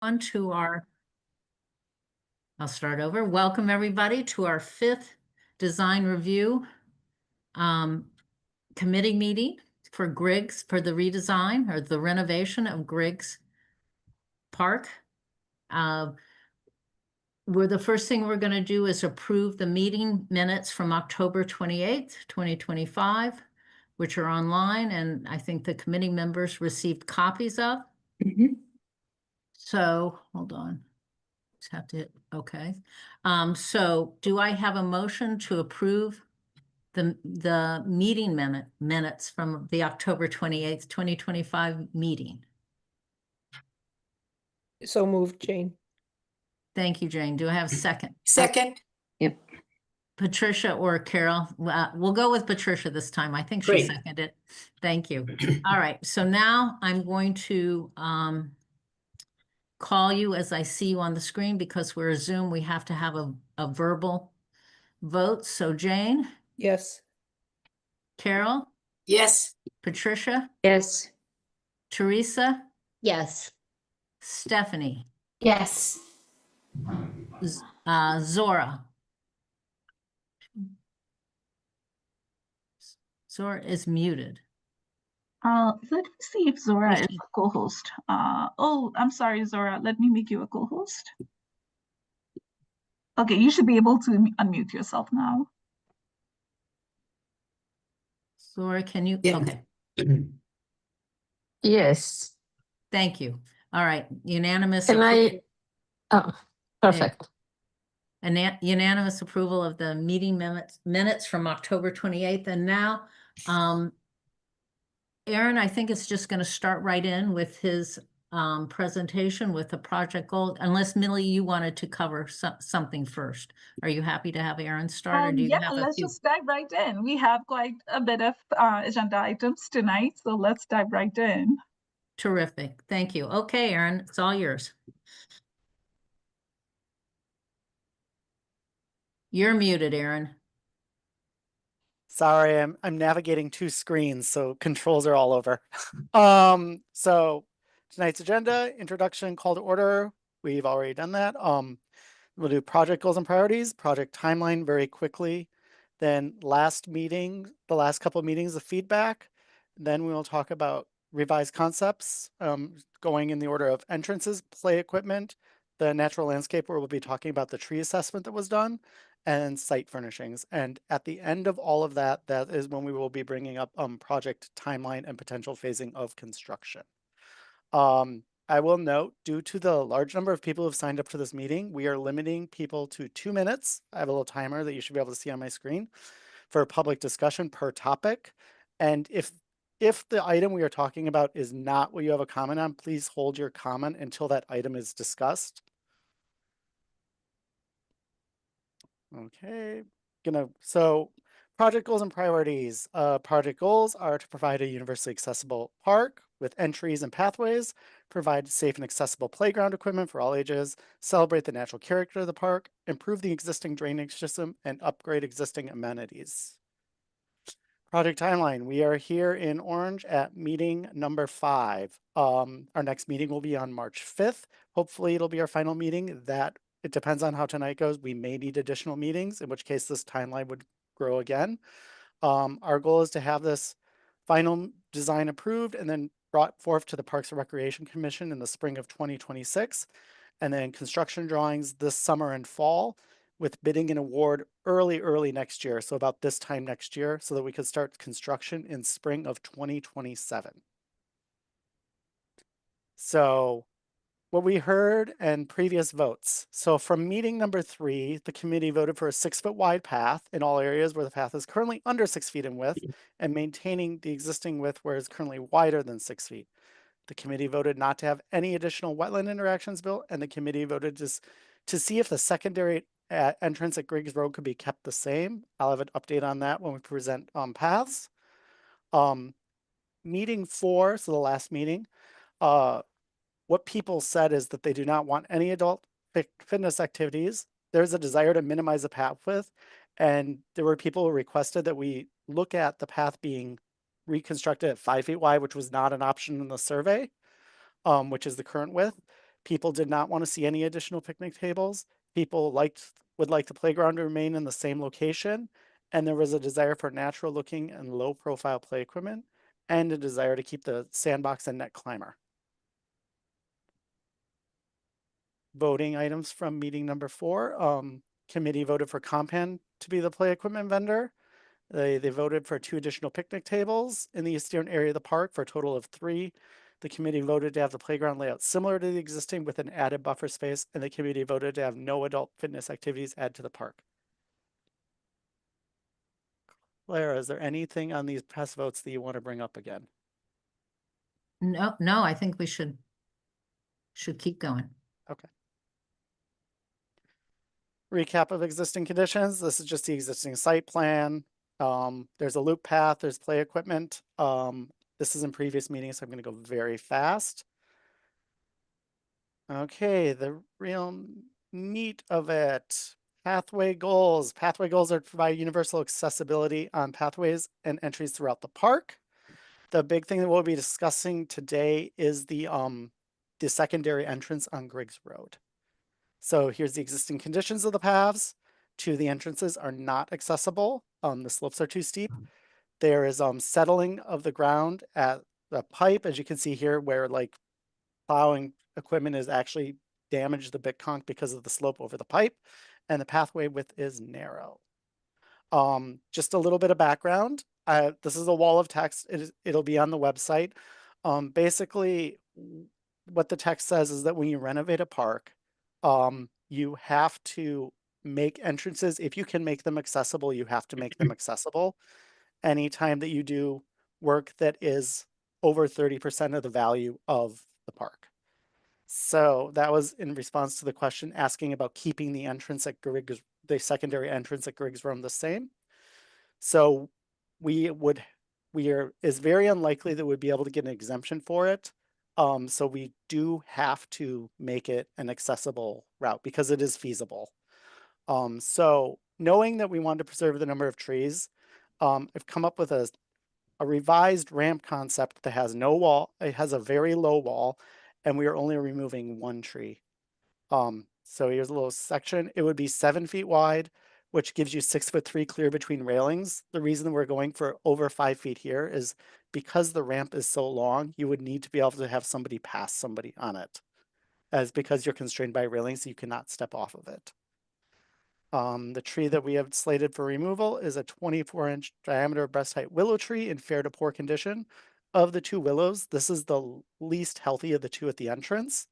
everyone to I'll start over. Welcome everybody to our 5th design review committee meeting for Griggs, for the redesign or the renovation of Griggs Park. The first thing we're going to do is approve the meeting minutes from October 28th, 2025, which are online, and I think the committee members received copies of. So hold on. Just have to, okay. So do I have a motion to approve the meeting minutes from the October 28th, 2025 meeting? So moved, Jane. Thank you, Jane. Do I have a second? Second. Yep. Patricia or Carol? We'll go with Patricia this time. I think she Great. seconded it. Thank you. All right. So now I'm going to call you as I see you on the screen. Because we're a Zoom, we have to have a verbal vote. So Jane? Yes. Carol? Yes. Patricia? Yes. Teresa? Yes. Stephanie? Yes. Zora? Zora is muted. Let me see if Zora is a co-host. Oh, I'm sorry, Zora. Let me make you a co-host. Okay, you should be able to unmute yourself now. Zora, can you? Yeah. Okay. Yes. Thank you. All right. Unanimous. Can I? Oh, perfect. Unanimous approval of the meeting minutes from October 28th. And now, Aaron, I think it's just going to start right in with his presentation with the project goal, unless Millie, you wanted to cover something first. Are you happy to have Aaron start? Or do you Yeah, have let's just dive right in. We have quite a bit of agenda items tonight, so let's dive right in. Terrific. Thank you. Okay, Aaron, it's all yours. You're muted, Aaron. Sorry, I'm navigating 2 screens, so controls are all over. So tonight's agenda, introduction, call to order. We've already done that. We'll do project goals and priorities, project timeline very quickly. Then last meeting, the last couple of meetings of feedback. Then we will talk about revised concepts, going in the order of entrances, play equipment, the natural landscape, where we'll be talking about the tree assessment that was done, and site furnishings. And at the end of all of that, that is when we will be bringing up project timeline and potential phasing of construction. I will note, due to the large number of people who have signed up for this meeting, we are limiting people to 2 minutes. I have a little timer that you should be able to see on my screen for public discussion per topic. And if the item we are talking about is not what you have a comment on, please hold your comment until that item is discussed. Okay, so project goals and priorities. Project goals are to provide a universally accessible park with entries and pathways, provide safe and accessible playground equipment for all ages, celebrate the natural character of the park, improve the existing drainage system, and upgrade existing amenities. Project timeline. We are here in Orange at meeting number 5. Our next meeting will be on March 5th. Hopefully it'll be our final meeting. It depends on how tonight goes. We may need additional meetings, in which case this timeline would grow again. Our goal is to have this final design approved and then brought forth to the Parks and Recreation Commission in the spring of 2026. And then construction drawings this summer and fall, with bidding and award early next year. So about this time next year, so that we could start construction in spring of 2027. So what we heard and previous votes. So from meeting number 3, the committee voted for a 6-foot wide path in all areas where the path is currently under 6 feet in width, and maintaining the existing width where it's currently wider than 6 feet. The committee voted not to have any additional wetland interactions built, and the committee voted just to see if the secondary entrance at Griggs Road could be kept the same. I'll have an update on that when we present paths. Meeting 4, so the last meeting, what people said is that they do not want any adult fitness activities. There's a desire to minimize the path width, and there were people who requested that we look at the path being reconstructed at 5 feet wide, which was not an option in the survey, which is the current width. People did not want to see any additional picnic tables. People would like the playground to remain in the same location. And there was a desire for natural looking and low profile play equipment and a desire to keep the sandbox and net climber. Voting items from meeting number 4. Committee voted for Compan to be the play equipment vendor. They voted for 2 additional picnic tables in the eastern area of the park for a total of 3. The committee voted to have the playground layout similar to the existing with an added buffer space, and the committee voted to have no adult fitness activities add to the park. Clara, is there anything on these past votes that you want to bring up again? No, no, I think we should keep going. Okay. Recap of existing conditions. This is just the existing site plan. There's a loop path, there's play equipment. This is in previous meetings, so I'm going to go very fast. Okay, the real meat of it. Pathway goals. Pathway goals are to provide universal accessibility on pathways and entries throughout the park. The big thing that we'll be discussing today is the secondary entrance on Griggs Road. So here's the existing conditions of the paths. 2 of the entrances are not accessible. The slopes are too steep. There is settling of the ground at the pipe, as you can see here, where like plowing equipment has actually damaged the bit conch because of the slope over the pipe, and the pathway width is narrow. Just a little bit of background. This is a wall of text. It'll be on the website. Basically, what the text says is that when you renovate a park, you have to make entrances. If you can make them accessible, you have to make them accessible. Anytime that you do work that is over 30% of the value of the park. So that was in response to the question asking about keeping the entrance at Griggs, the secondary entrance at Griggs Room the same. So is very unlikely that we'd be able to get an exemption for it. So we do have to make it an accessible route because it is feasible. So knowing that we want to preserve the number of trees, I've come up with a revised ramp concept that has no wall. It has a very low wall, and we are only removing 1 tree. So here's a little section. It would be 7 feet wide, which gives you 6'3" clear between railings. The reason we're going for over 5 feet here is because the ramp is so long, you would need to be able to have somebody pass somebody on it, as because you're constrained by railings, you cannot step off of it. The tree that we have slated for removal is a 24-inch diameter breast height willow tree in fair to poor condition. Of the 2 willows, this is the least healthy of the 2 at the entrance.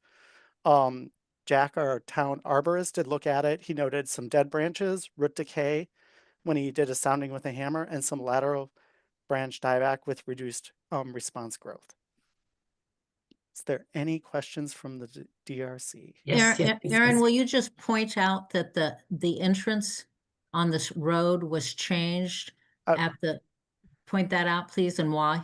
Jack, our town arborist, did look at it. He noted some dead branches, root decay when he did a sounding with a hammer, and some lateral branch dieback with reduced response growth. Is there any questions from the DRC? Yes, yes, Erin, yes. will you just point out that the entrance on this road was changed point that out, please, and why?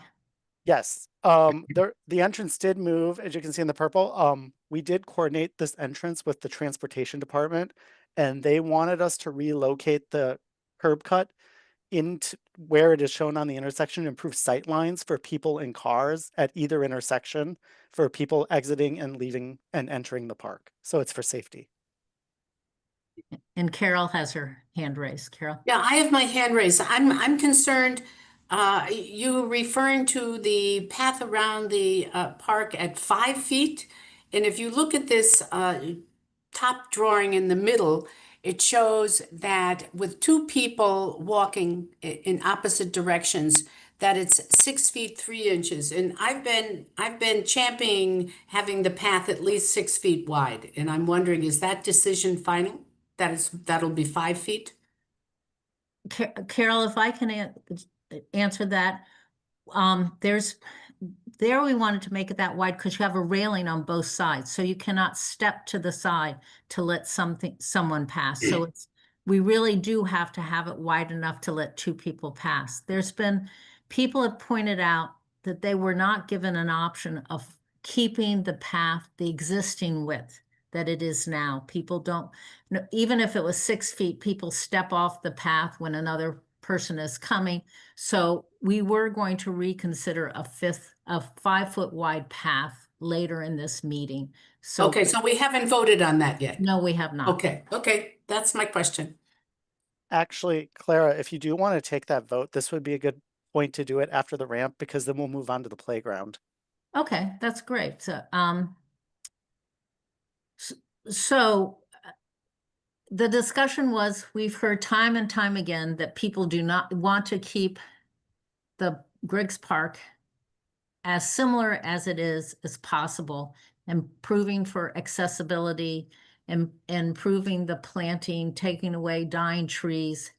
Yes, the entrance did move, as you can see in the purple. We did coordinate this entrance with the transportation department, and they wanted us to relocate the curb cut into where it is shown on the intersection, improve sight lines for people in cars at either intersection for people exiting and leaving and entering the park. So it's for safety. And Carol has her hand raised. Carol? Yeah, I have my hand raised. I'm concerned. You referring to the path around the park at 5 feet, and if you look at this top drawing in the middle, it shows that with 2 people walking in opposite directions, that it's 6 feet 3 inches. And I've been championing having the path at least 6 feet wide, and I'm wondering, is that decision final? That'll be 5 feet? Carol, if I can answer that, there we wanted to make it that wide because you have a railing on both sides, so you cannot step to the side to let someone pass. So we really do have to have it wide enough to let 2 people pass. People have pointed out that they were not given an option of keeping the path the existing width that it is now. People don't, even if it was 6 feet, people step off the path when another person is coming. So we were going to reconsider a 5 foot wide path later in this meeting. So, Okay, so we haven't voted on that yet. no, we have not. Okay, that's my question. Actually, Clara, if you do want to take that vote, this would be a good point to do it after the ramp because then we'll move on to the playground. Okay, that's great. So the discussion was, we've heard time and time again that people do not want to keep the Griggs Park as similar as it is as possible, improving for accessibility and improving the planting, taking away dying trees,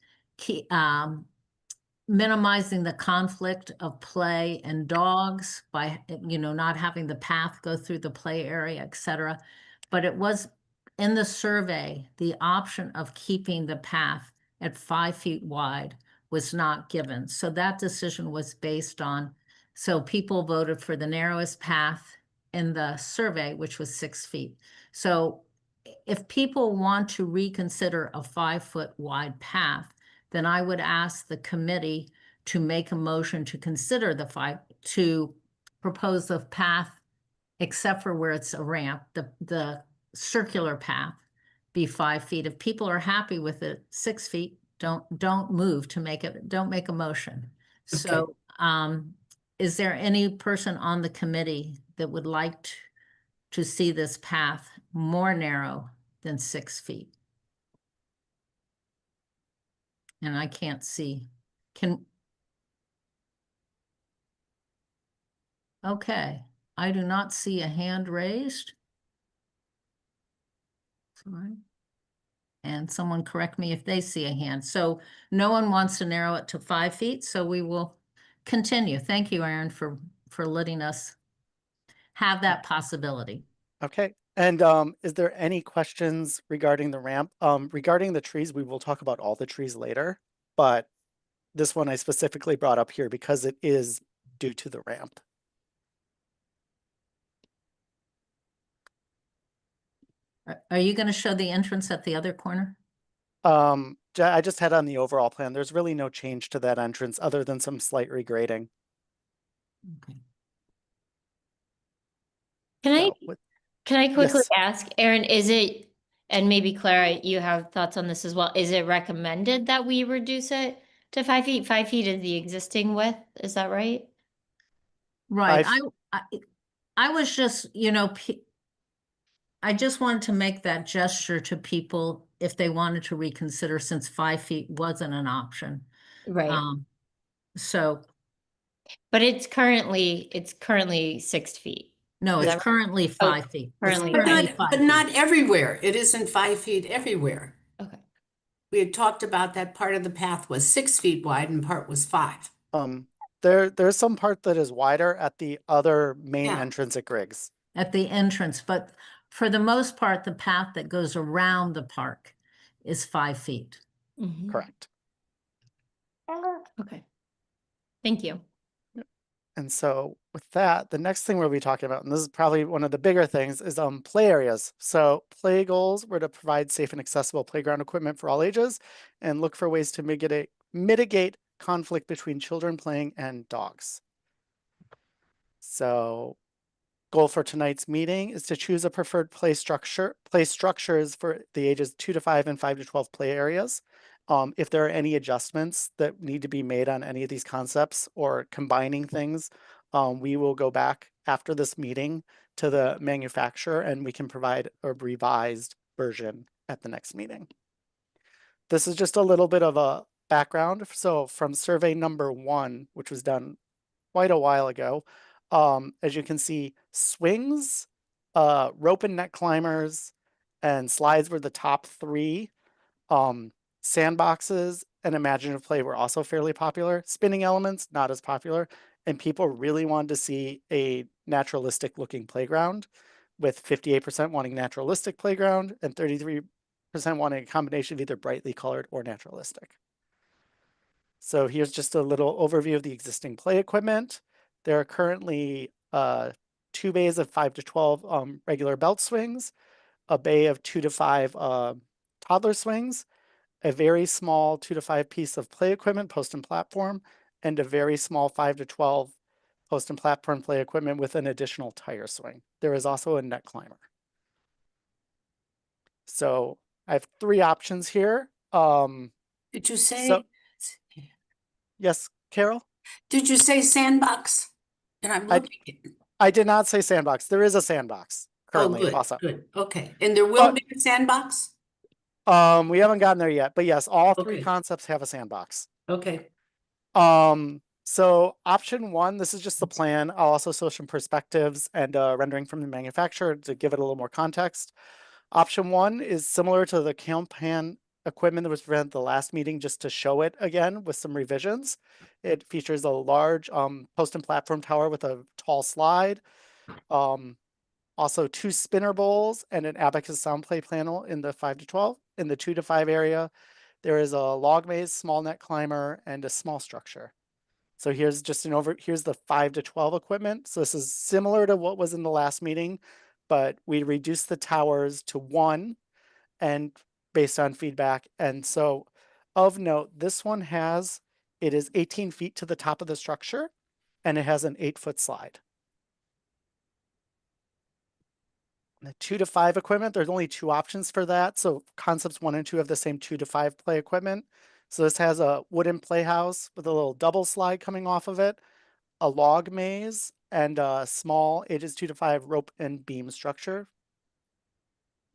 minimizing the conflict of play and dogs by, not having the path go through the play area, et cetera. But it was in the survey, the option of keeping the path at 5 feet wide was not given. So that decision was based on, so people voted for the narrowest path in the survey, which was 6 feet. So if people want to reconsider a 5-foot wide path, then I would ask the committee to make a motion to consider to propose the path, except for where it's a ramp, the circular path be 5 feet. If people are happy with it, 6 feet, don't move to make it, don't make a motion. So, is there any person on the committee that would like to see this path more narrow than 6 feet? And I can't see. Okay, I do not see a hand raised. Sorry. And someone correct me if they see a hand. So no one wants to narrow it to 5 feet, so we will continue. Thank you, Aaron, for letting us have that possibility. Okay. And is there any questions regarding the ramp? Regarding the trees, we will talk about all the trees later, but this one I specifically brought up here because it is due to the ramp. Are you going to show the entrance at the other corner? I just had on the overall plan. There's really no change to that entrance other than some slight regrading. Okay. Can I quickly Yes. ask, Aaron, is it, and maybe Clara, you have thoughts on this as well, is it recommended that we reduce it to 5 feet? 5 feet is the existing width, is that right? Right. I've- I was just, I just wanted to make that gesture to people if they wanted to reconsider, since 5 feet wasn't an option. Right. So But it's currently 6 feet. no, Is it's that right? currently 5 feet. It's currently currently But 5 but feet. not everywhere. It isn't 5 feet everywhere. Okay. We had talked about that part of the path was 6 feet wide and part was 5. There's some part that is wider at the other main Yeah. entrance at Griggs. At the entrance, but for the most part, the path that goes around the park is 5 feet. Mhm. Correct. Okay. Thank you. And so with that, the next thing we'll be talking about, and this is probably one of the bigger things, is play areas. So play goals were to provide safe and accessible playground equipment for all ages and look for ways to mitigate conflict between children playing and dogs. So goal for tonight's meeting is to choose a preferred play structures for the ages 2 to 5 and 5 to 12 play areas. If there are any adjustments that need to be made on any of these concepts or combining things, we will go back after this meeting to the manufacturer and we can provide a revised version at the next meeting. This is just a little bit of a background. So from survey number 1, which was done quite a while ago, as you can see, swings, rope and net climbers, and slides were the top 3. Sandboxes and imaginative play were also fairly popular. Spinning elements, not as popular. And people really wanted to see a naturalistic looking playground, with 58% wanting naturalistic playground and 33% wanting a combination of either brightly colored or naturalistic. So here's just a little overview of the existing play equipment. There are currently 2 bays of 5 to 12 regular belt swings, a bay of 2 to 5 toddler swings, a very small 2 to 5 piece of play equipment, post and platform, and a very small 5 to 12 post and platform play equipment with an additional tire swing. There is also a net climber. So I have 3 options here. Did you say, So- Yes, Carol? did you say sandbox? And I'm I- looking. I did not say sandbox. There is a sandbox Oh, currently good, also. good. Okay. And there will But- be a sandbox? We haven't gotten there yet, but yes, all 3 Okay. concepts have a sandbox. Okay. So option 1, this is just the plan. I'll also show some perspectives and rendering from the manufacturer to give it a little more context. Option 1 is similar to the campaign equipment that was presented at the last meeting, just to show it again with some revisions. It features a large post and platform tower with a tall slide. Also 2 spinner bowls and an abacus sound play panel in the 5 to 12. In the 2 to 5 area, there is a log maze, small net climber, and a small structure. So here's just here's the 5 to 12 equipment. So this is similar to what was in the last meeting, but we reduced the towers to 1 and based on feedback. And so of note, this one it is 18 feet to the top of the structure and it has an 8-foot slide. The 2 to 5 equipment, there's only 2 options for that. So concepts 1 and 2 have the same 2 to 5 play equipment. So this has a wooden playhouse with a little double slide coming off of it, a log maze, and a small ages 2 to 5 rope and beam structure.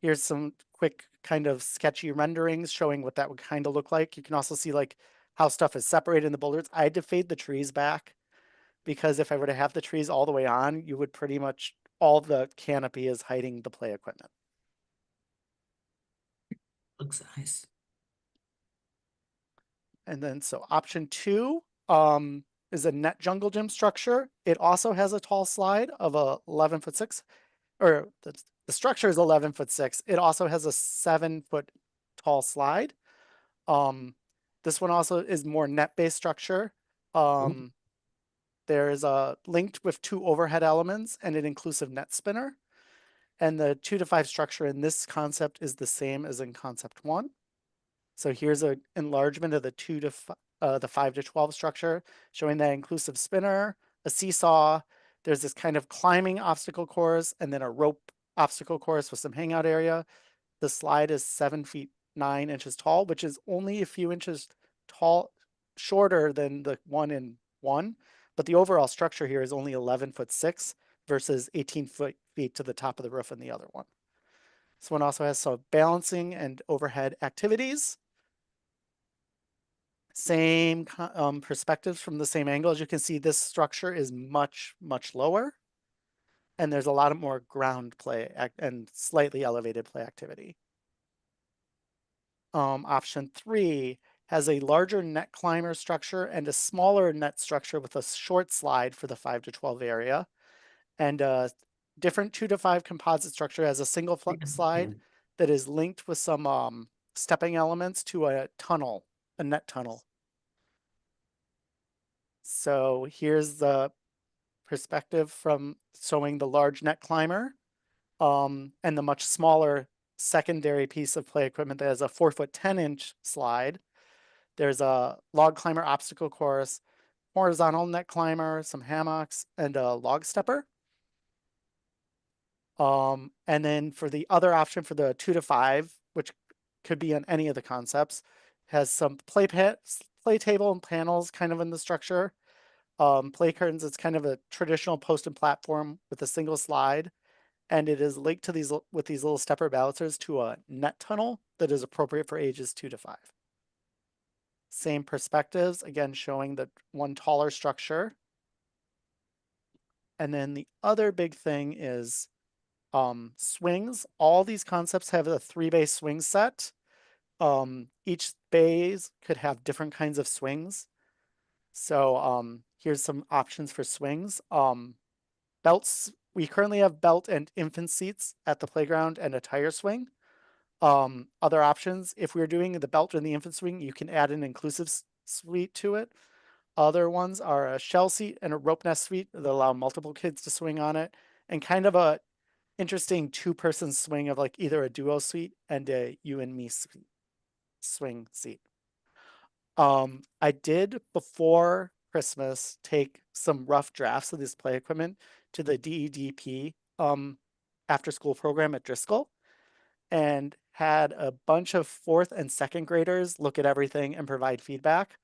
Here's some quick kind of sketchy renderings showing what that would kind of look like. You can also see like how stuff is separated in the boulders. I had to fade the trees back because if I were to have the trees all the way on, you would pretty much, all the canopy is hiding the play equipment. Looks nice. And then so option 2 is a net jungle gym structure. It also has a tall slide of a 11'6", or the structure is 11'6". It also has a 7-foot tall slide. This one also is more net-based structure. There is a linked with 2 overhead elements and an inclusive net spinner. And the 2 to 5 structure in this concept is the same as in concept 1. So here's an enlargement of the 5 to 12 structure, showing that inclusive spinner, a seesaw. There's this kind of climbing obstacle course and then a rope obstacle course with some hangout area. The slide is 7 feet 9 inches tall, which is only a few inches tall, shorter than the one in 1. But the overall structure here is only 11'6" versus 18 feet to the top of the roof in the other one. This one also has some balancing and overhead activities. Same perspectives from the same angle. As you can see, this structure is much, much lower. And there's a lot of more ground play and slightly elevated play activity. Option 3 has a larger net climber structure and a smaller net structure with a short slide for the 5 to 12 area. And a different 2 to 5 composite structure has a single slide that is linked with some stepping elements to a tunnel, a net tunnel. So here's the perspective from showing the large net climber and the much smaller secondary piece of play equipment that has a 4-foot 10-inch slide. There's a log climber obstacle course, horizontal net climber, some hammocks, and a log stepper. And then for the other option for the 2 to 5, which could be on any of the concepts, has some play table and panels kind of in the structure. Play curtains, it's kind of a traditional post and platform with a single slide. And it is linked to these with these little stepper balancers to a net tunnel that is appropriate for ages 2 to 5. Same perspectives, again, showing the one taller structure. And then the other big thing is swings. All these concepts have a 3-bay swing set. Each bays could have different kinds of swings. So here's some options for swings. Belts, we currently have belt and infant seats at the playground and a tire swing. Other options, if we're doing the belt and the infant swing, you can add an inclusive suite to it. Other ones are a shell seat and a rope nest suite that allow multiple kids to swing on it, and kind of a interesting 2-person swing of like either a duo suite and a you and me swing seat. I did, before Christmas take some rough drafts of this play equipment to the DEDP after school program at Driscoll, and had a bunch of 4th and 2nd graders look at everything and provide feedback.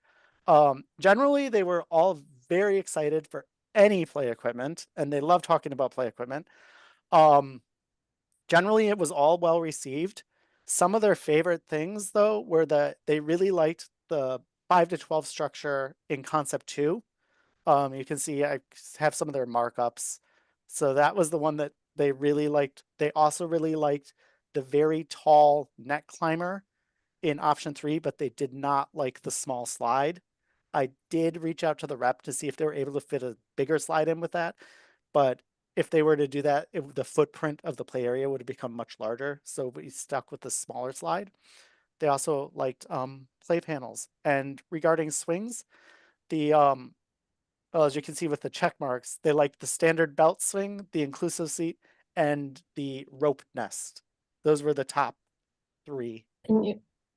Generally, they were all very excited for any play equipment, and they love talking about play equipment. Generally, it was all well received. Some of their favorite things, though, were that they really liked the 5 to 12 structure in concept 2. You can see I have some of their markups. So that was the one that they really liked. They also really liked the very tall net climber in option 3, but they did not like the small slide. I did reach out to the rep to see if they were able to fit a bigger slide in with that, but if they were to do that, the footprint of the play area would have become much larger. So we stuck with the smaller slide. They also liked play panels. And regarding swings, the well, as you can see with the check marks, they liked the standard belt swing, the inclusive seat, and the rope nest. Those were the top 3.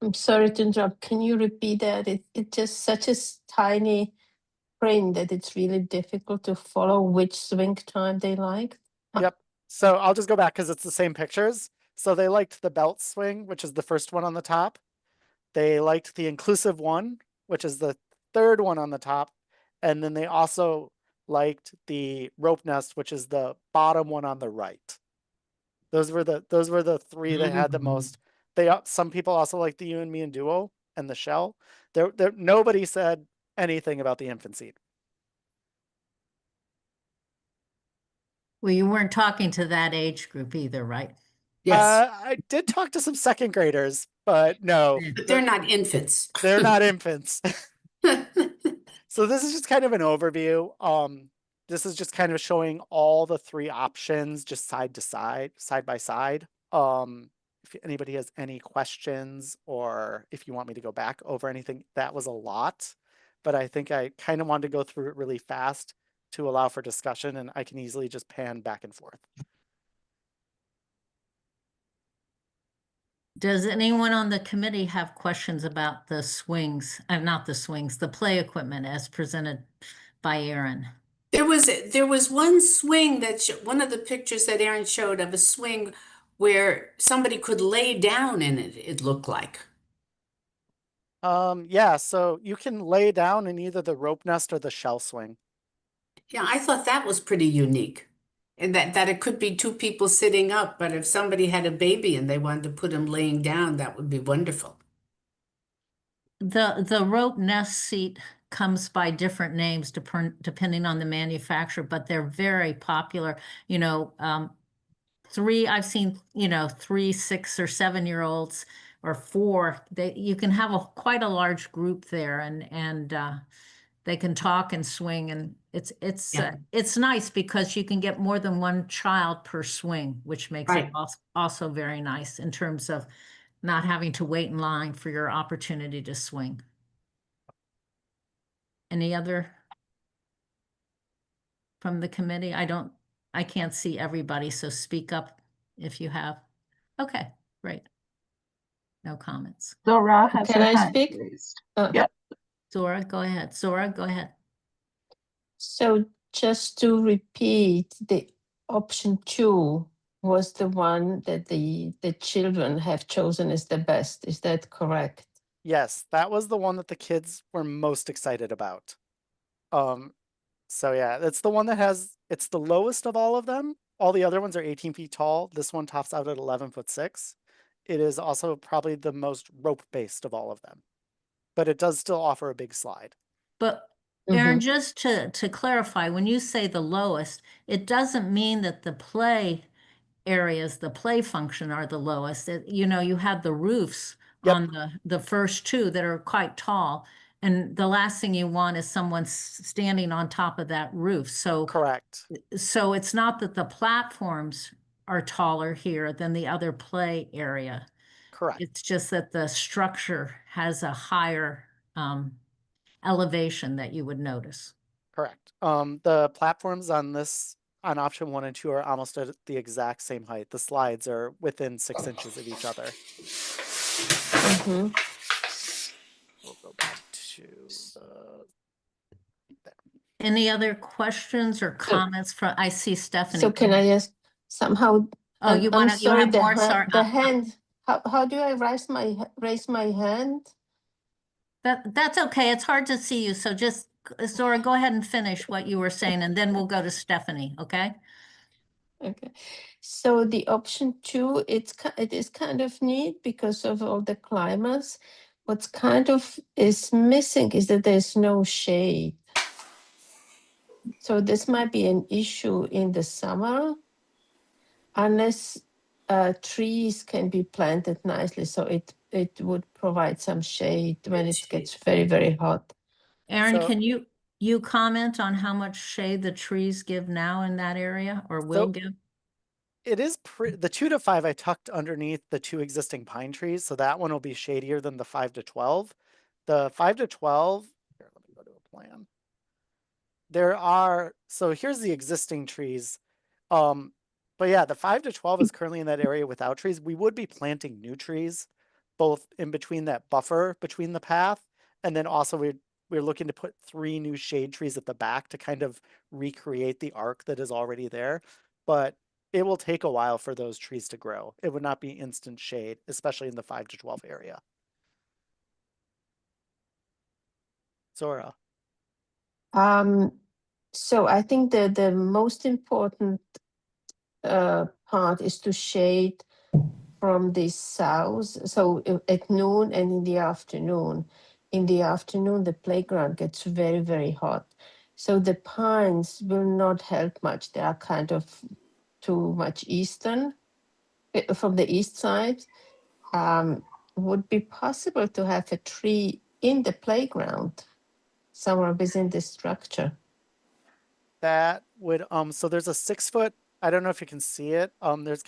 I'm sorry to interrupt. Can you repeat that? It's just such a tiny print that it's really difficult to follow which swing type they like. Yep. So I'll just go back because it's the same pictures. So they liked the belt swing, which is the first one on the top. They liked the inclusive one, which is the 3rd one on the top. And then they also liked the rope nest, which is the bottom one on the right. Those were the 3 that had the most. Some people also like the You and Me and Duo and the shell. Nobody said anything about the infant seat. Well, you weren't talking to that age group either, right? Yes, I did talk to some 2nd graders, but no, Yeah. but they're not infants. they're not infants. So this is just kind of an overview. This is just kind of showing all the 3 options just side by side. If anybody has any questions, or if you want me to go back over anything, that was a lot, but I think I kind of wanted to go through it really fast to allow for discussion, and I can easily just pan back and forth. Does anyone on the committee have questions about the swings? Not the swings, the play equipment as presented by Aaron? There was one swing that one of the pictures that Aaron showed of a swing where somebody could lay down in it, it looked like. Yeah, so you can lay down in either the rope nest or the shell swing. Yeah, I thought that was pretty unique. And that it could be 2 people sitting up, but if somebody had a baby and they wanted to put him laying down, that would be wonderful. The rope nest seat comes by different names depending on the manufacturer, but they're very popular. You know, I've seen, 3, 6 or 7-year-olds or 4. You can have quite a large group there, and they can talk and swing, and it's nice because you can get more than 1 child per swing, which makes it Right. also very nice in terms of not having to wait in line for your opportunity to swing. Any other from the committee? I can't see everybody, so speak up if you have. Okay, great. No comments. Zora has Can her I hand speak? raised. Uh, Yep. Zora, go ahead. Zora, go ahead. So just to repeat, the option 2 was the one that the children have chosen as the best. Is that correct? Yes, that was the one that the kids were most excited about. So yeah, it's the one that it's the lowest of all of them. All the other ones are 18 feet tall. This one tops out at 11'6". It is also probably the most rope-based of all of them, but it does still offer a big slide. But Aaron, just to clarify, when you say the lowest, it doesn't mean that the play areas, the play function are the lowest. You have the roofs Yep. on the first 2 that are quite tall. And the last thing you want is someone standing on top of that roof. Correct. So it's not that the platforms are taller here than the other play area. Correct. It's just that the structure has a higher elevation that you would notice. Correct. The platforms on option 1 and 2 are almost at the exact same height. The slides are within 6 inches of each other. We'll go back to Any other questions or comments from, I see Stephanie. So can I ask somehow? Oh, you I'm want to, you sorry, have more, sorry. the hand. How do I raise my hand? That's okay. It's hard to see you. So just, Zora, go ahead and finish what you were saying, and then we'll go to Stephanie, okay? Okay, so the option 2, it is kind of neat because of all the climbers. What's kind of is missing is that there's no shade. So this might be an issue in the summer, unless trees can be planted nicely, so it would provide some shade when it gets very, very hot. Aaron, So- can you comment on how much shade the trees give now in that area or will So- give? It is the 2 to 5 I tucked underneath the 2 existing pine trees, so that one will be shadier than the 5 to 12. The 5 to 12, here, let me go to a plan. So here's the existing trees. But yeah, the 5 to 12 is currently in that area without trees. We would be planting new trees, both in between that buffer between the path, and then also we're looking to put 3 new shade trees at the back to kind of recreate the arc that is already there. But it will take a while for those trees to grow. It would not be instant shade, especially in the 5 to 12 area. Zora. So I think the most important part is to shade from the south. So at noon and in the afternoon. In the afternoon, the playground gets very, very hot. So the pines will not help much. They are kind of too much eastern from the east side. Would be possible to have a tree in the playground somewhere within the structure. That would so there's a 6-foot, I don't know if you can see it, there's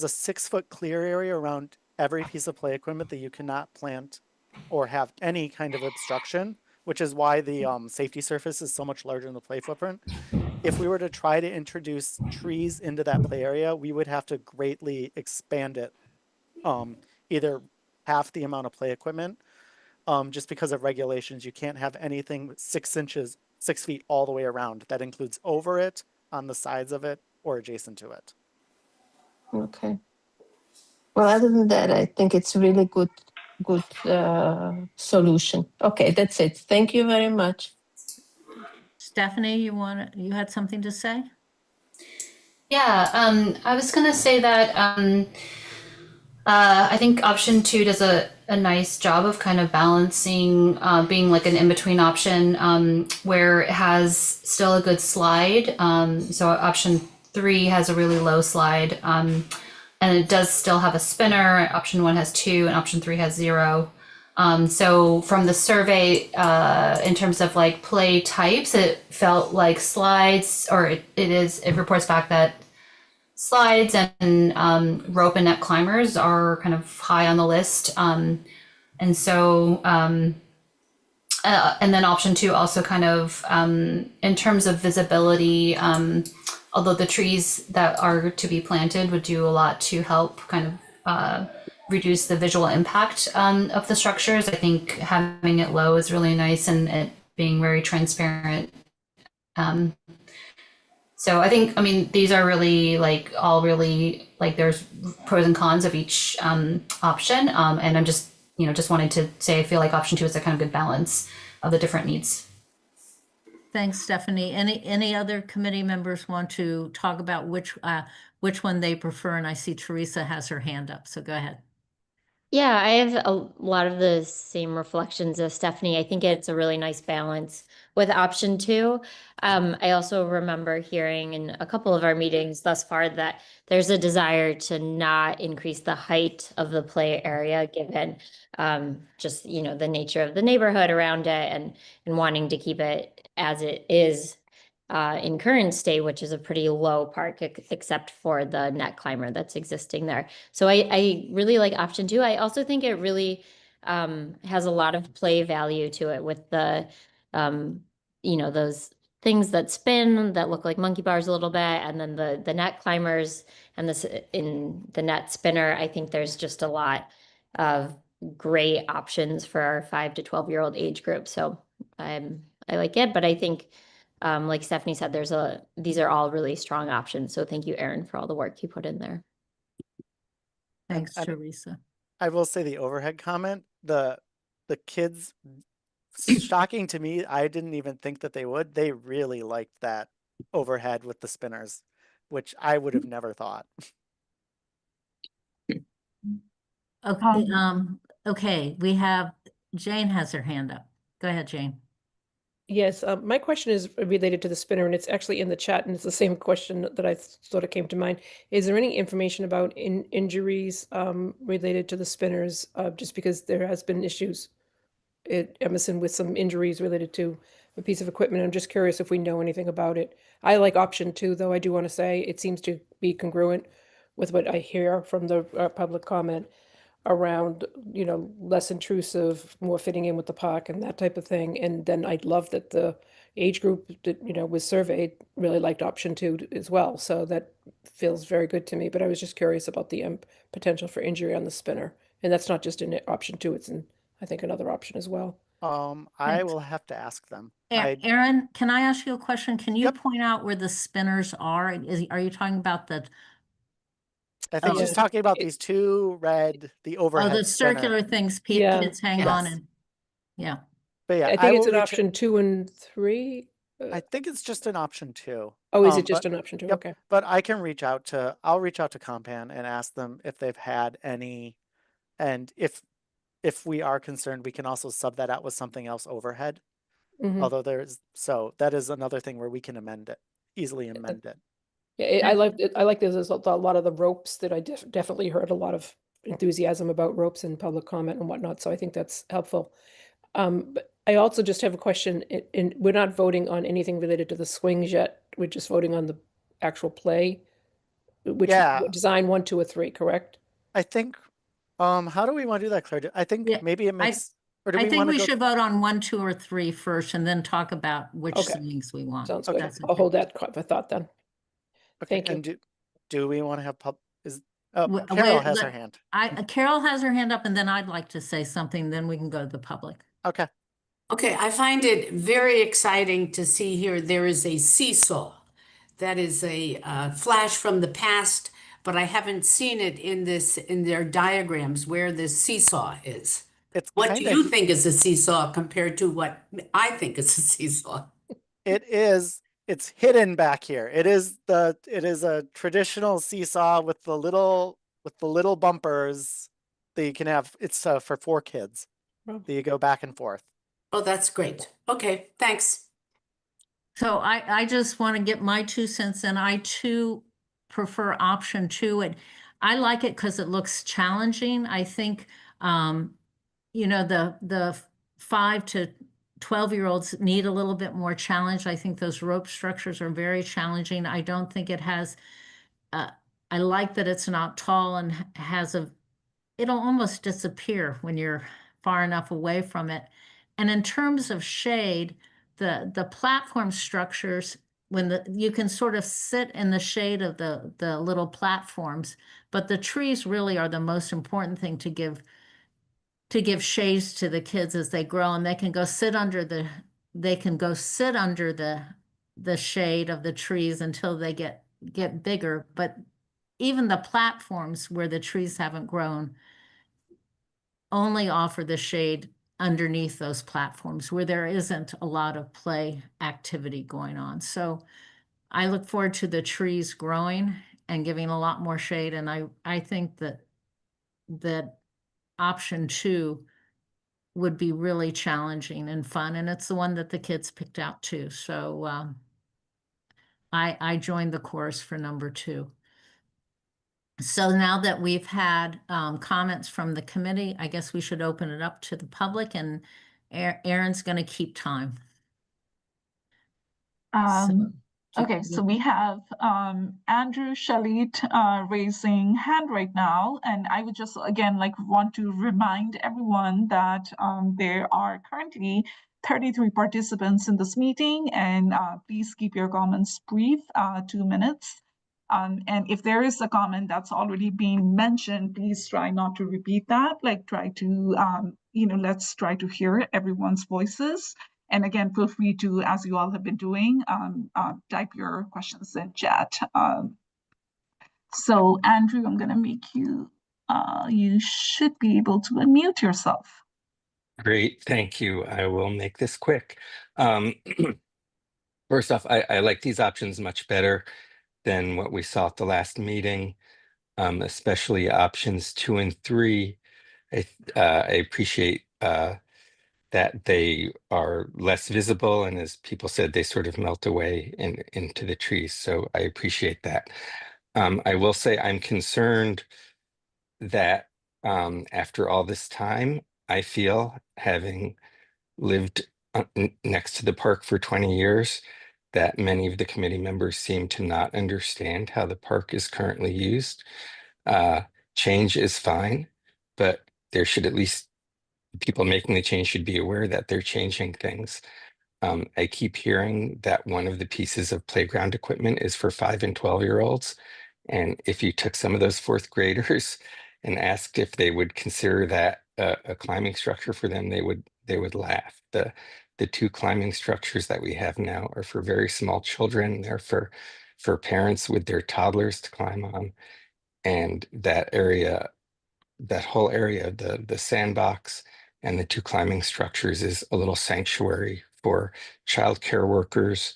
a 6-foot clear area around every piece of play equipment that you cannot plant or have any kind of obstruction, which is why the safety surface is so much larger than the play footprint. If we were to try to introduce trees into that play area, we would have to greatly expand it, either half the amount of play equipment, just because of regulations. You can't have anything 6 feet all the way around. That includes over it, on the sides of it, or adjacent to it. Okay. Well, other than that, I think it's really good solution. Okay, that's it. Thank you very much. Stephanie, you had something to say? Yeah, I was gonna say that I think option 2 does a nice job of kind of balancing, being like an in-between option, where it has still a good slide. So option 3 has a really low slide, and it does still have a spinner. Option 1 has 2, and option 3 has 0. So from the survey, in terms of like play types, it felt like slides, or it reports back that slides and rope and net climbers are kind of high on the list. And so, and then option 2 also kind of, in terms of visibility, although the trees that are to be planted would do a lot to help kind of reduce the visual impact of the structures, I think having it low is really nice, and it being very transparent. So I think, I mean, these are really like all really like there's pros and cons of each option. And I'm just, just wanted to say, I feel like option 2 is a kind of good balance of the different needs. Thanks, Stephanie. Any other committee members want to talk about which one they prefer? And I see Teresa has her hand up, so go ahead. Yeah, I have a lot of the same reflections as Stephanie. I think it's a really nice balance with option 2. I also remember hearing in a couple of our meetings thus far that there's a desire to not increase the height of the play area, given just the nature of the neighborhood around it, and wanting to keep it as it is in current state, which is a pretty low park, except for the net climber that's existing there. So I really like option 2. I also think it really has a lot of play value to it with the, those things that spin that look like monkey bars a little bit, and then the net climbers and this in the net spinner. I think there's just a lot of great options for our 5 to 12-year-old age group. So I like it, but I think like Stephanie said, these are all really strong options. So thank you, Erin, for all the work you put in there. Thanks, and Teresa. I will say the overhead comment, the kids, shocking to me, I didn't even think that they would. They really liked that overhead with the spinners, which I would have never thought. Okay, okay, we have, Jane has her hand up. Go ahead, Jane. Yes, my question is related to the spinner, and it's actually in the chat, and it's the same question that I sort of came to mind. Is there any information about injuries related to the spinners? Just because there has been issues at Emerson with some injuries related to a piece of equipment. I'm just curious if we know anything about it. I like option 2, though. I do want to say it seems to be congruent with what I hear from the public comment around, less intrusive, more fitting in with the park and that type of thing. And then I love that the age group that, was surveyed really liked option 2 as well. So that feels very good to me. But I was just curious about the potential for injury on the spinner. And that's not just in option 2, it's in, I think, another option as well. I Thanks. will have to ask them. Erin, can I ask you a question? Can you Yep. point out where the spinners are? Are you talking about the, I think she's talking about these two red, the overhead the spinner. circular things Yeah. kids hang on Yes. and, yeah. But yeah, I think it's will an reach- option 2 and 3. I think it's just an option 2. Oh, is it just but- an option 2? Yep. Okay. But I'll reach out to Compan and ask them if they've had any, and if we are concerned, we can also sub that out with something else overhead. Mhm. Although that is another thing where we can easily amend it. Yeah, I like it. I like there's a lot of the ropes that I definitely heard a lot of enthusiasm about ropes in public comment and whatnot. So I think that's helpful. But I also just have a question. And we're not voting on anything related to the swings yet. We're just voting on the actual play, which Yeah. design 1, 2, or 3, correct? I think, how do we want to do that, Claire? I think Yeah, maybe it makes, or do I we think want to we go? should vote on 1, 2, or 3 first and then talk about which Okay. swings we want. Sounds Okay. good. That's I'll okay. hold that for thought then. Okay, Thank you. and do we want to have Wait, Carol has her let- hand. Carol has her hand up, and then I'd like to say something, then we can go to the public. Okay. Okay, I find it very exciting to see here there is a seesaw. That is a flash from the past, but I haven't seen it in their diagrams where this seesaw is. It's What do kind you of, think is a seesaw compared to what I think is a seesaw? it's hidden back here. It is a traditional seesaw with the little bumpers that you can have. It's for 4 kids Oh. that you go back and forth. Oh, that's great. Okay, thanks. So I just want to get my 2 cents in. I too prefer option 2. And I like it because it looks challenging. I think, the 5 to 12-year-olds need a little bit more challenge. I think those rope structures are very challenging. I don't think it has, I like that it's not tall and it'll almost disappear when you're far enough away from it. And in terms of shade, the platform structures, you can sort of sit in the shade of the little platforms, but the trees really are the most important thing to give shades to the kids as they grow, and they can go sit under the shade of the trees until they get bigger. But even the platforms where the trees haven't grown only offer the shade underneath those platforms where there isn't a lot of play activity going on. So I look forward to the trees growing and giving a lot more shade. And I think that option 2 would be really challenging and fun. And it's the one that the kids picked out too. So I joined the chorus for number 2. So now that we've had comments from the committee, I guess we should open it up to the public, and Erin's going to keep time. Okay, so we have Andrew Shalit raising hand right now, and I would just again want to remind everyone that there are currently 33 participants in this meeting, and please keep your comments brief, 2 minutes. And if there is a comment that's already been mentioned, please try not to repeat that. Let's try to hear everyone's voices. And again, feel free to, as you all have been doing, type your questions in chat. So Andrew, I'm gonna make you, you should be able to unmute yourself. Great, thank you. I will make this quick. First off, I like these options much better than what we saw at the last meeting, especially options 2 and 3. I appreciate that they are less visible, and as people said, they sort of melt away into the trees. So I appreciate that. I will say I'm concerned that after all this time, I feel, having lived next to the park for 20 years, that many of the committee members seem to not understand how the park is currently used. Change is fine, but there should at least, people making the change should be aware that they're changing things. I keep hearing that one of the pieces of playground equipment is for 5 and 12-year-olds. And if you took some of those fourth graders and asked if they would consider that a climbing structure for them, they would laugh. The 2 climbing structures that we have now are for very small children. They're for parents with their toddlers to climb on. And that area, that whole area, the sandbox and the 2 climbing structures, is a little sanctuary for childcare workers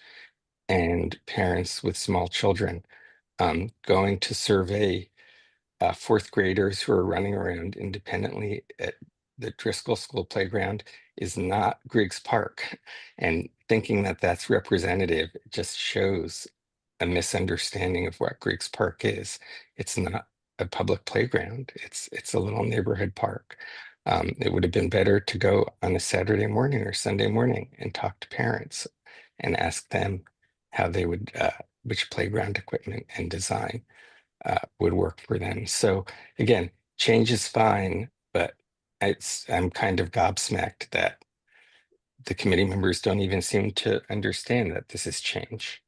and parents with small children. Going to survey fourth graders who are running around independently at the Driscoll School playground is not Griggs Park. And thinking that that's representative just shows a misunderstanding of what Griggs Park is. It's not a public playground. It's a little neighborhood park. It would have been better to go on a Saturday morning or Sunday morning and talk to parents and ask them how they would, which playground equipment and design would work for them. So again, change is fine, but I'm kind of gobsmacked that the committee members don't even seem to understand that this is change.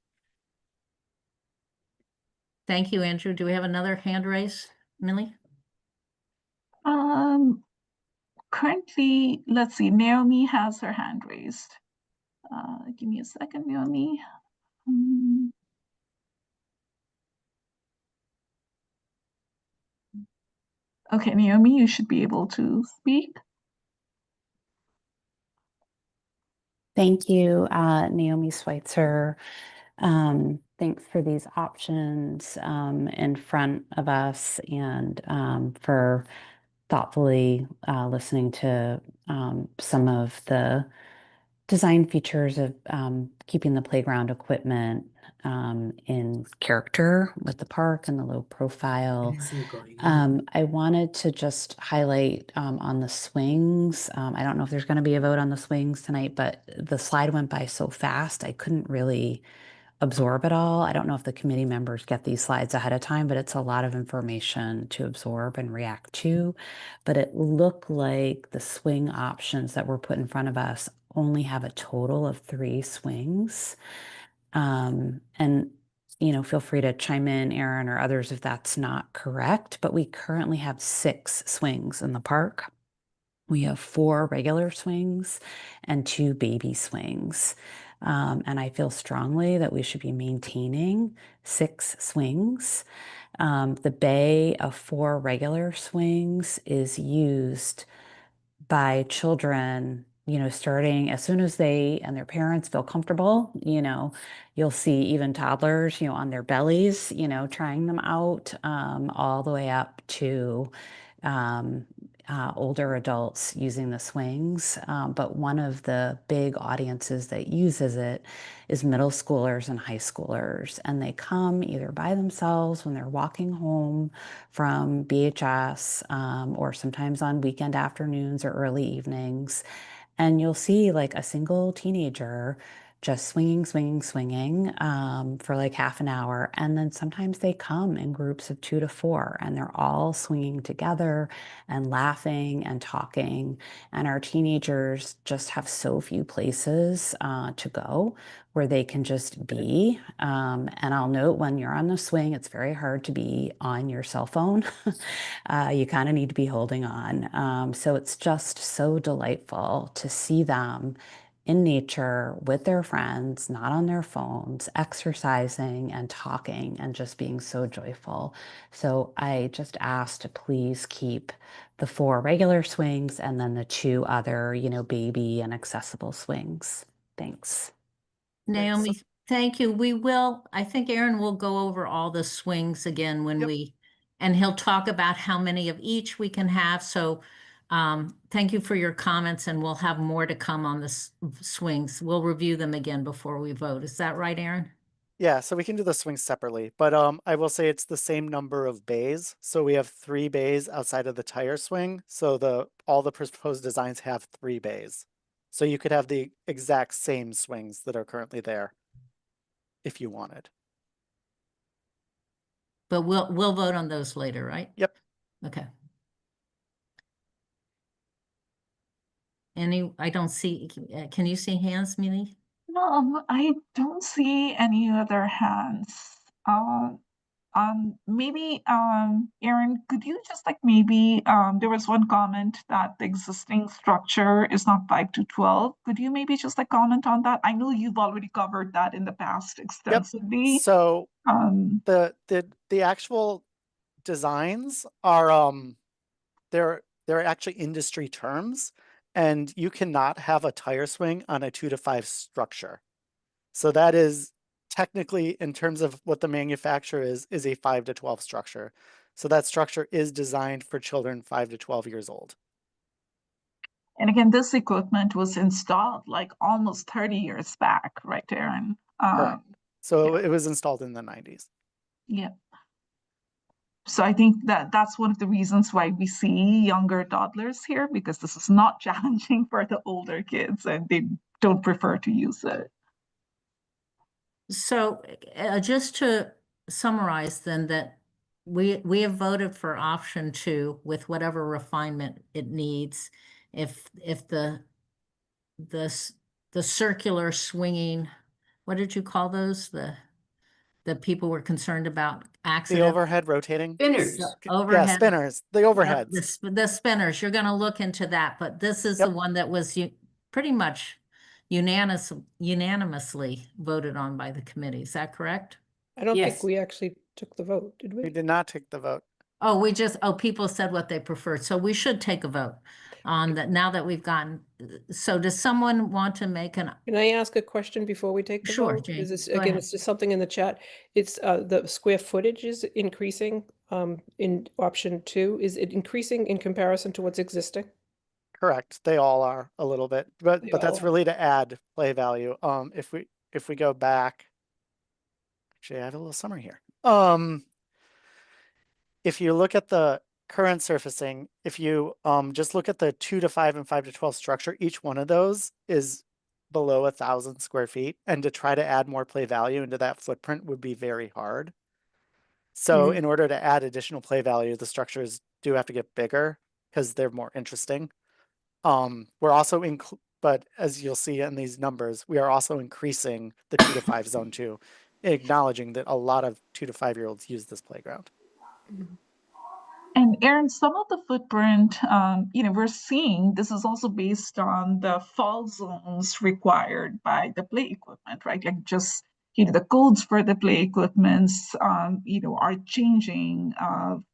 Thank you, Andrew. Do we have another hand raised, Millie? Currently, let's see, Naomi has her hand raised. Give me a second, Naomi. Okay, Naomi, you should be able to speak. Thank you, Naomi Schweitzer. Thanks for these options in front of us, and for thoughtfully listening to some of the design features of keeping the playground equipment in character with the park and the low profile. I wanted to just highlight on the swings. I don't know if there's going to be a vote on the swings tonight, but the slide went by so fast, I couldn't really absorb it all. I don't know if the committee members get these slides ahead of time, but it's a lot of information to absorb and react to. But it looked like the swing options that were put in front of us only have a total of 3 swings. And feel free to chime in, Aaron, or others, if that's not correct, but we currently have 6 swings in the park. We have 4 regular swings and 2 baby swings. And I feel strongly that we should be maintaining 6 swings. The bay of 4 regular swings is used by children, starting as soon as they and their parents feel comfortable. You'll see even toddlers, on their bellies, trying them out, all the way up to older adults using the swings. But one of the big audiences that uses it is middle schoolers and high schoolers. And they come either by themselves when they're walking home from BHS, or sometimes on weekend afternoons or early evenings. And you'll see like a single teenager just swinging for like half an hour. And then sometimes they come in groups of 2 to 4, and they're all swinging together and laughing and talking. And our teenagers just have so few places to go where they can just be. And I'll note, when you're on the swing, it's very hard to be on your cell phone. You kind of need to be holding on. So it's just so delightful to see them in nature with their friends, not on their phones, exercising and talking and just being so joyful. So I just asked to please keep the 4 regular swings and then the 2 other, baby and accessible swings. Thanks. Naomi, thank you. I think Aaron will go over all the swings again when Yep. and he'll talk about how many of each we can have. So thank you for your comments, and we'll have more to come on the swings. We'll review them again before we vote. Is that right, Aaron? Yeah, so we can do the swings separately, but I will say it's the same number of bays. So we have 3 bays outside of the tire swing. So all the proposed designs have 3 bays. So you could have the exact same swings that are currently there if you wanted. But we'll vote on those later, right? Yep. Okay. I don't see, can you see hands, Mimi? I don't see any other hands. Maybe, Aaron, could you just like maybe, there was one comment that the existing structure is not 5 to 12. Could you maybe just like comment on that? I know you've already covered that in the past extensively. So Um, the actual designs are they're actually industry terms, and you cannot have a tire swing on a 2 to 5 structure. So that is technically, in terms of what the manufacturer is a 5 to 12 structure. So that structure is designed for children 5 to 12 years old. and again, this equipment was installed like almost 30 years back, right, Aaron? Correct. So yeah. it was installed in the 90s. Yeah. So I think that that's one of the reasons why we see younger toddlers here, because this is not challenging for the older kids and they don't prefer to use it. So just to summarize then, that we have voted for option 2 with whatever refinement it needs. If the circular swinging, what did you call those? The people were concerned about The accident. overhead rotating. Spinners. Yeah, Overhead. spinners. The Yeah, overheads. the spinners, you're gonna look into that, but this is the Yep. one that was pretty much unanimously voted on by the committee. Is that correct? I don't think Yes. we actually took the vote, did We we? did not take the vote. Oh, people said what they preferred. So we should take a vote on that now that we've gotten, so does someone want to make an, Can I ask a question before we take the Sure, vote? Jane, Is this, go again, ahead. it's just something in the chat. It's the square footage is increasing in option 2. Is it increasing in comparison to what's existing? Correct. They all are a little bit, but They that's all are. really to add play value. If we go back, actually I have a little summary here. If you look at the current surfacing, if you just look at the 2 to 5 and 5 to 12 structure, each one of those is below 1,000 square feet, and to try to add more play value into that footprint would be very hard. So in order to add additional play value, the structures do have to get bigger because they're more interesting. We're also but as you'll see in these numbers, we are also increasing the 2 to 5 zone too, acknowledging that a lot of 2 to 5-year-olds use this playground. And Aaron, some of the footprint, we're seeing this is also based on the fall zones required by the play equipment, right? Like just, the codes for the play equipments, are changing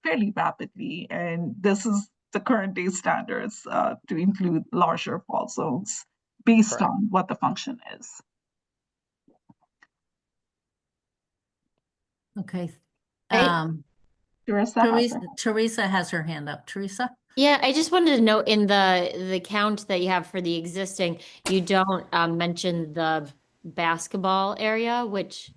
fairly rapidly. And this is the current day standards to include larger fall zones based Correct. on what the function is. Okay. I- Teresa has her hand up. Teresa? Yeah, I just wanted to note in the count that you have for the existing, you don't mention the basketball area, which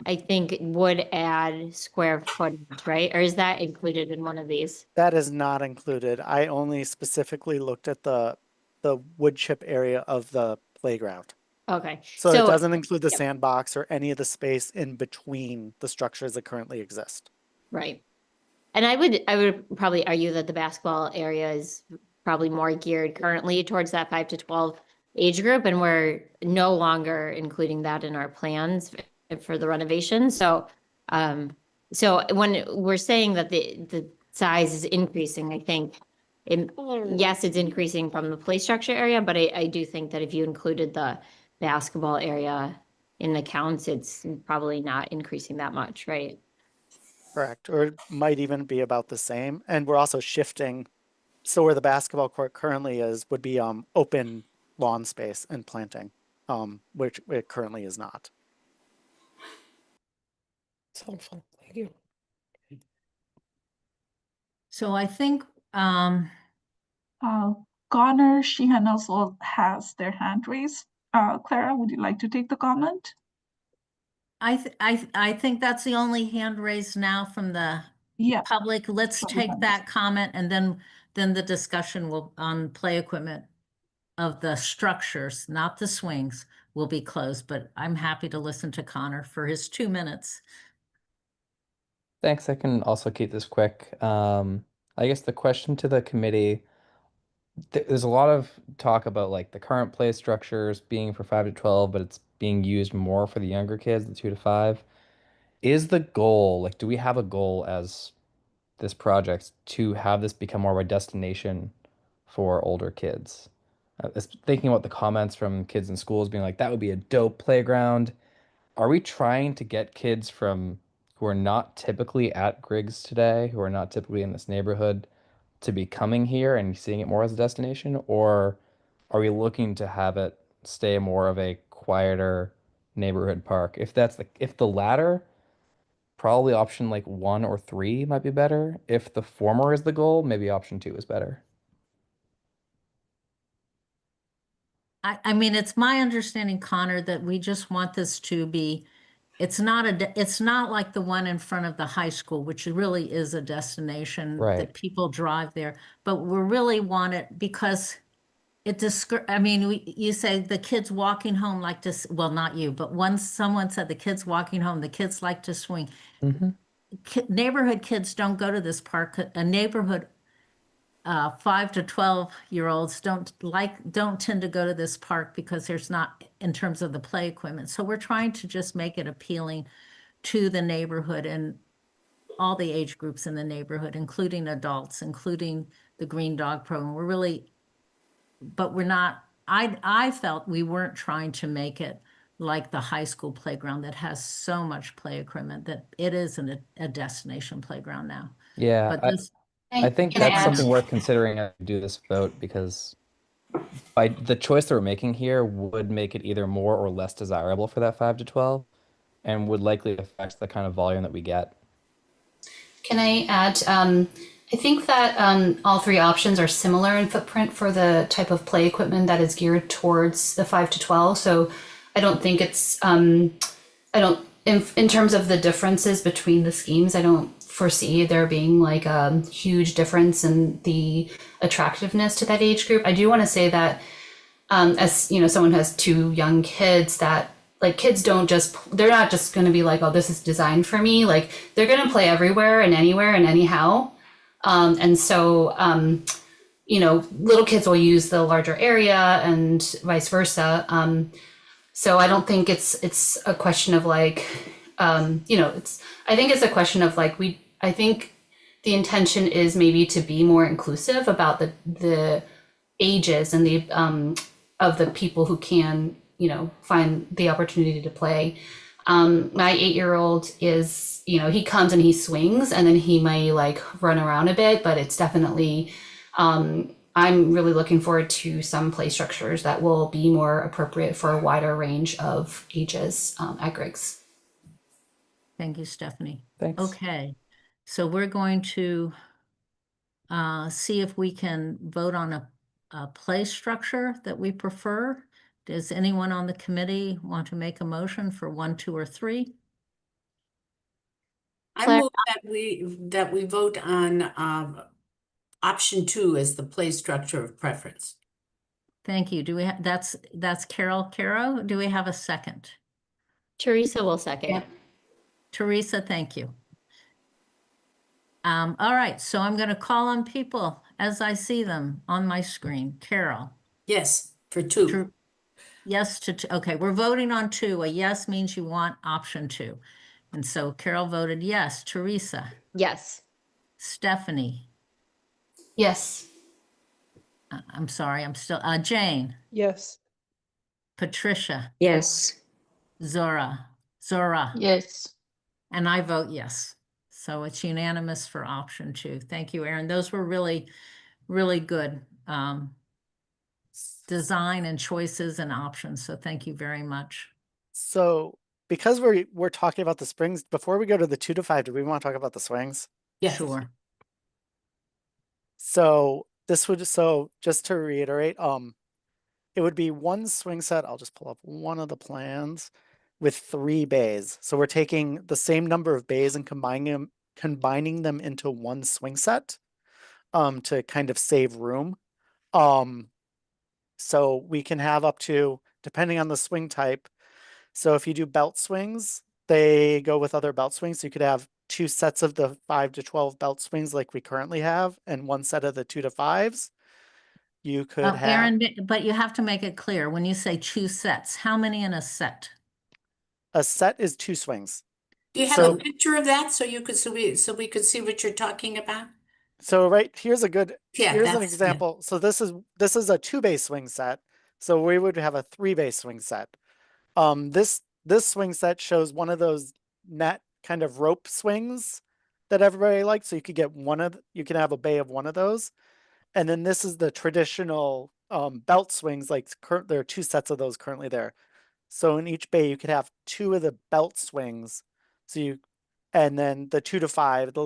I think would add square footage, right? Or is that included in one of these? That is not included. I only specifically looked at the wood chip area of the playground. Okay. So it doesn't include the sandbox or any of the space in between the structures that currently exist. Right. And I would probably argue that the basketball area is probably more geared currently towards that 5 to 12 age group, and we're no longer including that in our plans for the renovation. So, so when we're saying that the size is increasing, I think yes, it's increasing from the play structure area, but I do think that if you included the basketball area in the counts, it's probably not increasing that much, right? Correct. Or it might even be about the same. And we're also shifting. So where the basketball court currently is would be open lawn space and planting, which it currently is not. It's helpful. Thank you. So I think, Connor Sheehan also has their hand raised. Clara, would you like to take the comment? I think that's the only hand raised now from the Yeah. public. Let's Public take hands. that comment and then the discussion will on play equipment of the structures, not the swings, will be closed, but I'm happy to listen to Connor for his 2 minutes. Thanks. I can also keep this quick. I guess the question to the committee, there's a lot of talk about like the current play structures being for 5 to 12, but it's being used more for the younger kids, the 2 to 5. Is the goal, like, do we have a goal as this project to have this become more of a destination for older kids? Thinking about the comments from kids in schools being like, that would be a dope playground. Are we trying to get kids from who are not typically at Griggs today, who are not typically in this neighborhood, to be coming here and seeing it more as a destination? Or are we looking to have it stay more of a quieter neighborhood park? If the latter, probably option like 1 or 3 might be better. If the former is the goal, maybe option 2 is better. I mean, it's my understanding, Connor, that we just want this to be, it's not like the one in front of the high school, which really is a destination Right. that people drive there. But we really want it because I mean, you say the kids walking home like to, well, not you, but once someone said the kids walking home, the kids like to swing. Mm-hmm. Neighborhood kids don't go to this park. A neighborhood 5 to 12-year-olds don't tend to go to this park because there's not, in terms of the play equipment. So we're trying to just make it appealing to the neighborhood and all the age groups in the neighborhood, including adults, including the Green Dog Program. But we're not, I felt we weren't trying to make it like the high school playground that has so much play equipment that it is a destination playground now. Yeah, But this, I think Can I that's add? something worth considering as we do this vote, because by the choice that we're making here would make it either more or less desirable for that 5 to 12 and would likely affect the kind of volume that we get. Can I add? I think that all 3 options are similar in footprint for the type of play equipment that is geared towards the 5 to 12. So I don't think it's, in terms of the differences between the schemes, I don't foresee there being like a huge difference in the attractiveness to that age group. I do want to say that as you know, someone who has 2 young kids, that like kids they're not just going to be like, oh, this is designed for me. Like they're going to play everywhere and anywhere and anyhow. And so, you know, little kids will use the larger area and vice versa. So I don't think it's a question of like, you know, I think it's a question of like, I think the intention is maybe to be more inclusive about the ages and the, of the people who can, you know, find the opportunity to play. My 8-year-old is, you know, he comes and he swings and then he may like run around a bit, but it's definitely, I'm really looking forward to some play structures that will be more appropriate for a wider range of ages at Griggs. thank you, Stephanie. Thanks. Okay, so we're going to see if we can vote on a play structure that we prefer. Does anyone on the committee want to make a motion for 1, 2, or 3? I Claire? move that we vote on option 2 as the play structure of preference. Thank you. Do we have, that's Carol Caro. Do we have a second? Teresa will second. Yeah. Teresa, thank you. All right, so I'm going to call on people as I see them on my screen. Carol. Yes, for 2. Yes to 2. Okay, we're voting on 2. A yes means you want option 2. And so Carol voted yes. Teresa, Yes. Stephanie, Yes. I'm sorry, I'm still, Jane, Yes. Patricia, Yes. Zora, Yes. and I vote yes. So it's unanimous for option 2. Thank you, Erin. Those were really, really good design and choices and options. So thank you very much. So because we're talking about the springs, before we go to the 2 to 5, do we want to talk about the swings? Yes. Sure. So just to reiterate, it would be one swing set. I'll just pull up one of the plans with 3 bays. So we're taking the same number of bays and combining them into one swing set to kind of save room. So we can have up to, depending on the swing type. So if you do belt swings, they go with other belt swings. So you could have 2 sets of the 5 to 12 belt swings like we currently have, and 1 set of the 2 to 5s. You could have Erin, but you have to make it clear when you say 2 sets, how many in a set? a set is 2 swings. Do you have So- a picture of that so we could see what you're talking about? So here's an Yeah. example. So this is a 2 bay swing set. So we would have a 3 bay swing set. This swing set shows one of those net kind of rope swings that everybody likes. So you could get you can have a bay of one of those. And then this is the traditional belt swings. Like there are 2 sets of those currently there. So in each bay you could have 2 of the belt swings. And then the 2 to 5, the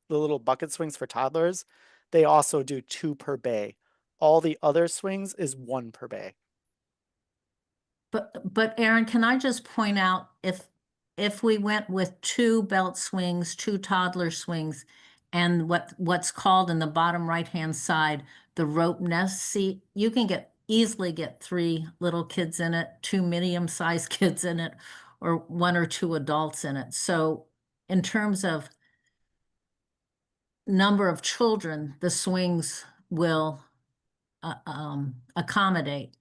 little bucket swings for toddlers, they also do 2 per bay. All the other swings is 1 per bay. But Erin, can I just point out if we went with 2 belt swings, 2 toddler swings, and what's called in the bottom right-hand side, the rope nest seat, you can easily get 3 little kids in it, 2 medium-sized kids in it, or 1 or 2 adults in it. So in terms of number of children, the swings will accommodate.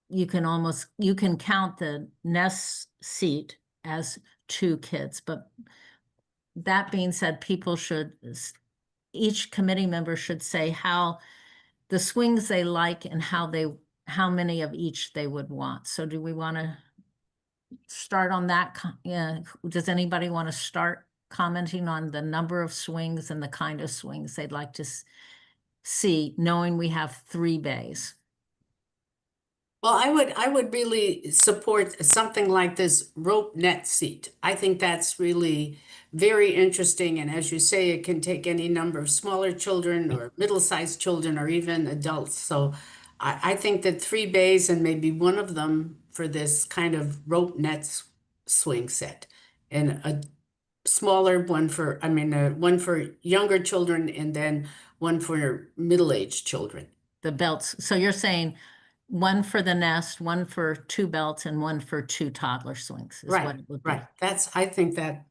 You can count the nest seat as 2 kids, but that being said, each committee member should say how the swings they like and how many of each they would want. So do we want to start on that? Does anybody want to start commenting on the number of swings and the kind of swings they'd like to see, knowing we have 3 bays? Well, I would really support something like this rope net seat. I think that's really very interesting. And as you say, it can take any number of smaller children or middle-sized children or even adults. So I think that 3 bays and maybe one of them for this kind of rope net swing set, and a smaller one one for younger children and then one for middle-aged children. The belts. So you're saying 1 for the nest, 1 for 2 belts, and 1 for 2 toddler swings is what it would be. Right. I think that.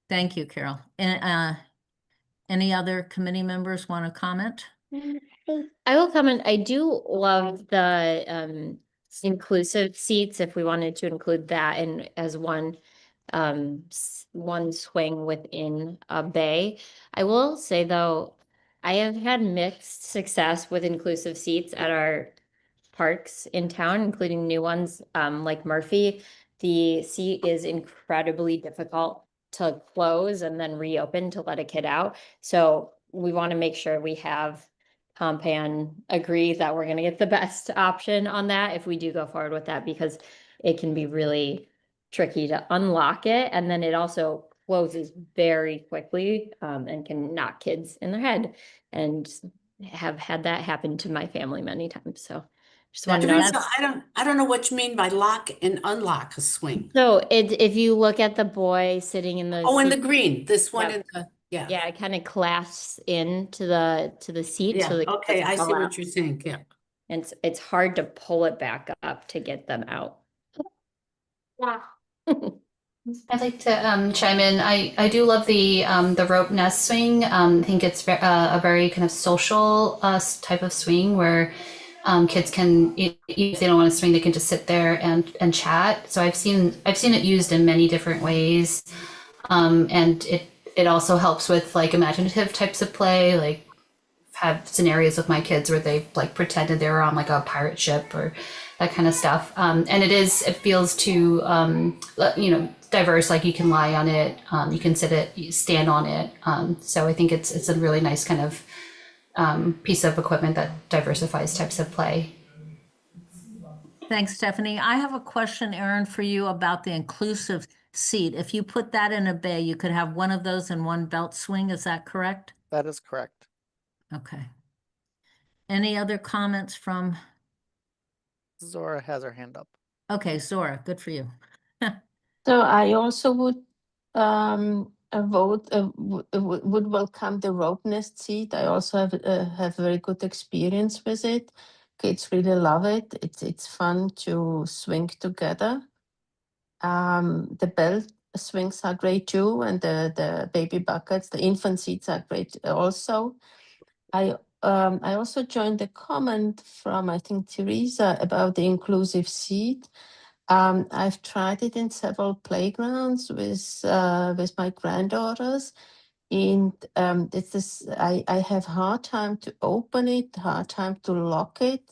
Thank you, Carol. And any other committee members want to comment? I will comment. I do love the inclusive seats if we wanted to include that in as one swing within a bay. I will say though, I have had mixed success with inclusive seats at our parks in town, including new ones like Murphy. The seat is incredibly difficult to close and then reopen to let a kid out. So we want to make sure we have Compan agree that we're going to get the best option on that if we do go forward with that, because it can be really tricky to unlock it. And then it also closes very quickly and can knock kids in their head, and have had that happen to my family many times. So just want to know. Teresa, I don't know what you mean by lock and unlock a swing. So if you look at the boy sitting in the Oh, in the seat, green, this one Yep. in the, yeah. yeah, it kind of clasps into the seat. Yeah, So that it okay, doesn't I fall see out. what you're saying, yeah. And it's hard to pull it back up to get them out. Yeah. I'd like to chime in. I do love the rope nest swing. I think it's a very kind of social type of swing where kids can, if they don't want to swing, they can just sit there and chat. So I've seen it used in many different ways, and it also helps with like imaginative types of play, like had scenarios with my kids where they like pretended they were on like a pirate ship or that kind of stuff. And it feels too, diverse. Like you can lie on it, you can stand on it. So I think it's a really nice kind of piece of equipment that diversifies types of play. Thanks, Stephanie. I have a question, Erin, for you about the inclusive seat. If you put that in a bay, you could have one of those and one belt swing. Is that correct? That is correct. Okay. Any other comments from, Zora has her hand up. okay, Zora, good for you. So I also would would welcome the rope nest seat. I also have very good experience with it. Kids really love it. It's fun to swing together. The belt swings are great too, and the baby buckets, the infant seats are great also. I also joined the comment from, I think, Teresa about the inclusive seat. I've tried it in several playgrounds with my granddaughters, and it's this. I have hard time to open it, hard time to lock it.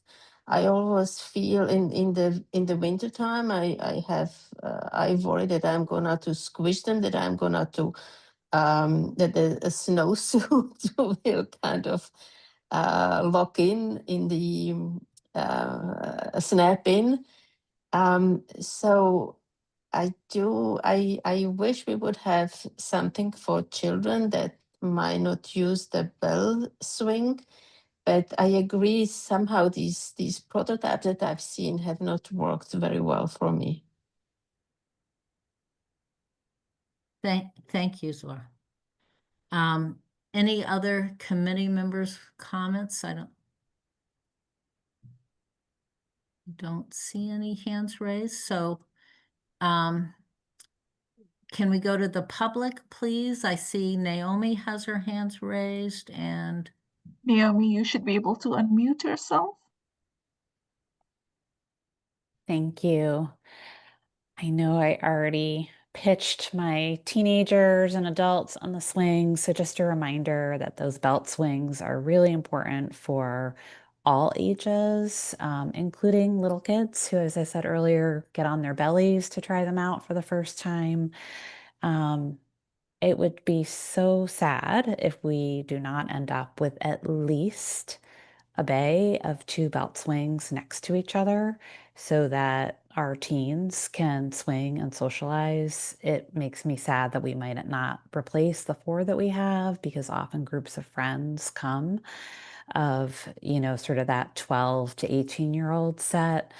I always feel in the wintertime, I worry that I'm gonna to squish them, that I'm gonna to that a snowsuit will kind of lock in the snap in. So I wish we would have something for children that might not use the bell swing, but I agree somehow these prototypes that I've seen have not worked very well for me. Thank you, Zora. Any other committee members' comments? I don't see any hands raised, so can we go to the public, please? I see Naomi has her hands raised and Naomi, you should be able to unmute yourself. Thank you. I know I already pitched my teenagers and adults on the swings, so just a reminder that those belt swings are really important for all ages, including little kids who, as I said earlier, get on their bellies to try them out for the first time. It would be so sad if we do not end up with at least a bay of 2 belt swings next to each other so that our teens can swing and socialize. It makes me sad that we might not replace the 4 that we have, because often groups of friends come of, sort of that 12 to 18-year-old set,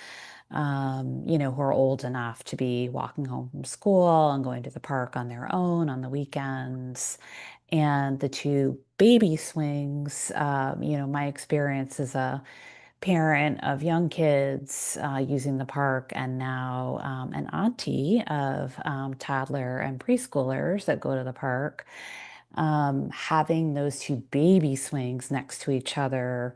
who are old enough to be walking home from school and going to the park on their own on the weekends. And the 2 baby swings, my experience as a parent of young kids using the park, and now an auntie of toddler and preschoolers that go to the park, having those 2 baby swings next to each other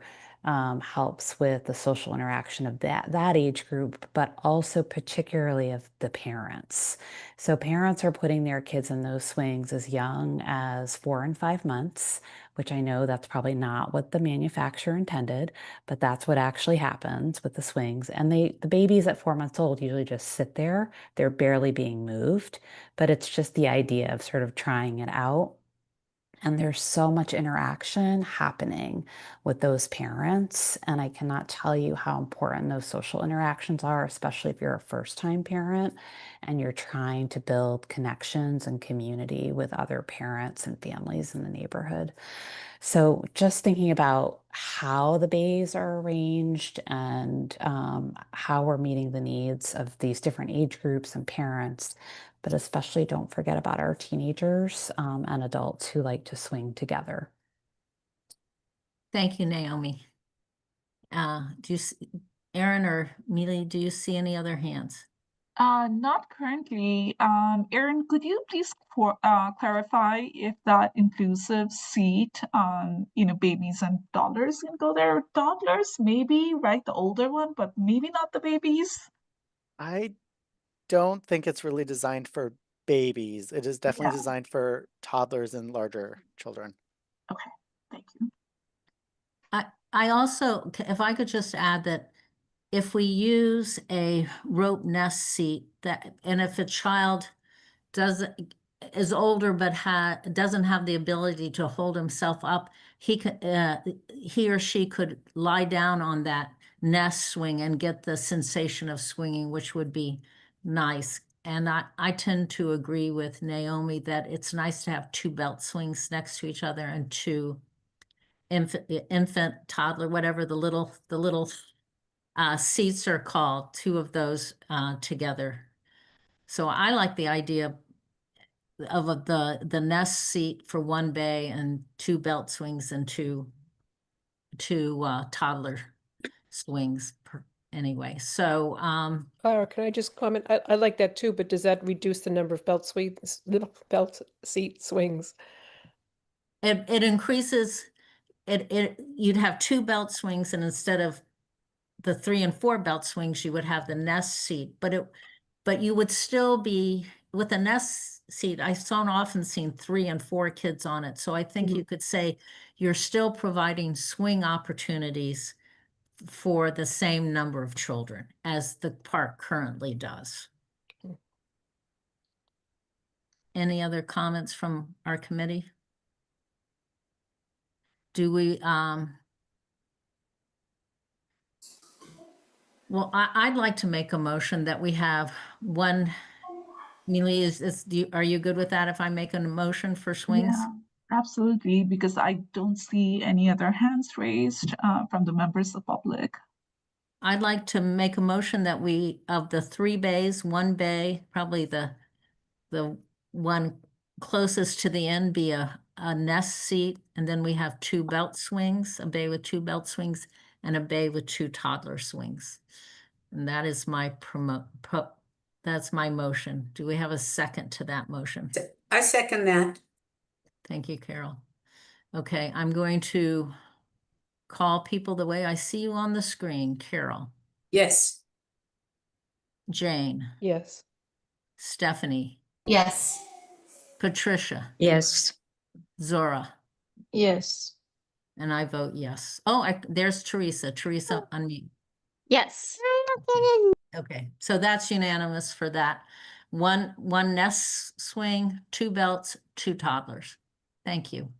helps with the social interaction of that age group, but also particularly of the parents. So parents are putting their kids in those swings as young as 4 and 5 months, which I know that's probably not what the manufacturer intended, but that's what actually happens with the swings. And the babies at 4 months old usually just sit there. They're barely being moved, but it's just the idea of sort of trying it out. And there's so much interaction happening with those parents. And I cannot tell you how important those social interactions are, especially if you're a first-time parent and you're trying to build connections and community with other parents and families in the neighborhood. So just thinking about how the bays are arranged and how we're meeting the needs of these different age groups and parents, but especially don't forget about our teenagers and adults who like to swing together. thank you, Naomi. Erin or Mealy, do you see any other hands? Not currently. Erin, could you please clarify if that inclusive seat, babies and toddlers can go there? Toddlers, maybe, right? The older one, but maybe not the babies. I don't think it's really designed for babies. It is definitely Yeah. designed for toddlers and larger children. Okay, thank you. I also, if I could just add that if we use a rope nest seat that, and if a child doesn't, is older but doesn't have the ability to hold himself up, he or she could lie down on that nest swing and get the sensation of swinging, which would be nice. And I tend to agree with Naomi that it's nice to have two belt swings next to each other and two infant, toddler, whatever the little seats are called, two of those together. So I like the idea of the nest seat for one bay and two belt swings and two toddler swings anyway. So Clara, can I just comment? I like that too, but does that reduce the number of belt swings, little belt seat swings? it increases you'd have two belt swings, and instead of the 3 and 4 belt swings, you would have the nest seat, but you would still be with a nest seat. I so often seen 3 and 4 kids on it. So I think you could say you're still providing swing opportunities for the same number of children as the park currently does. Any other comments from our committee? Do we, well, I'd like to make a motion that we have one, Mealy, are you good with that if I make a motion for swings? Yeah, absolutely, because I don't see any other hands raised from the members of the public. I'd like to make a motion that we, of the 3 bays, 1 bay, probably the one closest to the end be a nest seat, and then we have 2 belt swings, a bay with 2 belt swings, and a bay with 2 toddler swings. And that is my that's my motion. Do we have a second to that motion? I second that. Thank you, Carol. Okay, I'm going to call people the way I see you on the screen. Carol, Yes. Jane, Yes. Stephanie, Yes. Patricia, Yes. Zora, Yes. and I vote yes. Oh, there's Teresa. Teresa, unmute. Yes. Okay, so that's unanimous for that. One nest swing, 2 belts, 2 toddlers. Thank you.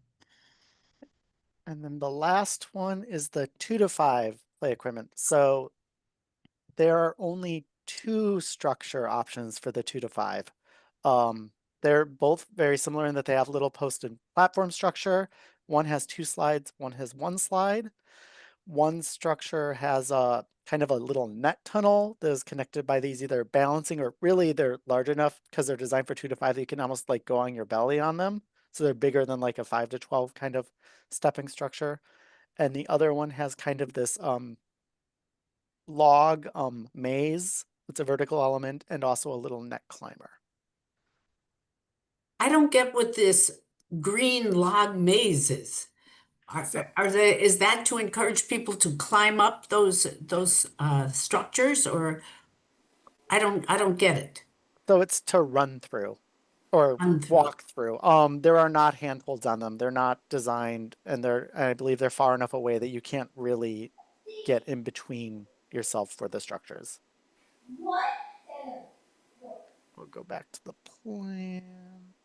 And then the last one is the 2 to 5 play equipment. So there are only 2 structure options for the 2 to 5. They're both very similar in that they have little posted platform structure. One has 2 slides, one has 1 slide. One structure has a kind of a little net tunnel that is connected by these either balancing, or really they're large enough because they're designed for 2 to 5 that you can almost like go on your belly on them. So they're bigger than like a 5 to 12 kind of stepping structure. And the other one has kind of this log maze. It's a vertical element and also a little net climber. I don't get what this green log maze is. Is that to encourage people to climb up those structures, or I don't get it. So it's to run through or Run through. walk through. There are not handholds on them. They're not designed, and I believe they're far enough away that you can't really get in between yourself for the structures. We'll go back to the plan.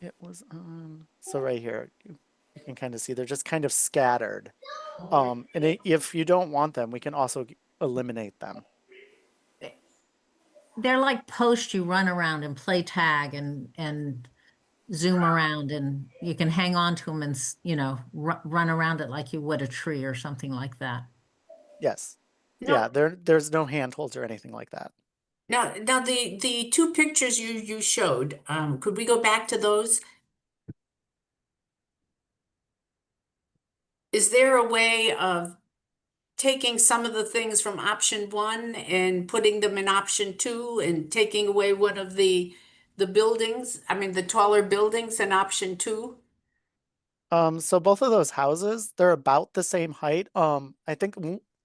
It was on, so right here, you can kind of see they're just kind of scattered. And if you don't want them, we can also eliminate them. They're like posts you run around and play tag and zoom around, and you can hang on to them and, run around it like you would a tree or something like that. Yes. No. Yeah, there's no handholds or anything like that. Now the 2 pictures you showed, could we go back to those? Is there a way of taking some of the things from option 1 and putting them in option 2 and taking away one of the buildings, I mean the taller buildings in option 2? So both of those houses, they're about the same height. I think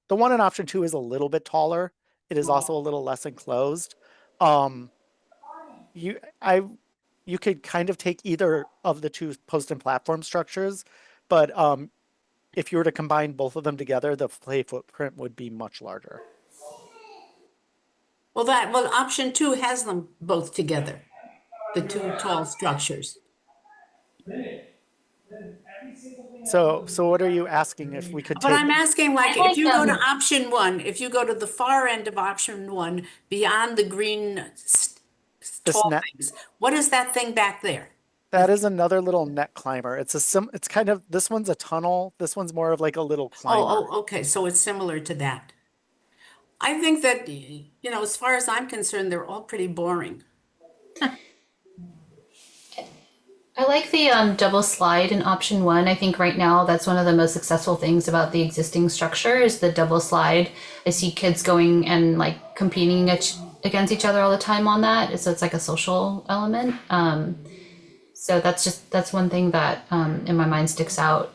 the one in option 2 is a little bit taller. It is also a little less enclosed. You could kind of take either of the 2 post and platform structures, but if you were to combine both of them together, the play footprint would be much larger. Well, option 2 has them both together, the two tall structures. So what are you asking if we could But take? I'm asking, like, I if you go to like, option 1, if you go to the far end of option 1, beyond the green This tall net, things, what is that thing back there? that is another little net climber. It's kind of, this one's a tunnel. This one's more of like a little climber. Oh, okay, so it's similar to that. I think that, as far as I'm concerned, they're all pretty boring. I like the double slide in option 1. I think right now that's one of the most successful things about the existing structure is the double slide. I see kids going and like competing against each other all the time on that. So it's like a social element. So that's one thing that in my mind sticks out.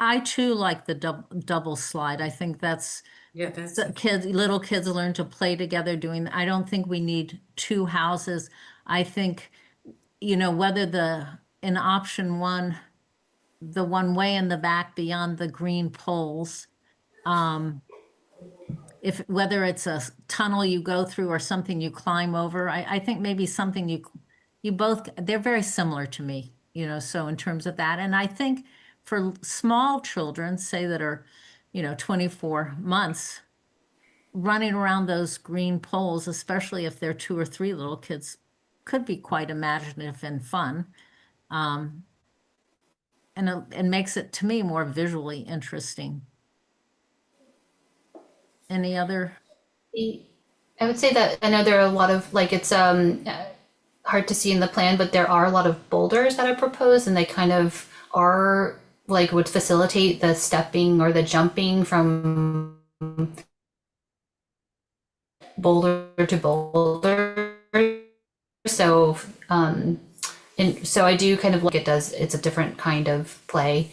I too like the double slide. I think that's little kids learn to play together doing. I don't think we need two houses. I think, whether in option 1, the one way in the back beyond the green poles, whether it's a tunnel you go through or something you climb over, I think maybe something they're very similar to me, so in terms of that. And I think for small children, say that are, 24 months, running around those green poles, especially if they're 2 or 3 little kids, could be quite imaginative and fun. And it makes it, to me, more visually interesting. Any other? I would say that I know there are a lot of like it's hard to see in the plan, but there are a lot of boulders that are proposed, and they kind of are like would facilitate the stepping or the jumping from boulder to boulder. So and so I do kind of like it's a different kind of play.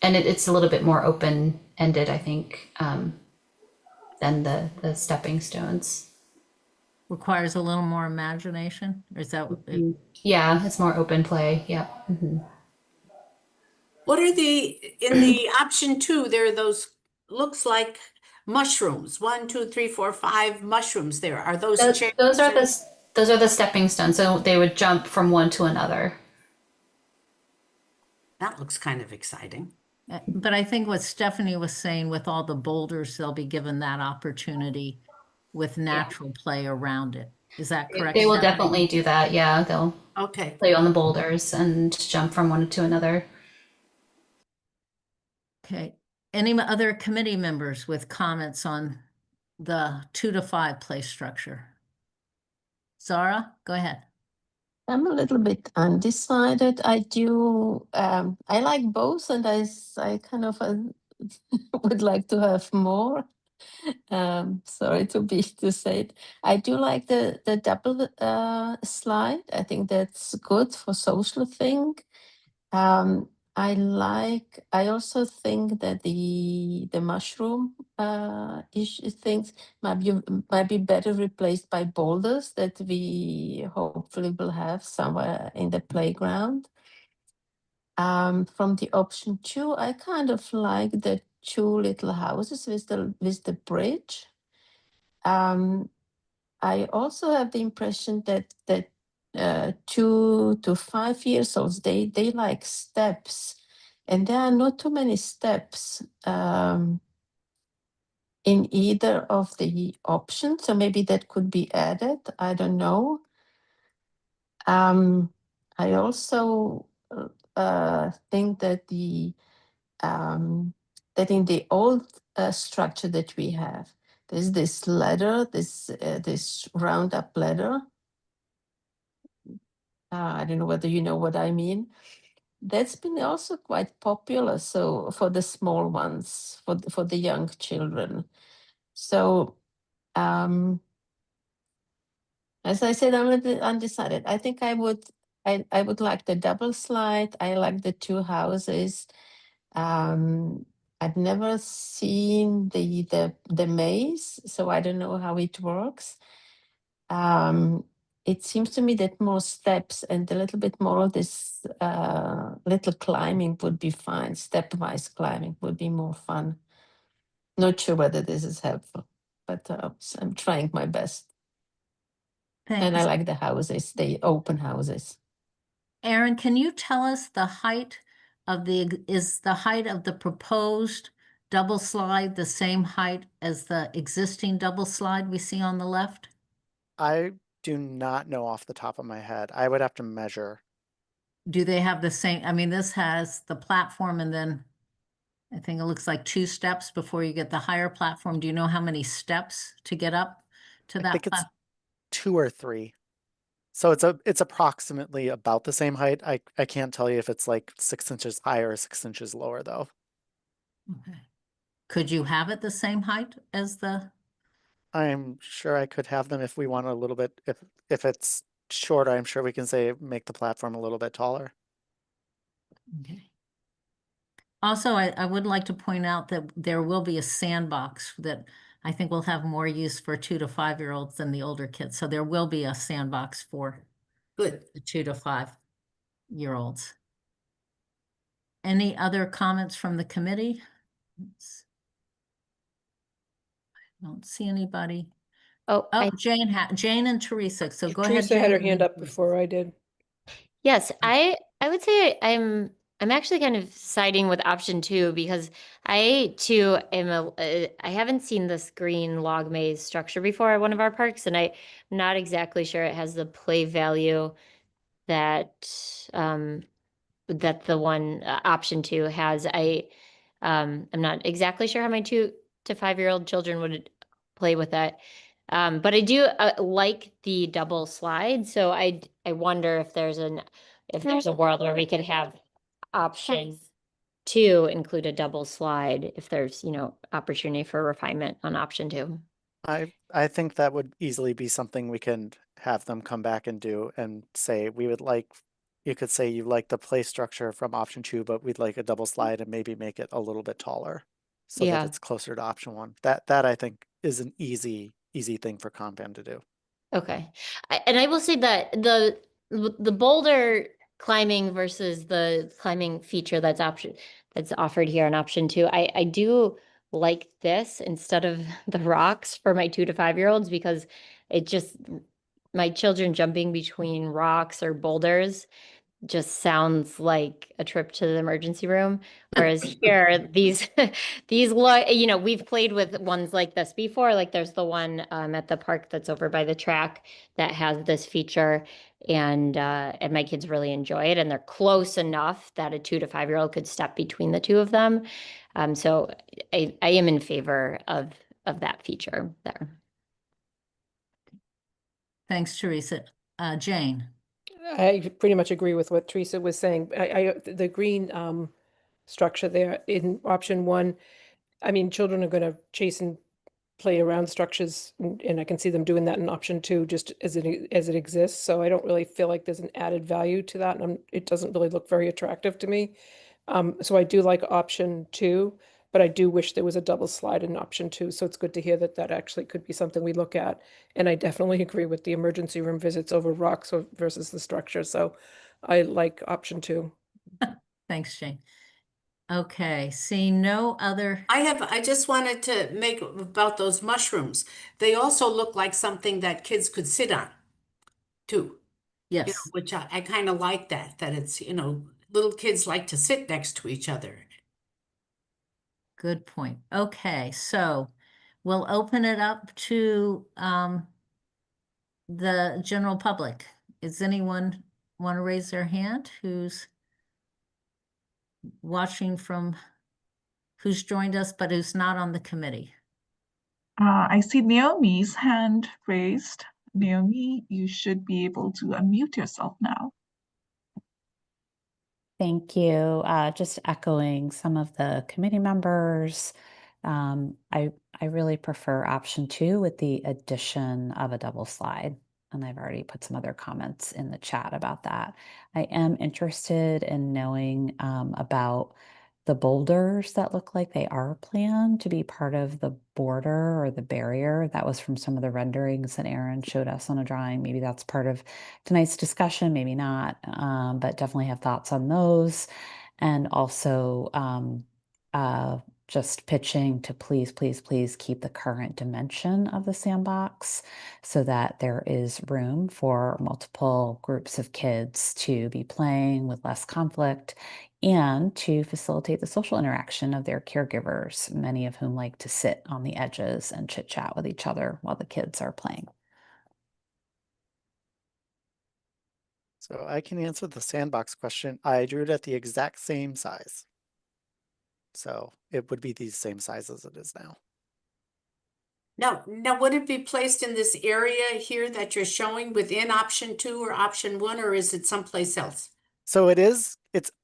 And it's a little bit more open-ended, I think, than the stepping stones. Requires a little more imagination, or is that what it? Yeah, it's more open play. Yeah. Mm-hmm. What are in the option 2, there are those, looks like mushrooms, 1, 2, 3, 4, 5 mushrooms there. Are those chairs? Those are the stepping stones. So they would jump from one to another. That looks kind of exciting. But I think what Stephanie was saying, with all the boulders, they'll be given that opportunity with natural play around it. Is that correct? They will Stephanie? definitely do that. Yeah, they'll play on the boulders and jump from one to another. Okay. Any other committee members with comments on the 2 to 5 play structure? Zara, go ahead. I'm a little bit undecided. I like both, and I kind of would like to have more. Sorry to say it. I do like the double slide. I think that's good for social thing. I also think that the mushroom things might be better replaced by boulders that we hopefully will have somewhere in the playground. From the option 2, I kind of like the 2 little houses with the bridge. I also have the impression that 2 to 5 years olds, they like steps, and there are not too many steps in either of the options, so maybe that could be added. I don't know. I also think that that in the old structure that we have, there's this ladder, this round up ladder. I don't know whether you know what I mean. That's been also quite popular. So for the small ones, for the young children. So as I said, I'm a bit undecided. I think I would like the double slide. I like the 2 houses. I've never seen the maze, so I don't know how it works. It seems to me that more steps and a little bit more of this little climbing would be fine. Stepwise climbing would be more fun. Not sure whether this is helpful, but I'm trying my best. And I Thanks. like the houses, the open houses. Aaron, can you tell us the height of is the height of the proposed double slide the same height as the existing double slide we see on the left? I do not know off the top of my head. I would have to measure. Do they have the same, I mean, this has the platform and then I think it looks like 2 steps before you get the higher platform. Do you know how many steps to get up to I that think it's platform? 2 or 3. So it's approximately about the same height. I can't tell you if it's like 6 inches higher or 6 inches lower though. Okay. Could you have it the same height as the, I'm sure I could have them if we want a little bit, if it's shorter, I'm sure we can say make the platform a little bit taller. okay. Also, I would like to point out that there will be a sandbox that I think will have more use for 2 to 5-year-olds than the older kids. So there will be a sandbox for Good. the 2 to 5-year-olds. Any other comments from the committee? I don't see anybody. Oh, Oh, Jane and Teresa. So go ahead. Teresa had her Jane, and hand then up Teresa. before I did. yes, I would say I'm actually kind of siding with option 2 because I too am I haven't seen this green log maze structure before at one of our parks, and I'm not exactly sure it has the play value that that the one option 2 has. I'm not exactly sure how my 2 to 5-year-old children would play with that. But I do like the double slide, so I wonder if there's a world where we could have option 2 include a double slide if there's, opportunity for refinement on option 2. I think that would easily be something we can have them come back and do and say we would like, you could say you like the play structure from option 2, but we'd like a double slide and maybe make it a little bit taller so that Yeah. it's closer to option 1. That I think is an easy thing for Compan to do. Okay. And I will say that the boulder climbing versus the climbing feature that's offered here on option 2, I do like this instead of the rocks for my 2 to 5-year-olds because it just my children jumping between rocks or boulders just sounds like a trip to the emergency room. Whereas here, we've played with ones like this before. Like there's the one at the park that's over by the track that has this feature, and my kids really enjoy it. And they're close enough that a 2 to 5-year-old could step between the two of them. So I am in favor of that feature there. Thanks, Teresa. Jane. I pretty much agree with what Teresa was saying. The green structure there in option 1, I mean, children are going to chase and play around structures, and I can see them doing that in option 2 just as it exists. So I don't really feel like there's an added value to that, and it doesn't really look very attractive to me. So I do like option 2, but I do wish there was a double slide in option 2. So it's good to hear that actually could be something we look at. And I definitely agree with the emergency room visits over rocks versus the structure. So I like option 2. Thanks, Jane. Okay, seeing no other. I just wanted to make about those mushrooms. They also look like something that kids could sit on too. Yes, Which I kind of like that it's, little kids like to sit next to each other. good point. Okay, so we'll open it up to the general public. Is anyone want to raise their hand who's watching who's joined us but who's not on the committee? I see Naomi's hand raised. Naomi, you should be able to unmute yourself now. Thank you. Just echoing some of the committee members. I really prefer option 2 with the addition of a double slide. And I've already put some other comments in the chat about that. I am interested in knowing about the boulders that look like they are planned to be part of the border or the barrier. That was from some of the renderings that Aaron showed us on a drawing. Maybe that's part of tonight's discussion, maybe not, but definitely have thoughts on those. And also just pitching to please, please, please keep the current dimension of the sandbox so that there is room for multiple groups of kids to be playing with less conflict and to facilitate the social interaction of their caregivers, many of whom like to sit on the edges and chit chat with each other while the kids are playing. So I can answer the sandbox question. I drew it at the exact same size. So it would be the same size as it is now. Now, would it be placed in this area here that you're showing within option 2 or option 1, or is it someplace else? So it's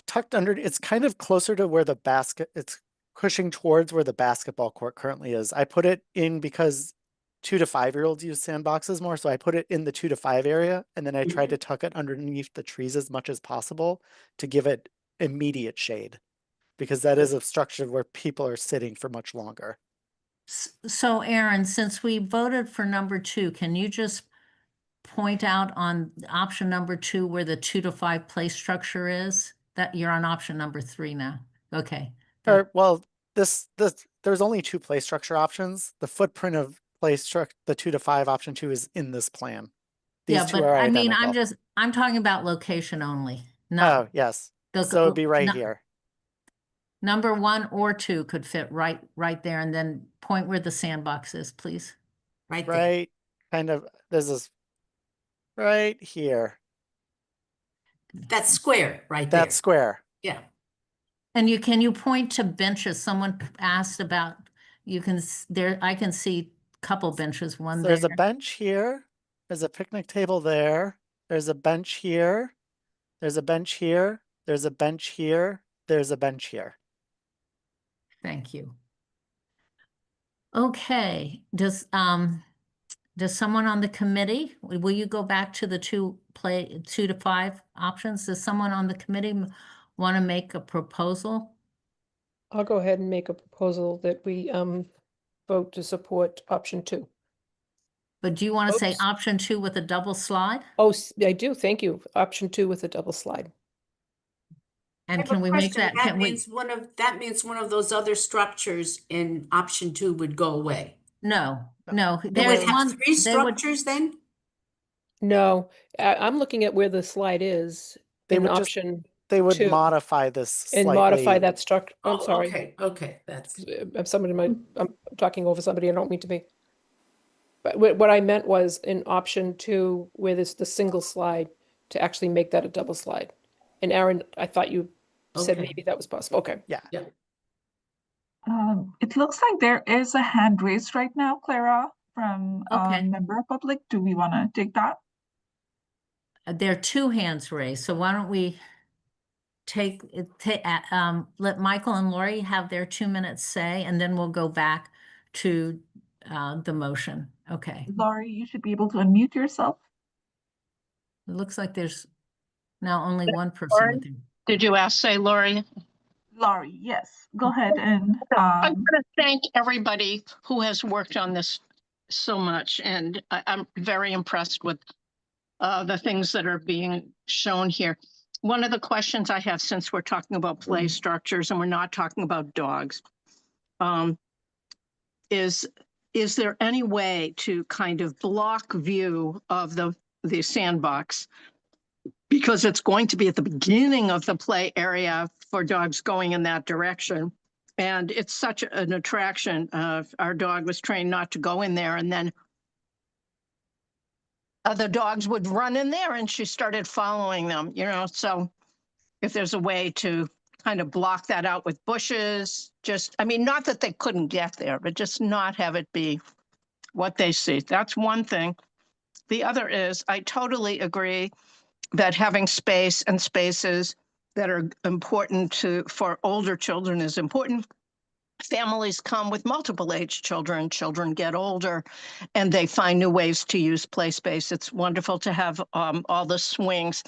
tucked under, it's kind of closer to where the basket, it's pushing towards where the basketball court currently is. I put it in because 2 to 5-year-olds use sandboxes more. So I put it in the 2 to 5 area, and then I tried to tuck it underneath the trees as much as possible to give it immediate shade, because that is a structure where people are sitting for much longer. So Aaron, since we voted for number 2, can you just point out on option number 2 where the 2 to 5 play structure is? That you're on option number 3 now. Okay. Well, there's only 2 play structure options. The footprint of play structure, the 2 to 5 option 2 is in this plan. These Yeah, two but are I mean, identical. I'm talking about location only. Oh, Not yes. the- So it'd be right no- here. Number 1 or 2 could fit right there, and then point where the sandbox is, please. Right there. Right, kind of, there's this right here. That's square right there. That's square. Yeah. And can you point to benches? Someone asked about, I can see a couple benches, one So there. there's a bench here. There's a picnic table there. There's a bench here. There's a bench here. There's a bench here. There's a bench here. Thank you. Okay, does someone on the committee, will you go back to the 2 to 5 options? Does someone on the committee want to make a proposal? I'll go ahead and make a proposal that we vote to support option 2. But do you want to say Oops. option 2 with a double slide? Oh, I do. Thank you. Option 2 with a double slide. And I have a can we make question. that, can we? That means one of those other structures in option 2 would go away. No, No. You there's would have one. 3 they would- structures then? No, I'm looking at where the slide is They in would just- option They would 2 modify this and modify slightly. that structure. I'm Oh, sorry. okay, that's. I'm talking over somebody. I don't mean to be. But what I meant was in option 2, where there's the single slide, to actually make that a double slide. And Aaron, I thought you said Okay. maybe that was possible. Okay. Yeah. Yeah. It looks like there is a hand raised right now, Clara, from Okay. member public. Do we want to take that? There are 2 hands raised, so why don't we let Michael and Lori have their 2 minutes say, and then we'll go back to the motion. Okay. Laurie, you should be able to unmute yourself. It looks like there's now only one person Lauren? with you. Did you ask, say, Lori? Laurie, yes, go ahead and I want to thank everybody who has worked on this so much, and I'm very impressed with the things that are being shown here. One of the questions I have, since we're talking about play structures and we're not talking about dogs, is there any way to kind of block view of the sandbox? Because it's going to be at the beginning of the play area for dogs going in that direction. And it's such an attraction. Our dog was trained not to go in there, and then other dogs would run in there and she started following them, so if there's a way to kind of block that out with bushes, not that they couldn't get there, but just not have it be what they see. That's one thing. The other is, I totally agree that having space and spaces that are important for older children is important. Families come with multiple age children. Children get older and they find new ways to use play space. It's wonderful to have all the swings.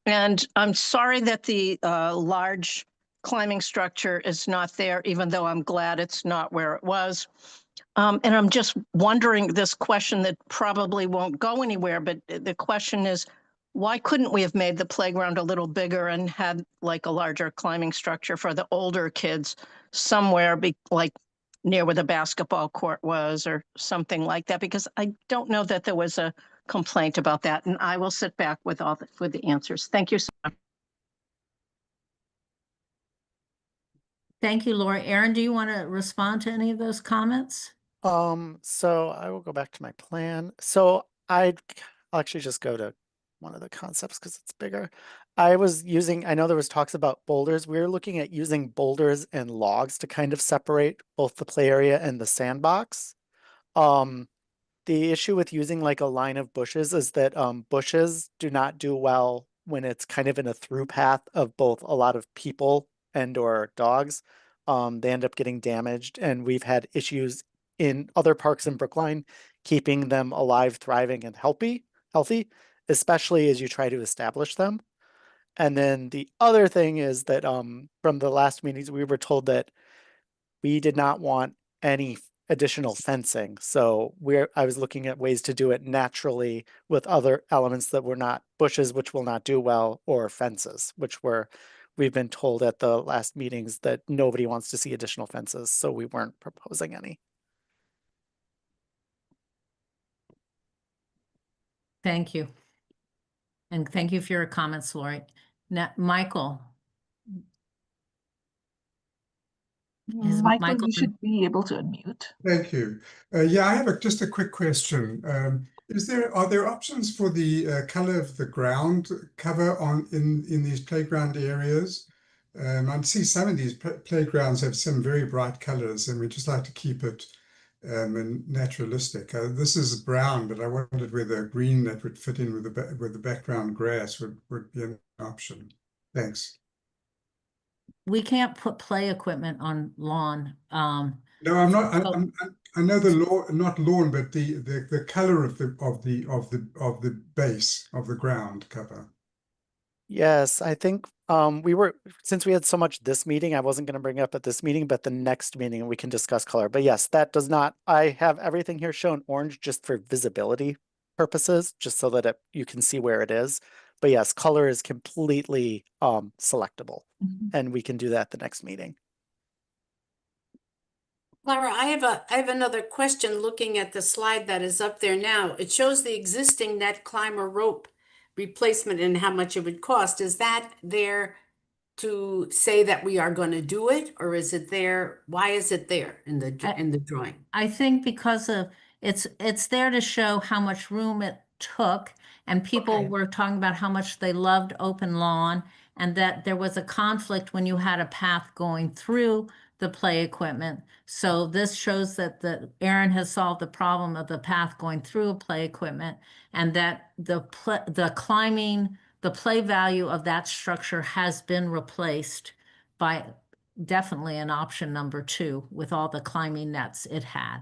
And I'm sorry that the large climbing structure is not there, even though I'm glad it's not where it was. And I'm just wondering this question that probably won't go anywhere, but the question is, why couldn't we have made the playground a little bigger and had like a larger climbing structure for the older kids somewhere, like near where the basketball court was or something like that? Because I don't know that there was a complaint about that. And I will sit back with with the answers. Thank you so much. Thank you, Lori. Aaron, do you want to respond to any of those comments? So I will go back to my plan. So I'll actually just go to one of the concepts because it's bigger. I know there was talks about boulders. We were looking at using boulders and logs to kind of separate both the play area and the sandbox. The issue with using like a line of bushes is that bushes do not do well when it's kind of in a through path of both a lot of people and or dogs. They end up getting damaged, and we've had issues in other parks in Brookline keeping them alive, thriving, and healthy, especially as you try to establish them. And then the other thing is that from the last meetings, we were told that we did not want any additional fencing. So I was looking at ways to do it naturally with other elements that were not bushes, which will not do well, or fences, we've been told at the last meetings that nobody wants to see additional fences. So we weren't proposing any. Thank you. And thank you for your comments, Lori. Now, Michael. Is Michael, you on? should be able to unmute. Thank you. Yeah, I have just a quick question. Are there options for the color of the ground cover in these playground areas? I see some of these playgrounds have some very bright colors, and we just like to keep it naturalistic. This is brown, but I wondered whether green that would fit in with the background grass would be an option. Thanks. We can't put play equipment on lawn. No, I'm not. I know the lawn, not lawn, but the color of the base of the ground cover. Yes, I think since we had so much this meeting, I wasn't going to bring it up at this meeting, but the next meeting we can discuss color. But yes, that does not, I have everything here shown orange just for visibility purposes, just so that you can see where it is. But yes, color is completely selectable, and we can do that at the next meeting. Laura, I have another question looking at the slide that is up there now. It shows the existing net climber rope replacement and how much it would cost. Is that there to say that we are going to do it, or is it there? Why is it there in the drawing? I think because of it's there to show how much room it took, and people were talking about how much they loved open lawn, and that there was a conflict when you had a path going through the play equipment. So this shows that Aaron has solved the problem of the path going through a play equipment, and that the play value of that structure has been replaced by definitely an option number 2 with all the climbing nets it had.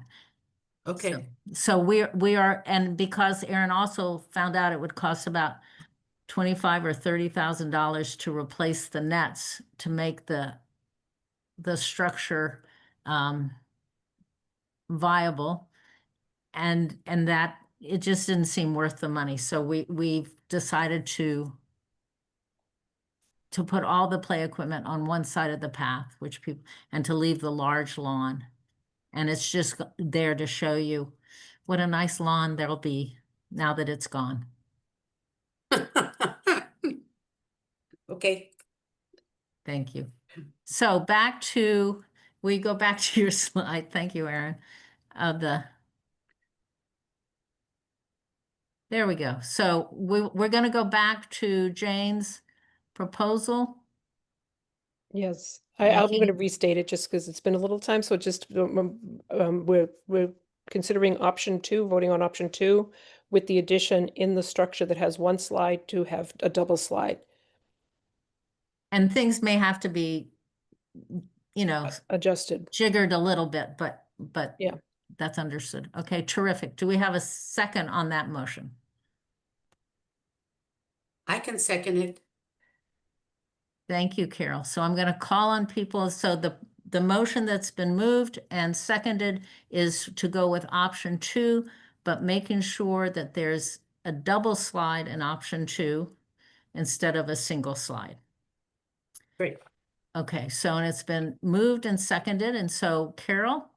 Okay. So we are, and because Aaron also found out it would cost about $25,000 or $30,000 to replace the nets to make the structure viable, and that it just didn't seem worth the money. So we've decided to put all the play equipment on one side of the path, and to leave the large lawn. And it's just there to show you what a nice lawn there'll be now that it's gone. Okay. Thank you. So we go back to your slide. Thank you, Aaron. There we go. So we're going to go back to Jane's proposal. Yes, I'm going to restate it just because it's been a little time. So just we're considering option 2, voting on option 2, with the addition in the structure that has one slide to have a double slide. And things may have to be, adjusted, jiggered a little bit, but yeah, that's understood. Okay, terrific. Do we have a second on that motion? I can second it. Thank you, Carol. So I'm going to call on people. So the motion that's been moved and seconded is to go with option 2, but making sure that there's a double slide in option 2 instead of a single slide. Great. Okay, so and it's been moved and seconded. And so Carol,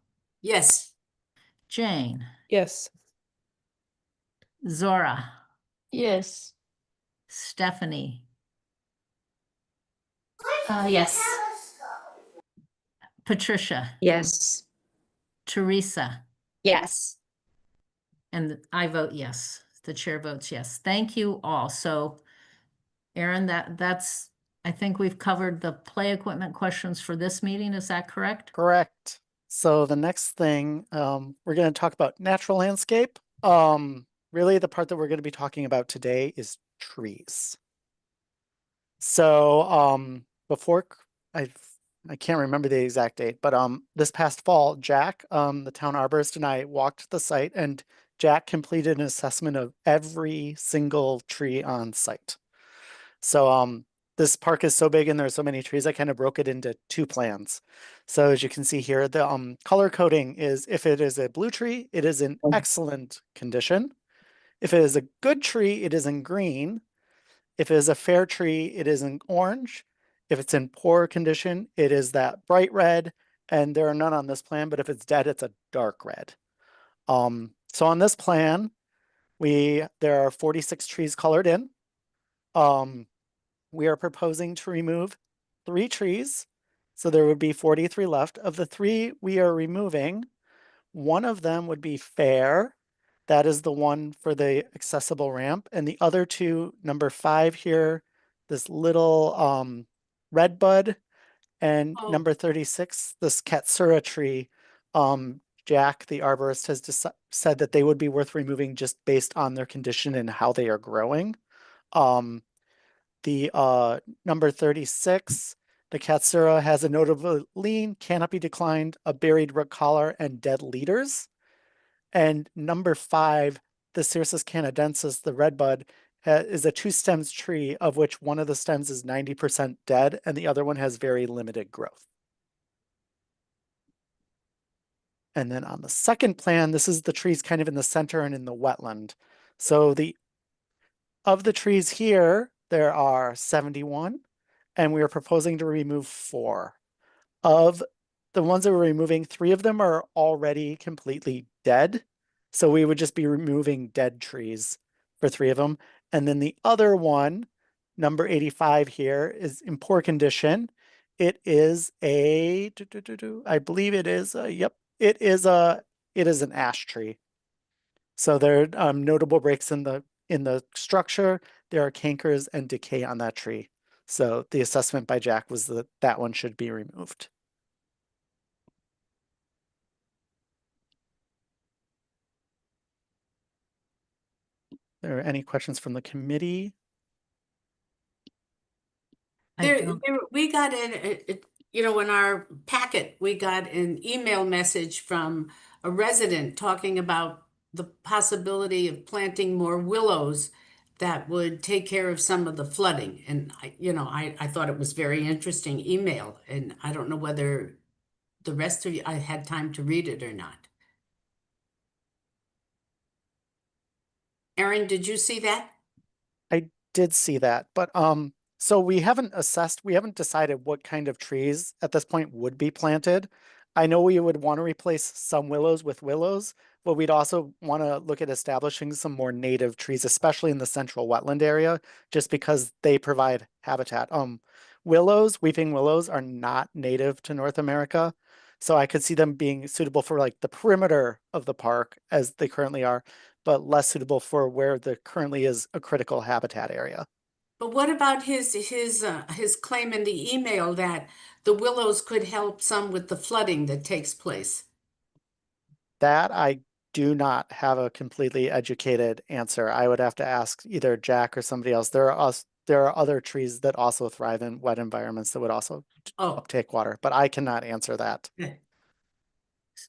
Yes. Jane, Yes. Zora, Yes. Stephanie, Yes. Patricia, Yes. Teresa, Yes. and I vote yes. The chair votes yes. Thank you all. So Aaron, that's, I think we've covered the play equipment questions for this meeting. Is that correct? Correct. So the next thing, we're going to talk about natural landscape. Really the part that we're going to be talking about today is trees. So, before I can't remember the exact date, but this past fall, Jack, the town arborist, and I walked the site, and Jack completed an assessment of every single tree on site. So this park is so big and there's so many trees, I kind of broke it into 2 plans. So as you can see here, the color coding is if it is a blue tree, it is in excellent condition. If it is a good tree, it is in green. If it is a fair tree, it is in orange. If it's in poor condition, it is that bright red, and there are none on this plan, but if it's dead, it's a dark red. So on this plan, there are 46 trees colored in. We are proposing to remove 3 trees, so there would be 43 left. Of the 3 we are removing, one of them would be fair. That is the one for the accessible ramp. And the other 2, number 5 here, this little red bud, and Oh. number 36, this Katsura tree. Jack, the arborist, has said that they would be worth removing just based on their condition and how they are growing. The number 36, the Katsura, has a notable lean, canopy declined, a buried root collar, and dead leaders. And number 5, the Cyrus canadensis, the redbud, is a 2-stems tree, of which one of the stems is 90% dead and the other one has very limited growth. And then on the second plan, this is the trees kind of in the center and in the wetland. So of the trees here, there are 71, and we are proposing to remove 4. Of the ones that we're removing, 3 of them are already completely dead. So we would just be removing dead trees for 3 of them. And then the other one, number 85 here, is in poor condition. It is I believe it is, yep, it is an ash tree. So there are notable breaks in the structure. There are cankers and decay on that tree. So the assessment by Jack was that one should be removed. Are there any questions from the committee? We got in our packet, we got an email message from a resident talking about the possibility of planting more willows that would take care of some of the flooding. And I thought it was very interesting email, and I don't know whether the rest of you, I had time to read it or not. Erin, did you see that? I did see that, but so we haven't decided what kind of trees at this point would be planted. I know we would want to replace some willows with willows, but we'd also want to look at establishing some more native trees, especially in the central wetland area, just because they provide habitat. Weeping willows are not native to North America, so I could see them being suitable for like the perimeter of the park as they currently are, but less suitable for where there currently is a critical habitat area. But what about his claim in the email that the willows could help some with the flooding that takes place? That I do not have a completely educated answer. I would have to ask either Jack or somebody else. There are other trees that also thrive in wet environments that would also uptake water, but I cannot answer that.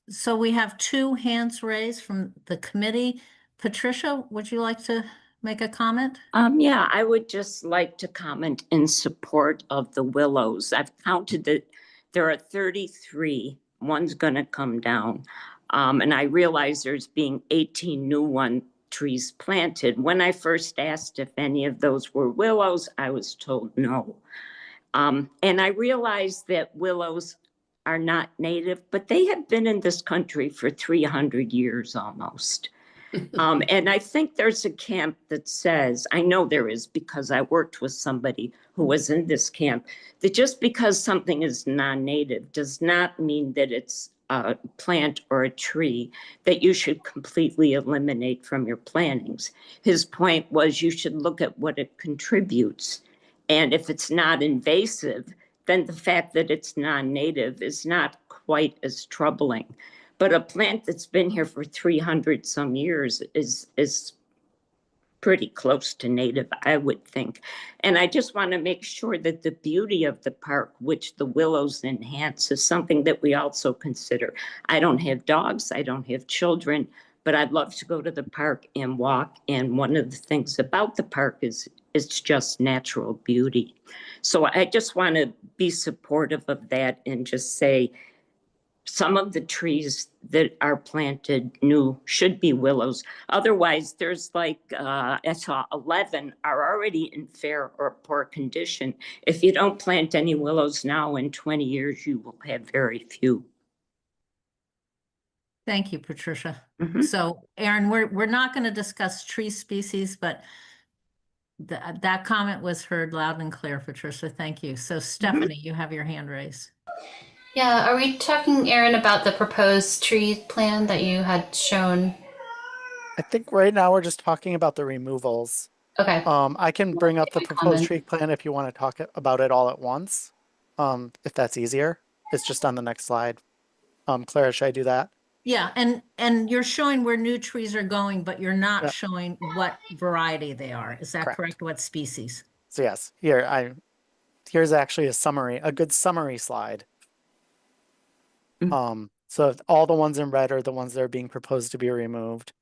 So we have 2 hands raised from the committee. Patricia, would you like to make a comment? Yeah, I would just like to comment in support of the willows. I've counted that there are 33. One's going to come down. And I realize there's being 18 new trees planted. When I first asked if any of those were willows, I was told no. And I realize that willows are not native, but they have been in this country for 300 years almost. And I think there's a camp that says, I know there is because I worked with somebody who was in this camp, that just because something is non-native does not mean that it's a plant or a tree that you should completely eliminate from your plantings. His point was you should look at what it contributes. And if it's not invasive, then the fact that it's non-native is not quite as troubling. But a plant that's been here for 300 some years is pretty close to native, I would think. And I just want to make sure that the beauty of the park, which the willows enhance, is something that we also consider. I don't have dogs, I don't have children, but I'd love to go to the park and walk. And one of the things about the park is it's just natural beauty. So I just want to be supportive of that and just say, some of the trees that are planted new should be willows. Otherwise, there's like, I saw 11 are already in fair or poor condition. If you don't plant any willows now, in 20 years, you will have very few. Thank you, Patricia. Mhm. So Aaron, we're not going to discuss tree species, but that comment was heard loud and clear, Patricia. Thank you. So Stephanie, you have your hand raised. Yeah, are we talking, Aaron, about the proposed tree plan that you had shown? I think right now we're just talking about the removals. Okay. I can bring up the Comment. proposed tree plan if you want to talk about it all at once. If that's easier. It's just on the next slide. Clara, should I do that? Yeah, and you're showing where new trees are going, but you're not Yeah. showing what variety they are. Is that Correct. correct? What species? So yes, here's actually a good summary slide. So all the ones in red are the ones that are being proposed to be removed.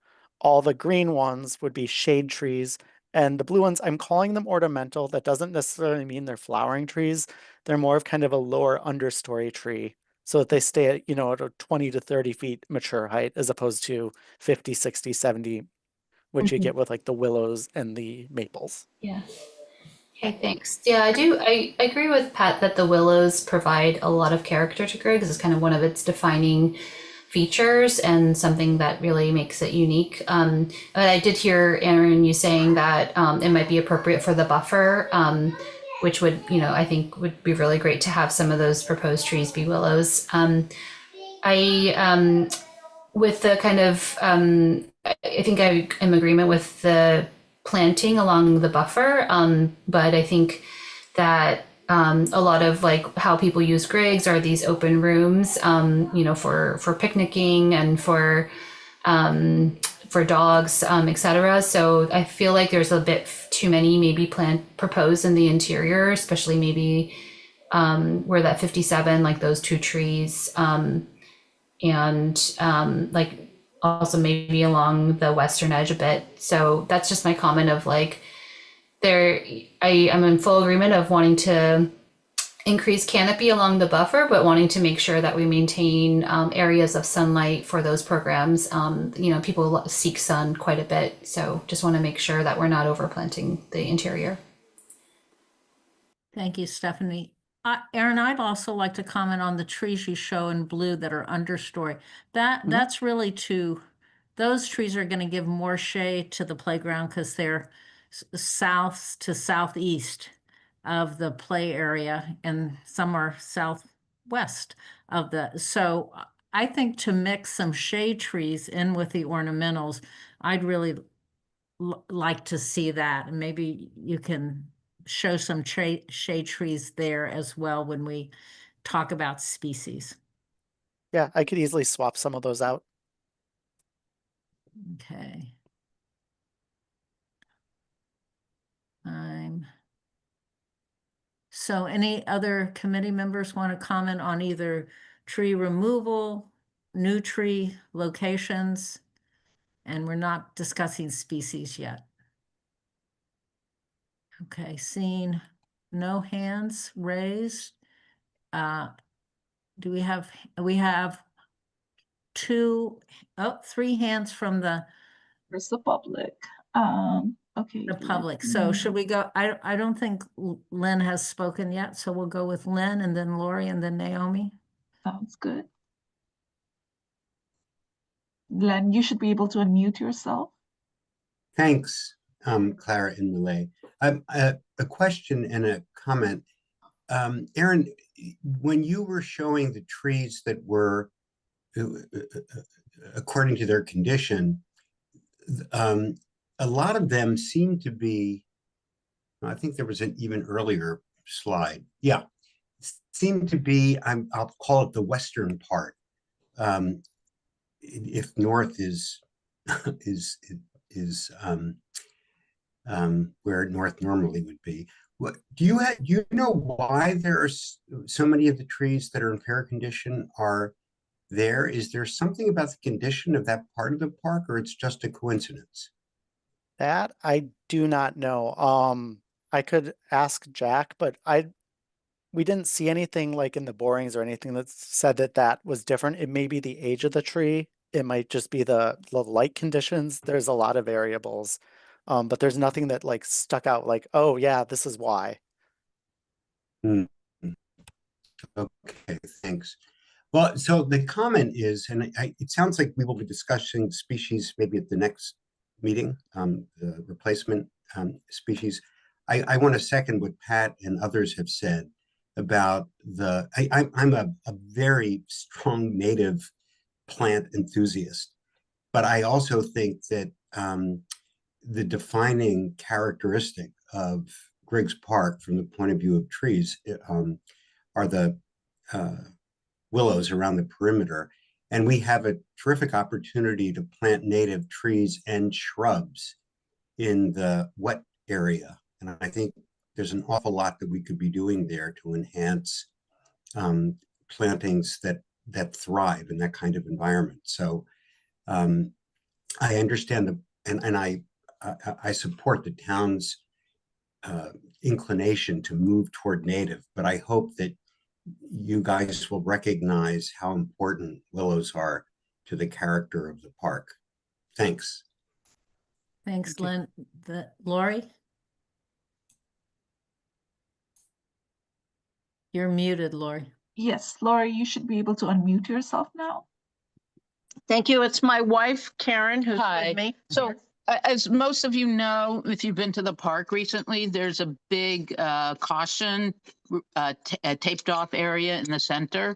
All the green ones would be shade trees, and the blue ones, I'm calling them ornamental. That doesn't necessarily mean they're flowering trees. They're more of kind of a lower understory tree, so that they stay at, at a 20 to 30 feet mature height, as opposed to 50, 60, 70, which you get with like the willows and the maples. Yeah. Okay, thanks. Yeah, I agree with Pat that the willows provide a lot of character to Griggs. It's kind of one of its defining features and something that really makes it unique. But I did hear, Aaron, you saying that it might be appropriate for the buffer, which would, I think would be really great to have some of those proposed trees be willows. With the kind of, I think I am in agreement with the planting along the buffer, but I think that a lot of like how people use Griggs are these open rooms, for picnicking and for dogs, etc. So I feel like there's a bit too many maybe proposed in the interior, especially maybe where that 57, like those two trees, and like also maybe along the western edge a bit. So that's just my comment of like, I'm in full agreement of wanting to increase canopy along the buffer, but wanting to make sure that we maintain areas of sunlight for those programs. People seek sun quite a bit. So just want to make sure that we're not overplanting the interior. Thank you, Stephanie. Aaron, I'd also like to comment on the trees you show in blue that are understory. That's really those trees are going to give more shade to the playground because they're south to southeast of the play area, and some are southwest of so I think to mix some shade trees in with the ornamentals, I'd really like to see that. And maybe you can show some shade trees there as well when we talk about species. Yeah, I could easily swap some of those out. Okay. So any other committee members want to comment on either tree removal, new tree locations? And we're not discussing species yet. Okay, seeing no hands raised. Do we have three hands from the Where's the public? Okay. public. So should we go? I don't think Lynn has spoken yet, so we'll go with Lynn and then Lori and then Naomi. Sounds good. Len, you should be able to unmute yourself. Thanks, Clara and Malay. A question and a comment. Aaron, when you were showing the trees that were according to their condition, a lot of them seem to be, I think there was an even earlier slide. Yeah, seem to be, I'll call it the western part. If north is where north normally would be. What do you know why there are so many of the trees that are in fair condition are there? Is there something about the condition of that part of the park, or it's just a coincidence? That I do not know. I could ask Jack, but we didn't see anything like in the borings or anything that said that that was different. It may be the age of the tree. It might just be the light conditions. There's a lot of variables. But there's nothing that like stuck out like, oh yeah, this is why. Hmm. Okay, thanks. Well, so the comment is, and it sounds like we will be discussing species maybe at the next meeting, the replacement species. I want to second what Pat and others have said about I'm a very strong native plant enthusiast, but I also think that the defining characteristic of Griggs Park from the point of view of trees are the willows around the perimeter. And we have a terrific opportunity to plant native trees and shrubs in the wet area. And I think there's an awful lot that we could be doing there to enhance plantings that thrive in that kind of environment. So I understand and I support the town's inclination to move toward native, but I hope that you guys will recognize how important willows are to the character of the park. Thanks. Thanks, Lynn. Lori? You're muted, Lori. Yes, Lori, you should be able to unmute yourself now. Thank you. It's my wife, Karen, who's Hi. with me. So, as most of you know, if you've been to the park recently, there's a big caution taped off area in the center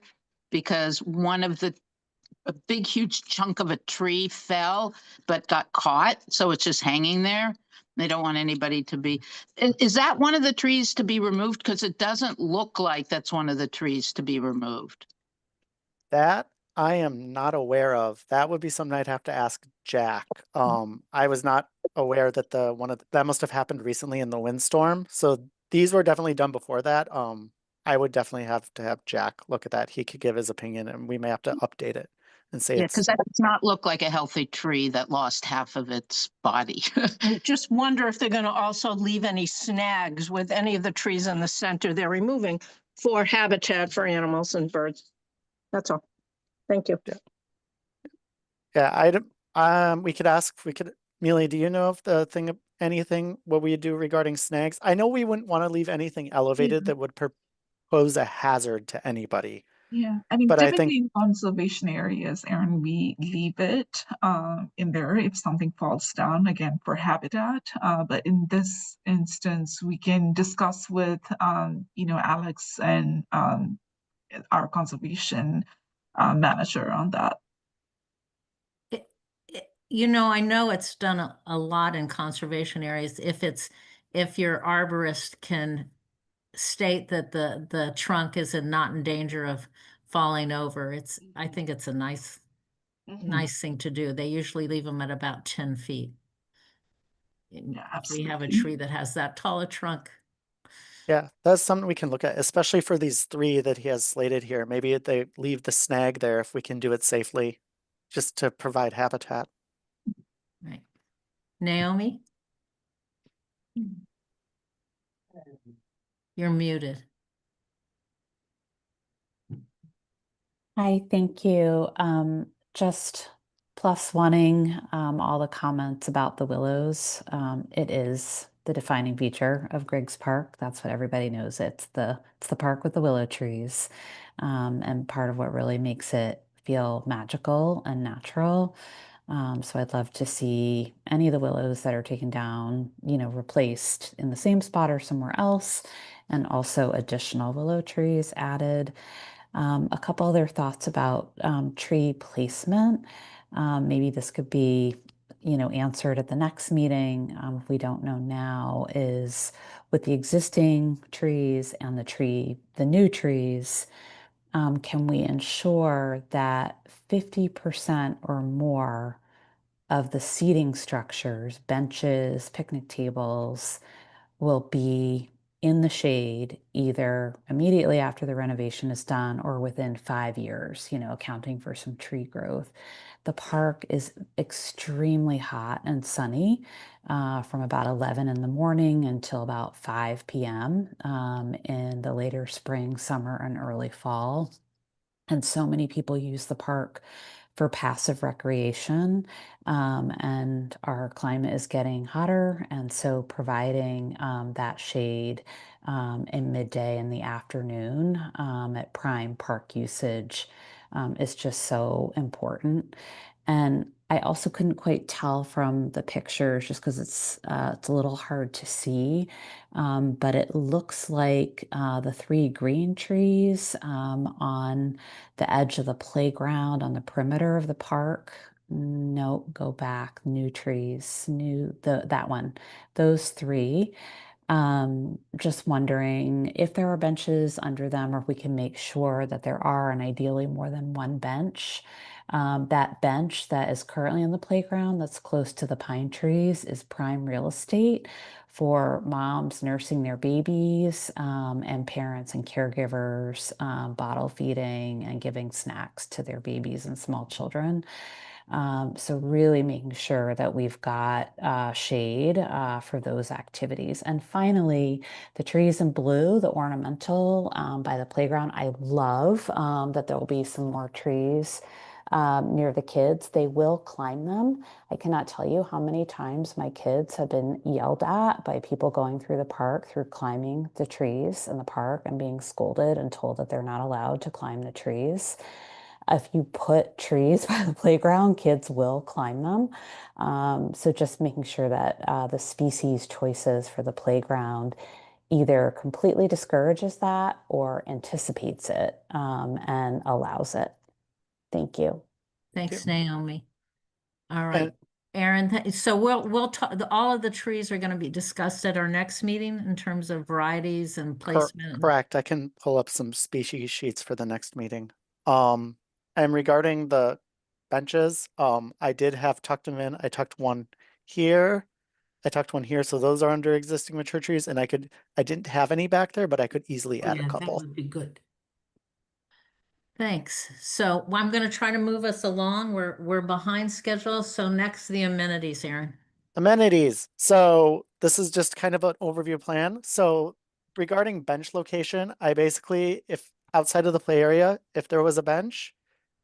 because a big, huge chunk of a tree fell but got caught. So it's just hanging there. They don't want anybody to be. Is that one of the trees to be removed? Because it doesn't look like that's one of the trees to be removed. That I am not aware of. That would be something I'd have to ask Jack. I was not aware that that must have happened recently in the windstorm. So these were definitely done before that. I would definitely have to have Jack look at that. He could give his opinion and we may have to update it and say Yeah, it's because that does not look like a healthy tree that lost half of its body. I just wonder if they're going to also leave any snags with any of the trees in the center they're removing for habitat for animals and birds. That's all. Thank you. Yeah, we could ask, Mealy, do you know of anything, what we do regarding snags? I know we wouldn't want to leave anything elevated that would pose a hazard to anybody. Yeah, I mean, But I typically think in conservation areas, Aaron, we leave it in there if something falls down, again, for habitat. But in this instance, we can discuss with, Alex and our conservation manager on that. I know it's done a lot in conservation areas. If your arborist can state that the trunk is not in danger of falling over, I think it's a nice thing to do. They usually leave them at about 10 feet. Yeah, If we have a absolutely. tree that has that tall a trunk. yeah, that's something we can look at, especially for these 3 that he has slated here. Maybe they leave the snag there if we can do it safely, just to provide habitat. Right. Naomi? You're muted. Hi, thank you. Just plus wanting all the comments about the willows. It is the defining feature of Griggs Park. That's what everybody knows. It's the park with the willow trees, and part of what really makes it feel magical and natural. So I'd love to see any of the willows that are taken down, replaced in the same spot or somewhere else, and also additional willow trees added. A couple other thoughts about tree placement. Maybe this could be, answered at the next meeting. If we don't know now, is with the existing trees and the new trees, can we ensure that 50% or more of the seating structures, benches, picnic tables, will be in the shade either immediately after the renovation is done or within 5 years, accounting for some tree growth. The park is extremely hot and sunny from about 11 in the morning until about 5 p.m. In the later spring, summer, and early fall. And so many people use the park for passive recreation, and our climate is getting hotter, and so providing that shade in midday and the afternoon at prime park usage is just so important. And I also couldn't quite tell from the pictures just because it's a little hard to see, but it looks like the 3 green trees on the edge of the playground on the perimeter of the park. No, go back. New trees, that one. Those 3. Just wondering if there are benches under them, or if we can make sure that there are, and ideally more than one bench. That bench that is currently in the playground that's close to the pine trees is prime real estate for moms nursing their babies, and parents and caregivers bottle feeding and giving snacks to their babies and small children. So really making sure that we've got shade for those activities. And finally, the trees in blue, the ornamental by the playground. I love that there will be some more trees near the kids. They will climb them. I cannot tell you how many times my kids have been yelled at by people going through the park through climbing the trees in the park and being scolded and told that they're not allowed to climb the trees. If you put trees by the playground, kids will climb them. So just making sure that the species choices for the playground either completely discourages that or anticipates it and allows it. Thank you. Thanks, Naomi. All right. And- Aaron, so we'll talk, all of the trees are going to be discussed at our next meeting in terms of varieties and placement. Correct. I can pull up some species sheets for the next meeting. And regarding the benches, I did have tucked them in. I tucked one here. I tucked one here. So those are under existing mature trees, and I didn't have any back there, but I could easily add a That couple. would be good. Thanks. So I'm going to try to move us along. We're behind schedule. So next, the amenities, Aaron. Amenities. So this is just kind of an overview plan. So regarding bench location, I basically, if outside of the play area, if there was a bench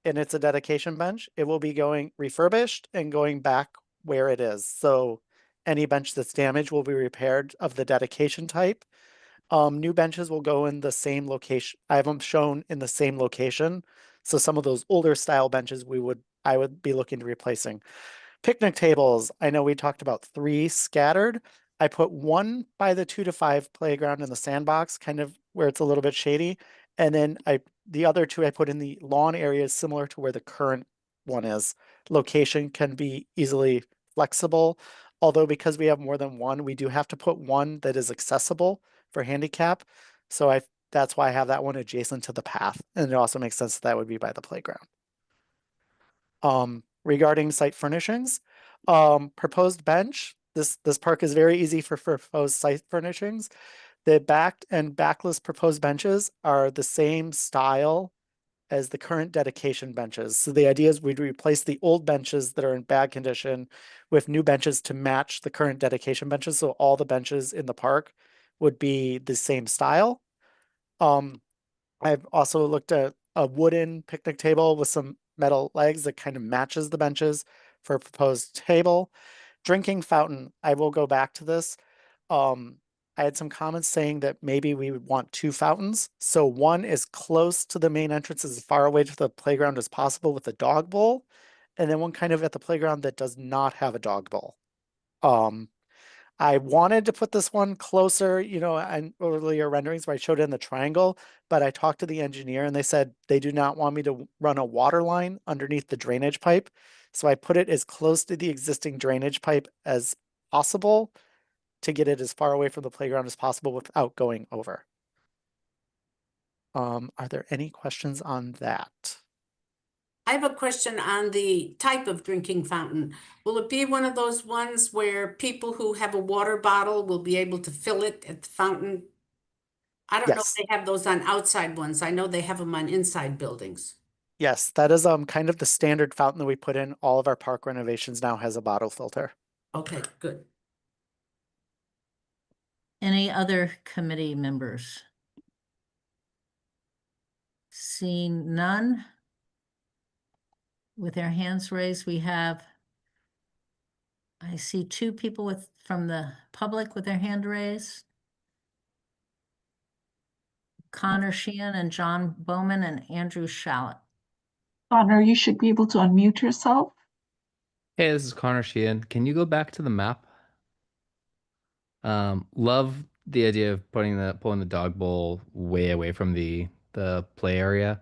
and it's a dedication bench, it will be going refurbished and going back where it is. So any bench that's damaged will be repaired of the dedication type. New benches will go in the same location. I have them shown in the same location. So some of those older style benches I would be looking to replacing. Picnic tables, I know we talked about 3 scattered. I put one by the 2 to 5 playground in the sandbox, kind of where it's a little bit shady. And then the other 2 I put in the lawn areas similar to where the current one is. Location can be easily flexible. Although because we have more than one, we do have to put one that is accessible for handicap. So that's why I have that one adjacent to the path. And it also makes sense that would be by the playground. Regarding site furnishings, proposed bench, this park is very easy for proposed site furnishings. The backed and backless proposed benches are the same style as the current dedication benches. So the idea is we'd replace the old benches that are in bad condition with new benches to match the current dedication benches. So all the benches in the park would be the same style. I've also looked at a wooden picnic table with some metal legs that kind of matches the benches for a proposed table. Drinking fountain, I will go back to this. I had some comments saying that maybe we would want 2 fountains. So one is close to the main entrance, as far away to the playground as possible with a dog bowl, and then one kind of at the playground that does not have a dog bowl. I wanted to put this one closer, you know, and earlier renderings where I showed it in the triangle, but I talked to the engineer and they said they do not want me to run a water line underneath the drainage pipe. So I put it as close to the existing drainage pipe as possible to get it as far away from the playground as possible without going over. Are there any questions on that? I have a question on the type of drinking fountain. Will it be one of those ones where people who have a water bottle will be able to fill it at the fountain? I don't know if Yes. they have those on outside ones. I know they have them on inside buildings. Yes, that is kind of the standard fountain that we put in. All of our park renovations now has a bottle filter. Okay, good. Any other committee members? Seeing none. With their hands raised, we have, I see 2 people from the public with their hand raised. Connor Sheehan and John Bowman and Andrew Shallett. Connor, you should be able to unmute yourself. Hey, this is Connor Sheehan. Can you go back to the map? Love the idea of pulling the dog bowl way away from the play area.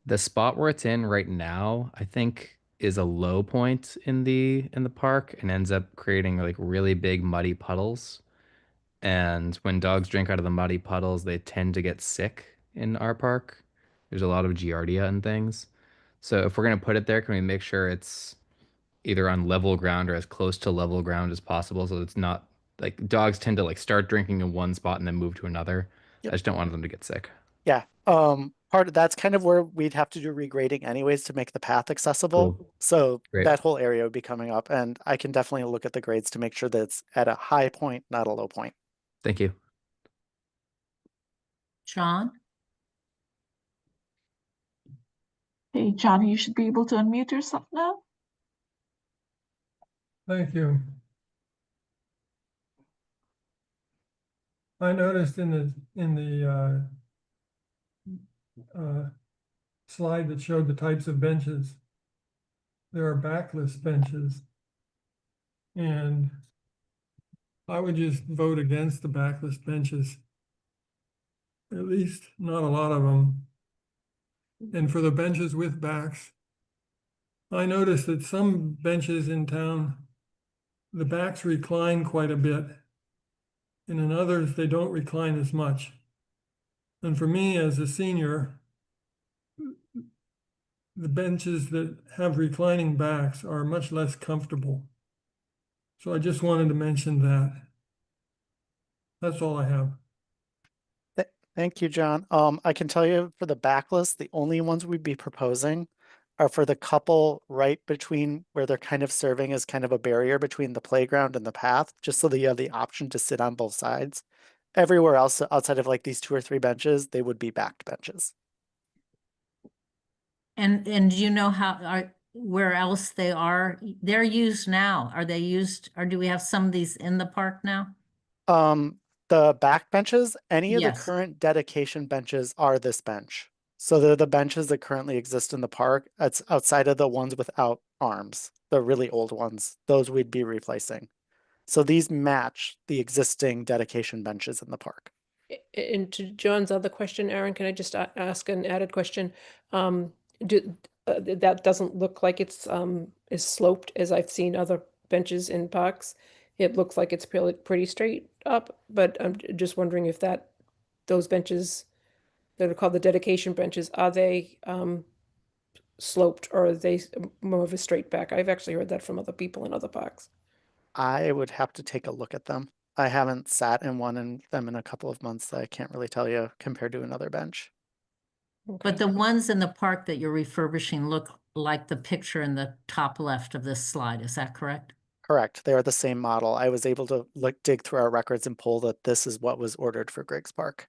The spot where it's in right now, I think, is a low point in the park and ends up creating like really big muddy puddles. And when dogs drink out of the muddy puddles, they tend to get sick in our park. There's a lot of giardia and things. So if we're gonna put it there, can we make sure it's either on level ground or as close to level ground as possible, so it's not like dogs tend to like start drinking in one spot and then move to another. Yep. I just don't want them to get sick. Yeah. Part of that's kind of where we'd have to do regrading anyways to make the path accessible. Cool. So Great. that whole area would be coming up, and I can definitely look at the grades to make sure that it's at a high point, not a low point. Thank you. John? Hey, Johnny, you should be able to unmute yourself now. Thank you. I noticed in the slide that showed the types of benches, there are backless benches. And I would just vote against the backless benches. At least not a lot of them. And for the benches with backs, I noticed that some benches in town, the backs recline quite a bit. And in others, they don't recline as much. And for me as a senior, the benches that have reclining backs are much less comfortable. So I just wanted to mention that. That's all I have. Thank you, John. I can tell you for the backlist, the only ones we'd be proposing are for the couple right between where they're kind of serving as kind of a barrier between the playground and the path, just so that you have the option to sit on both sides. Everywhere else outside of like these 2 or 3 benches, they would be backed benches. And do you know where else they are? They're used now. Are they used, or do we have some of these in the park now? The back benches, any of the Yes. current dedication benches are this bench. So they're the benches that currently exist in the park. It's outside of the ones without arms, the really old ones. Those we'd be replacing. So these match the existing dedication benches in the park. And to John's other question, Aaron, can I just ask an added question? That doesn't look like it's as sloped as I've seen other benches in parks. It looks like it's pretty straight up, but I'm just wondering if those benches that are called the dedication benches, are they sloped or are they more of a straight back? I've actually heard that from other people in other parks. I would have to take a look at them. I haven't sat in one of them in a couple of months, so I can't really tell you compared to another bench. But the ones in the park that you're refurbishing look like the picture in the top left of this slide. Is that correct? Correct. They are the same model. I was able to dig through our records and pull that this is what was ordered for Griggs Park.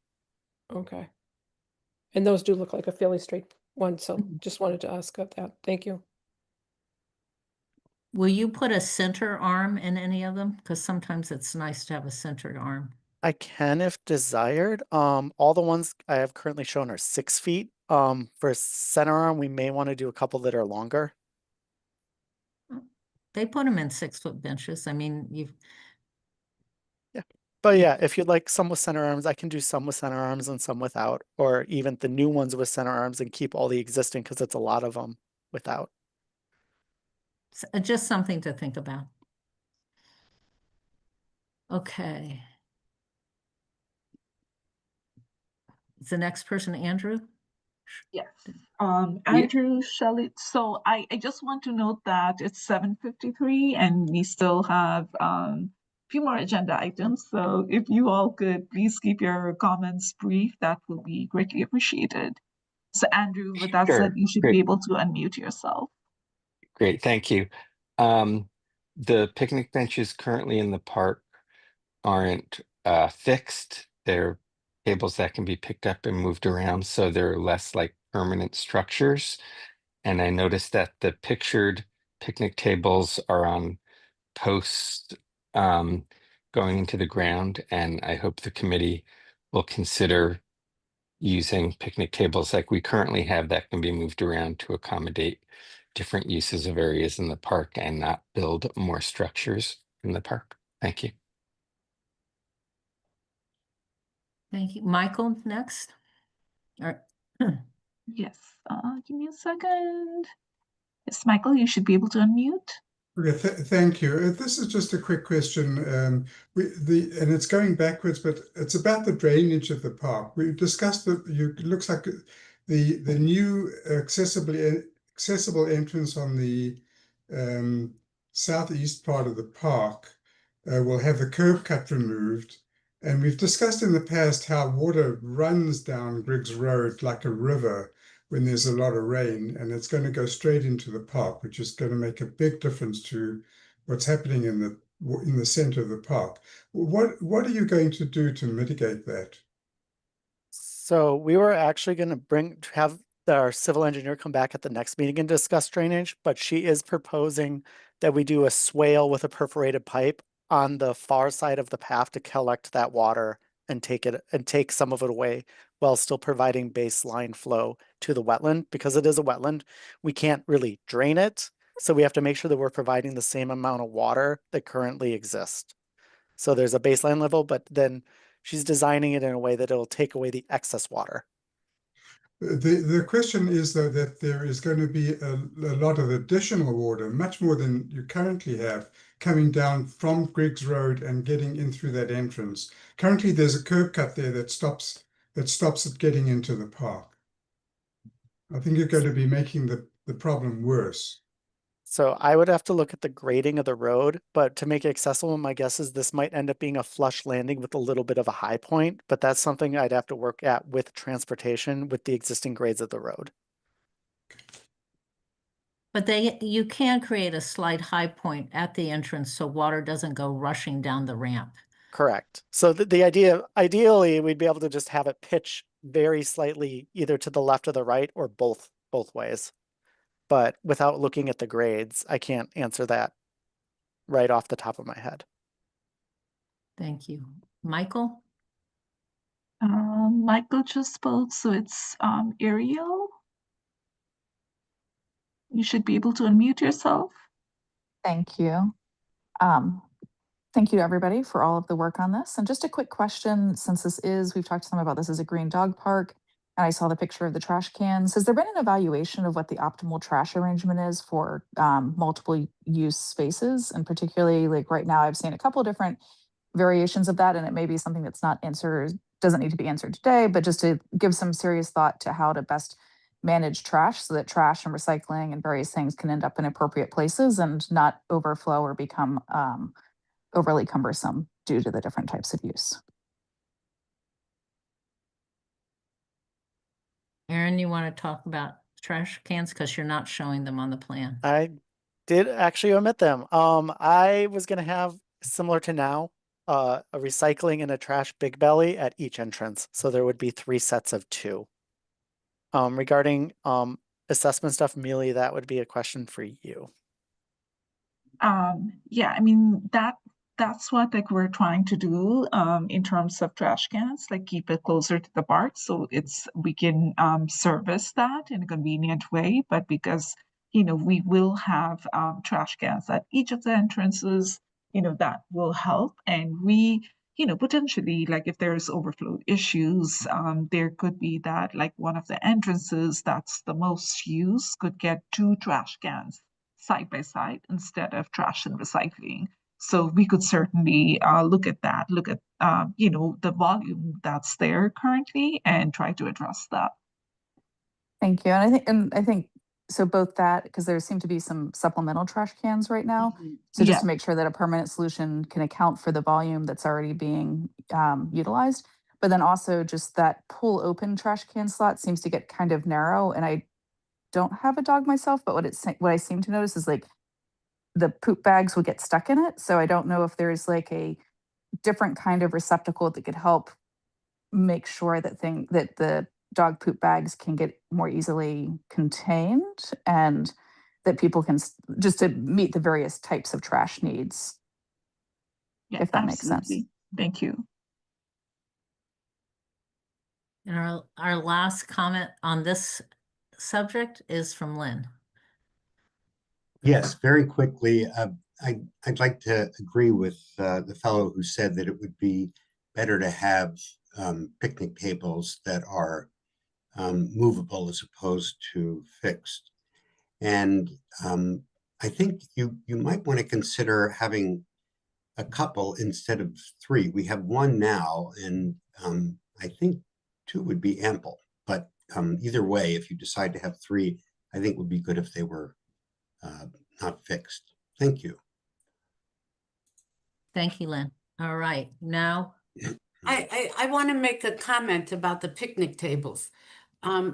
Okay. And those do look like a fairly straight one, so just wanted to ask about that. Thank you. Will you put a center arm in any of them? Because sometimes it's nice to have a centered arm. I can if desired. All the ones I have currently shown are 6 feet. For center arm, we may want to do a couple that are longer. They put them in 6-foot benches. I mean, But yeah, if you'd like some with center arms, I can do some with center arms and some without, or even the new ones with center arms and keep all the existing because it's a lot of them without. just something to think about. Okay. Is the next person Andrew? Yes. Andrew Shelley. So I just want to note that it's 7:53 and we still have a few more agenda items. So if you all could please keep your comments brief, that will be greatly appreciated. So Andrew, with that said, you should be able to unmute yourself. Great, thank you. The picnic benches currently in the park aren't fixed. They're tables that can be picked up and moved around, so they're less like permanent structures. And I noticed that the pictured picnic tables are on posts going into the ground, and I hope the committee will consider using picnic tables like we currently have that can be moved around to accommodate different uses of areas in the park and not build more structures in the park. Thank you. Thank you. Michael, next. Yes, give me a second. Yes, Michael, you should be able to unmute. Okay, thank you. This is just a quick question. And it's going backwards, but it's about the drainage of the park. We discussed that it looks like the new accessible entrance on the southeast part of the park will have the curb cut removed. And we've discussed in the past how water runs down Griggs Road like a river when there's a lot of rain, and it's going to go straight into the park, which is going to make a big difference to what's happening in the center of the park. What are you going to do to mitigate that? So we were actually going to have our civil engineer come back at the next meeting and discuss drainage, but she is proposing that we do a swale with a perforated pipe on the far side of the path to collect that water and take some of it away while still providing baseline flow to the wetland. Because it is a wetland, we can't really drain it. So we have to make sure that we're providing the same amount of water that currently exists. So there's a baseline level, but then she's designing it in a way that it'll take away the excess water. The question is, though, that there is going to be a lot of additional water, much more than you currently have, coming down from Griggs Road and getting in through that entrance. Currently, there's a curb cut there that stops it getting into the park. I think you're going to be making the problem worse. So I would have to look at the grading of the road, but to make it accessible, my guess is this might end up being a flush landing with a little bit of a high point, but that's something I'd have to work at with transportation with the existing grades of the road. But you can create a slight high point at the entrance so water doesn't go rushing down the ramp. Correct. So the idea, ideally, we'd be able to just have it pitch very slightly either to the left or the right or both ways. But without looking at the grades, I can't answer that right off the top of my head. Thank you. Michael? Michael just spoke, so it's Ariel. You should be able to unmute yourself. Thank you. Thank you to everybody for all of the work on this. And just a quick question, since we've talked some about this as a green dog park, and I saw the picture of the trash cans. Has there been an evaluation of what the optimal trash arrangement is for multiple use spaces? And particularly like right now, I've seen a couple of different variations of that, and it may be something that's not answered, doesn't need to be answered today, but just to give some serious thought to how to best manage trash so that trash and recycling and various things can end up in appropriate places and not overflow or become overly cumbersome due to the different types of use. Aaron, you want to talk about trash cans because you're not showing them on the plan? I did actually omit them. I was gonna have, similar to now, a recycling and a trash big belly at each entrance. So there would be 3 sets of 2. Regarding assessment stuff, Mealy, that would be a question for you. Yeah, I mean that's what like we're trying to do in terms of trash cans, like keep it closer to the park so we can service that in a convenient way. But because we will have trash cans at each of the entrances, that will help. And we potentially, like if there's overflow issues, there could be that like one of the entrances that's the most used could get 2 trash cans side by side instead of trash and recycling. So we could certainly look at that, look at the volume that's there currently, and try to address that. Thank you. And I think so both that, because there seem to be some supplemental trash cans right now. So just Yeah. to make sure that a permanent solution can account for the volume that's already being utilized. But then also just that pull open trash can slot seems to get kind of narrow. And I don't have a dog myself, but what I seem to notice is like the poop bags will get stuck in it. So I don't know if there's like a different kind of receptacle that could help make sure that the dog poop bags can get more easily contained and that people can just to meet the various types of trash needs. Yeah, if that makes sense. absolutely. Thank you. And our last comment on this subject is from Lynn. Yes, very quickly. I'd like to agree with the fellow who said that it would be better to have picnic tables that are movable as opposed to fixed. And I think you might want to consider having a couple instead of 3. We have 1 now, and I think 2 would be ample. But either way, if you decide to have 3, I think it would be good if they were not fixed. Thank you. Thank you, Lynn. All right, now. I want to make a comment about the picnic tables.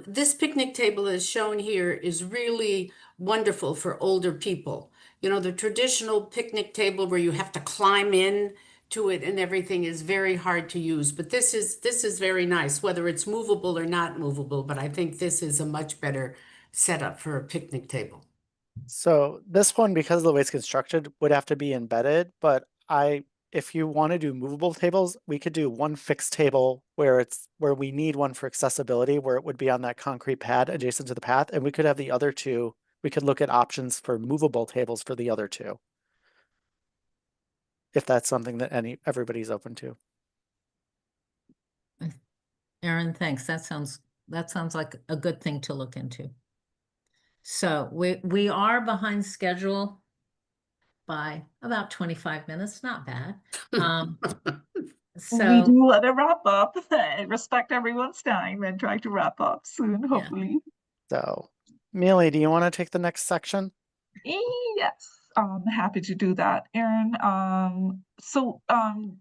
This picnic table as shown here is really wonderful for older people. The traditional picnic table where you have to climb in to it and everything is very hard to use. But this is very nice, whether it's movable or not movable. But I think this is a much better setup for a picnic table. So this one, because of the way it's constructed, would have to be embedded, but if you want to do movable tables, we could do 1 fixed table where we need one for accessibility, where it would be on that concrete pad adjacent to the path, and we could have the other 2. We could look at options for movable tables for the other 2. If that's something that everybody's open to. Erin, thanks. That sounds like a good thing to look into. So we are behind schedule by about 25 minutes, not bad. We So do want to wrap up and respect everyone's time and try to wrap up soon, hopefully. So, Mealy, do you want to take the next section? Yes, I'm happy to do that, Erin. So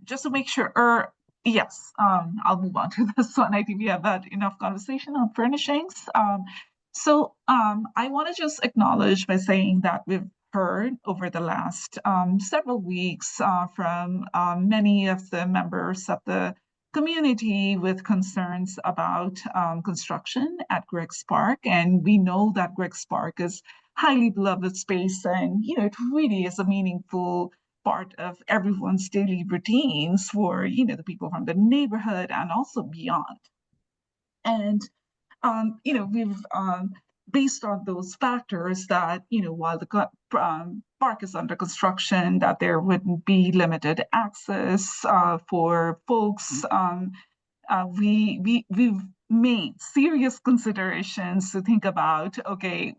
just to make sure, yes, I'll move on to this one. I think we have had enough conversation on furnishings. I want to just acknowledge by saying that we've heard over the last several weeks from many of the members of the community with concerns about construction at Griggs Park. And we know that Griggs Park is highly beloved space, and it really is a meaningful part of everyone's daily routines for the people from the neighborhood and also beyond. And we've based on those factors that while the park is under construction, that there wouldn't be limited access for folks. We've made serious considerations to think about, okay,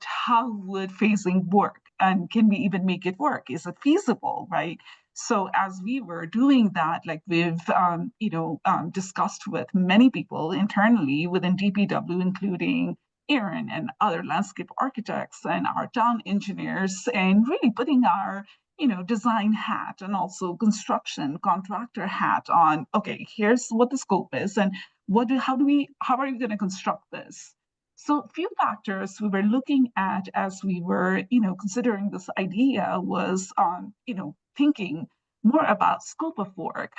how would phasing work, and can we even make it work? Is it feasible, right? So as we were doing that, like we've discussed with many people internally within DPW, including Erin and other landscape architects and our town engineers, and really putting our design hat and also construction contractor hat on. Okay, here's what the scope is, and how are you going to construct this? So a few factors we were looking at as we were, considering this idea was, thinking more about scope of work.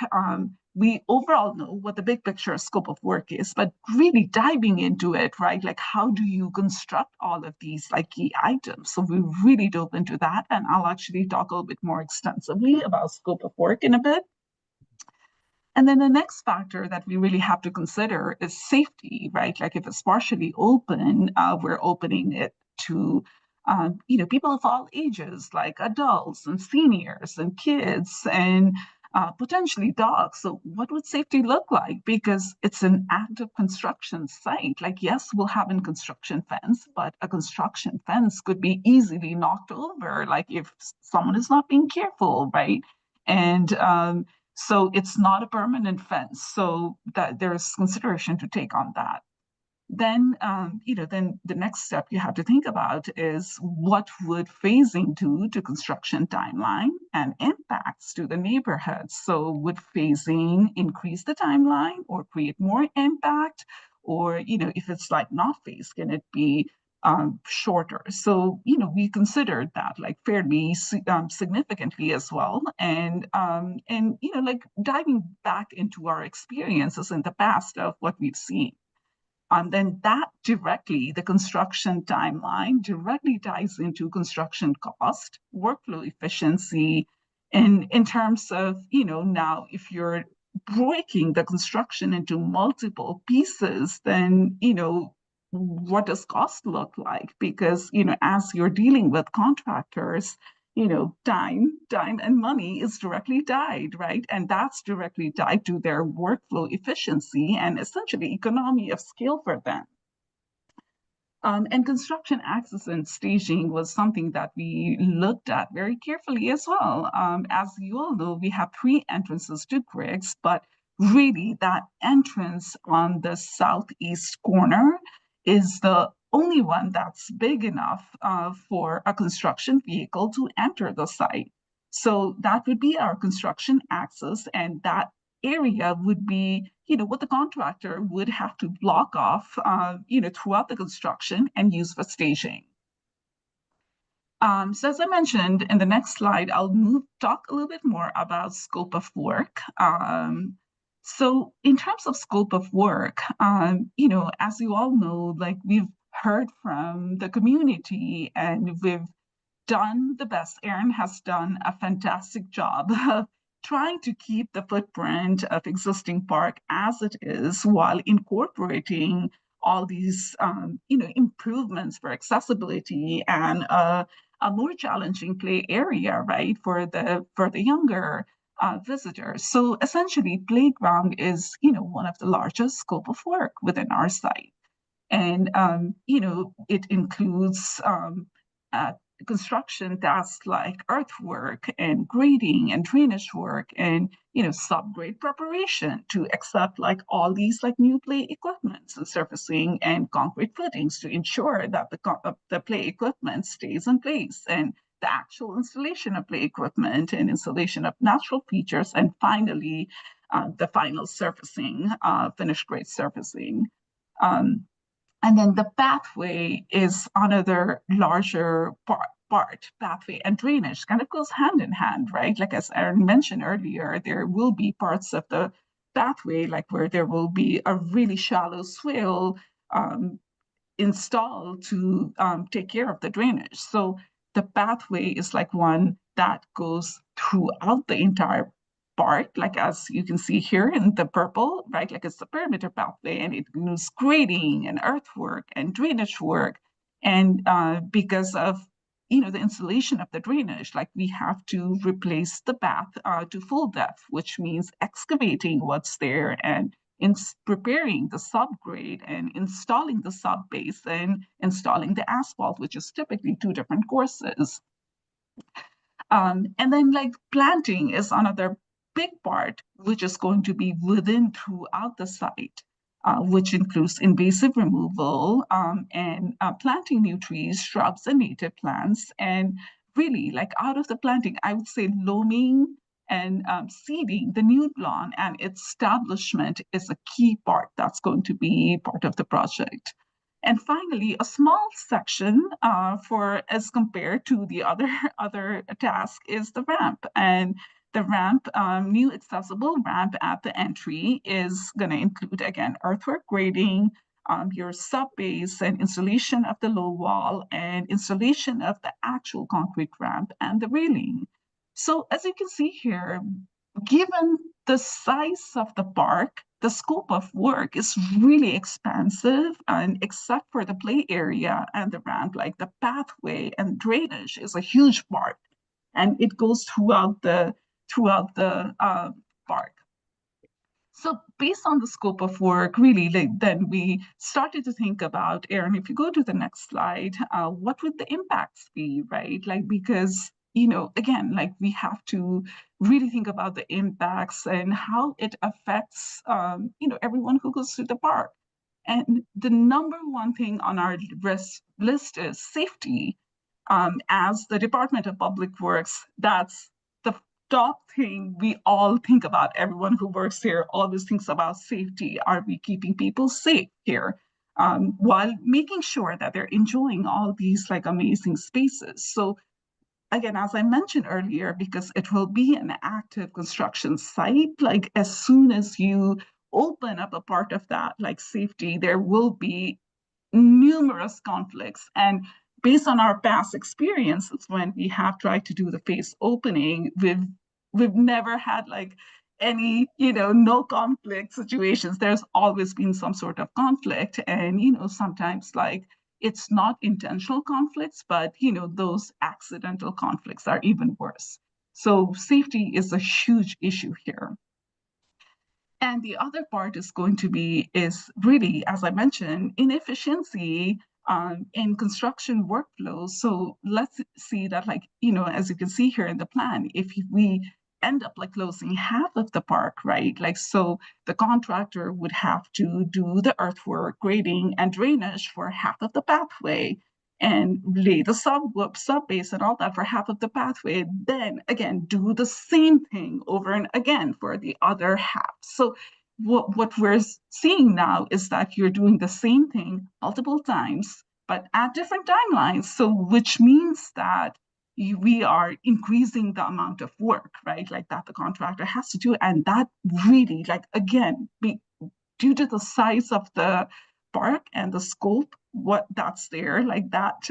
We overall know what the big picture scope of work is, but really diving into it, right? Like, how do you construct all of these like key items? So we really dove into that, and I'll actually talk a little bit more extensively about scope of work in a bit. And then the next factor that we really have to consider is safety, right? Like if it's partially open, we're opening it to, people of all ages, like adults and seniors and kids and potentially dogs. So what would safety look like? Because it's an active construction site. Like, yes, we'll have a construction fence, but a construction fence could be easily knocked over, like if someone is not being careful, right? And so it's not a permanent fence, so that there's consideration to take on that. Then, then the next step you have to think about is what would phasing do to construction timeline and impacts to the neighborhoods. So would phasing increase the timeline or create more impact? Or, if it's like not phased, can it be shorter? So, we considered that like fairly significantly as well. And like diving back into our experiences in the past of what we've seen. Then that directly, the construction timeline directly ties into construction cost, workflow efficiency, and in terms of, now if you're breaking the construction into multiple pieces, then, what does cost look like? Because, as you're dealing with contractors, time and money is directly tied, right? And that's directly tied to their workflow efficiency and essentially economy of scale for them. And construction access and staging was something that we looked at very carefully as well. As you all know, we have 3 entrances to Griggs, but really that entrance on the southeast corner is the only one that's big enough for a construction vehicle to enter the site. So that would be our construction access, and that area would be, what the contractor would have to block off, throughout the construction and use for staging. So as I mentioned in the next slide, I'll talk a little bit more about scope of work. So in terms of scope of work, as you all know, like we've heard from the community and we've done the best. Erin has done a fantastic job of trying to keep the footprint of existing park as it is while incorporating all these, improvements for accessibility and a more challenging play area, right, for the younger visitors. So essentially, playground is, one of the largest scope of work within our site. And, it includes construction tasks like earthwork and grading and drainage work and, subgrade preparation to accept like all these like new play equipments and surfacing and concrete footings to ensure that the play equipment stays in place, and the actual installation of play equipment and installation of natural features, and finally, the final surfacing, finished grade surfacing. And then the pathway is another larger part, pathway and drainage kind of goes hand in hand, right? Like as Erin mentioned earlier, there will be parts of the pathway, like where there will be a really shallow swale installed to take care of the drainage. So the pathway is like one that goes throughout the entire part, like as you can see here in the purple, right? Like it's the perimeter pathway, and it includes grading and earthwork and drainage work. And because of the installation of the drainage, like we have to replace the path to full depth, which means excavating what's there and in preparing the subgrade and installing the sub base and installing the asphalt, which is typically 2 different courses. And then like planting is another big part, which is going to be within throughout the site, which includes invasive removal and planting new trees, shrubs, and native plants. And really, like out of the planting, I would say loaming and seeding the new lawn and its establishment is a key part that's going to be part of the project. And finally, a small section for as compared to the other task is the ramp. And the ramp, new accessible ramp at the entry is going to include, again, earthwork grading, your sub base and installation of the low wall and installation of the actual concrete ramp and the railing. So as you can see here, given the size of the park, the scope of work is really expansive, and except for the play area and the ramp, like the pathway and drainage is a huge part, and it goes throughout the park. So based on the scope of work, really, then we started to think about, Aaron, if you go to the next slide, what would the impacts be, right? Like, because, again, like we have to really think about the impacts and how it affects, everyone who goes to the park. And the number one thing on our list is safety. As the Department of Public Works, that's the top thing we all think about. Everyone who works here always thinks about safety. Are we keeping people safe here? While making sure that they're enjoying all these like amazing spaces. So again, as I mentioned earlier, because it will be an active construction site, like as soon as you open up a part of that, like safety, there will be numerous conflicts. And based on our past experiences, when we have tried to do the phase opening, we've never had like any, no conflict situations. There's always been some sort of conflict. And, sometimes like it's not intentional conflicts, but, those accidental conflicts are even worse. So safety is a huge issue here. And the other part is going to be, is really, as I mentioned, inefficiency in construction workflows. So let's see that, like, as you can see here in the plan, if we end up like closing half of the park, right? Like, so the contractor would have to do the earthwork, grading, and drainage for half of the pathway, and lay the sub base and all that for half of the pathway, then again do the same thing over and again for the other half. So what we're seeing now is that you're doing the same thing multiple times, but at different timelines. So which means that we are increasing the amount of work, right? Like that the contractor has to do. And that really, like, again, due to the size of the park and the scope, what that's there, like that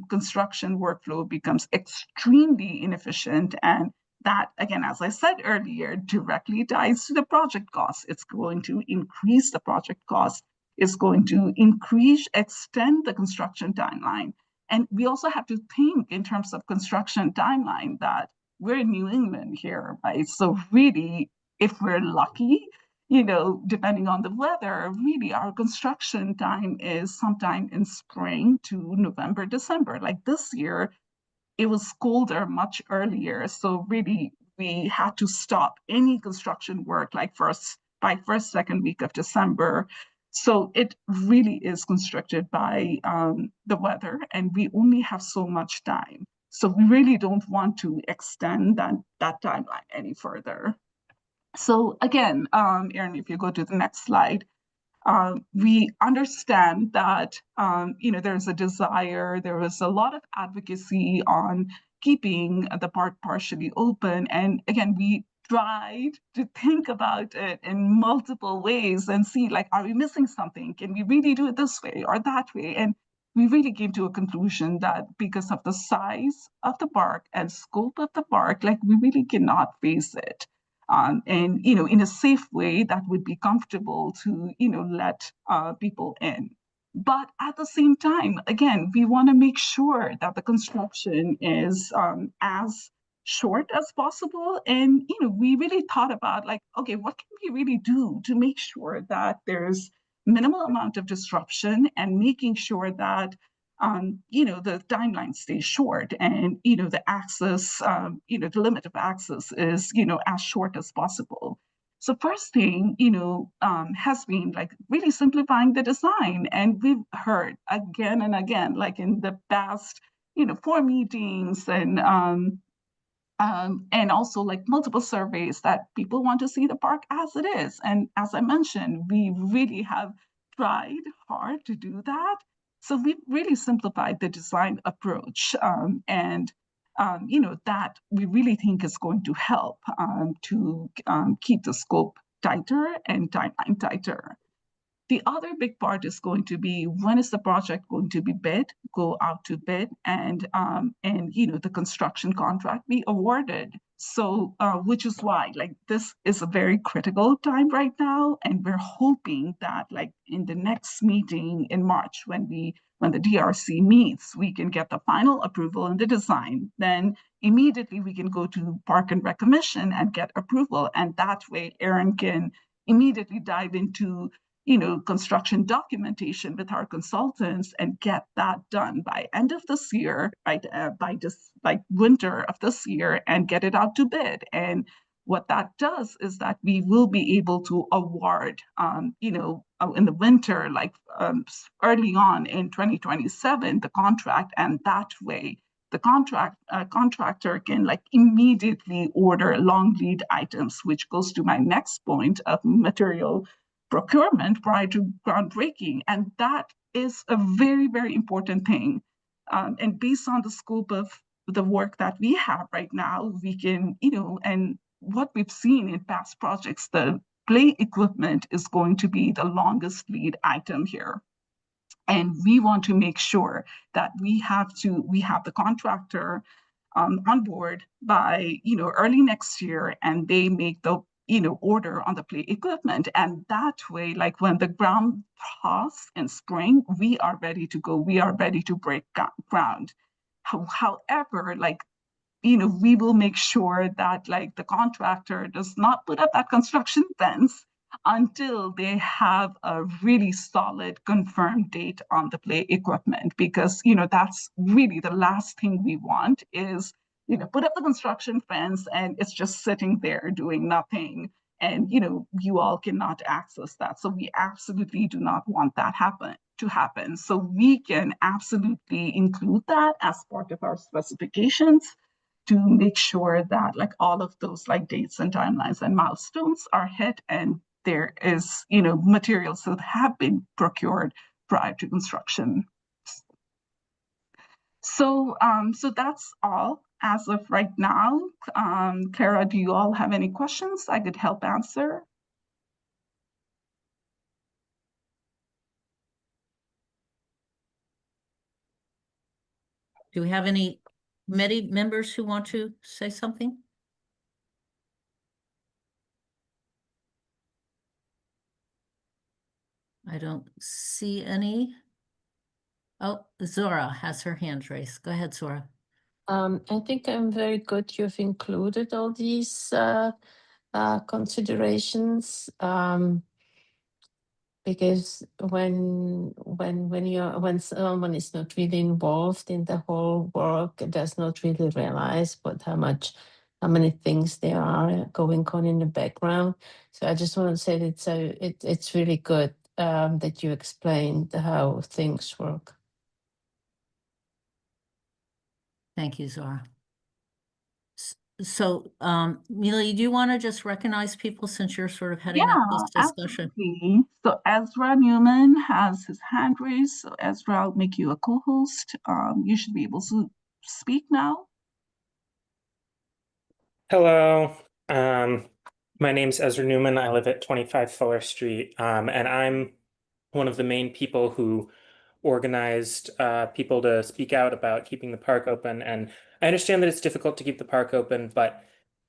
construction workflow becomes extremely inefficient. And that, again, as I said earlier, directly ties to the project cost. It's going to increase the project cost. It's going to extend the construction timeline. And we also have to think in terms of construction timeline that we're in New England here, right? So really, if we're lucky, depending on the weather, really our construction time is sometime in spring to November, December. Like this year, it was colder much earlier. So really, we had to stop any construction work like by first, second week of December. So it really is constricted by the weather, and we only have so much time. So we really don't want to extend that timeline any further. So again, Aaron, if you go to the next slide, we understand that, there's a desire, there was a lot of advocacy on keeping the park partially open. And again, we tried to think about it in multiple ways and see, like, are we missing something? Can we really do it this way or that way? And we really came to a conclusion that because of the size of the park and scope of the park, like, we really cannot face it. And in a safe way that would be comfortable to let people in. But at the same time, again, we want to make sure that the construction is as short as possible. And we really thought about, like, okay, what can we really do to make sure that there's minimal amount of disruption, and making sure that the timeline stays short, and the access, the limit of access is as short as possible. So first thing has been like really simplifying the design, and we've heard again and again, like in the past 4 meetings and also like multiple surveys, that people want to see the park as it is. And as I mentioned, we really have tried hard to do that. So we've really simplified the design approach, that we really think is going to help to keep the scope tighter and timeline tighter. The other big part is going to be, when is the project going to be bid, go out to bid, and the construction contract be awarded. So which is why this is a very critical time right now, and we're hoping that in the next meeting in March, when the DRC meets, we can get the final approval in the design. Then immediately we can go to Park and Rec Commission and get approval, and that way Aaron can immediately dive into construction documentation with our consultants and get that done by end of this year, right? By winter of this year, and get it out to bid. And what that does is that we will be able to award, in the winter, early on in 2027, the contract, and that way the contractor can immediately order long lead items, which goes to my next point of material procurement prior to groundbreaking. And that is a very, very important thing. And based on the scope of the work that we have right now, we can, and what we've seen in past projects, the play equipment is going to be the longest lead item here. And we want to make sure that we have the contractor on board by early next year, and they make the order on the play equipment. And that way, when the ground thaws in spring, we are ready to go. We are ready to break ground. However, we will make sure that the contractor does not put up that construction fence until they have a really solid confirmed date on the play equipment, because that's really the last thing we want is put up the construction fence and it's just sitting there doing nothing, and you all cannot access that. So we absolutely do not want that to happen. So we can absolutely include that as part of our specifications to make sure that all of those dates and timelines and milestones are hit, and there is materials that have been procured prior to construction. So that's all as of right now. Clara, do you all have any questions I could help answer? Do we have any committee members who want to say something? I don't see any. Oh, Zora has her hand raised. Go ahead, Zora. I think I'm very good. You've included all these considerations, because when someone is not really involved in the whole work, does not really realize how many things there are going on in the background. So I just want to say that it's really good that you explained how things work. Thank you, Zora. So, Mila, do you want to just recognize people since you're sort of heading up this discussion? Absolutely. So Ezra Newman has his hand raised. So Ezra, I'll make you a co-host. You should be able to speak now. Hello. My name's Ezra Newman. I live at 25 Fuller Street, and I'm one of the main people who organized people to speak out about keeping the park open. And I understand that it's difficult to keep the park open, but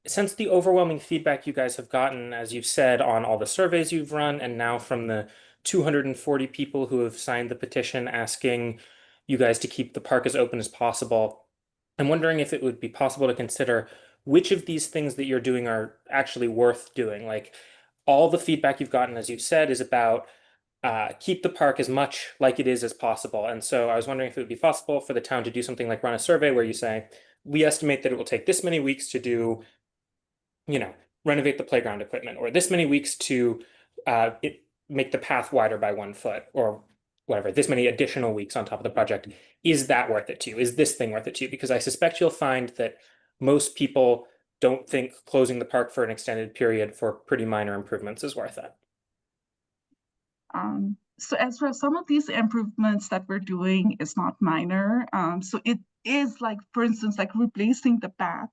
since the overwhelming feedback you guys have gotten, as you've said, on all the surveys you've run, and now from the 240 people who have signed the petition asking you guys to keep the park as open as possible, I'm wondering if it would be possible to consider which of these things that you're doing are actually worth doing. Like, all the feedback you've gotten, as you've said, is about keep the park as much like it is as possible. And so I was wondering if it would be possible for the town to do something like run a survey where you say, we estimate that it will take this many weeks to do, renovate the playground equipment, or this many weeks to make the path wider by 1 foot, or whatever, this many additional weeks on top of the project. Is that worth it to you? Is this thing worth it to you? Because I suspect you'll find that most people don't think closing the park for an extended period for pretty minor improvements is worth it. So as for some of these improvements that we're doing is not minor. So it is like, for instance, like replacing the path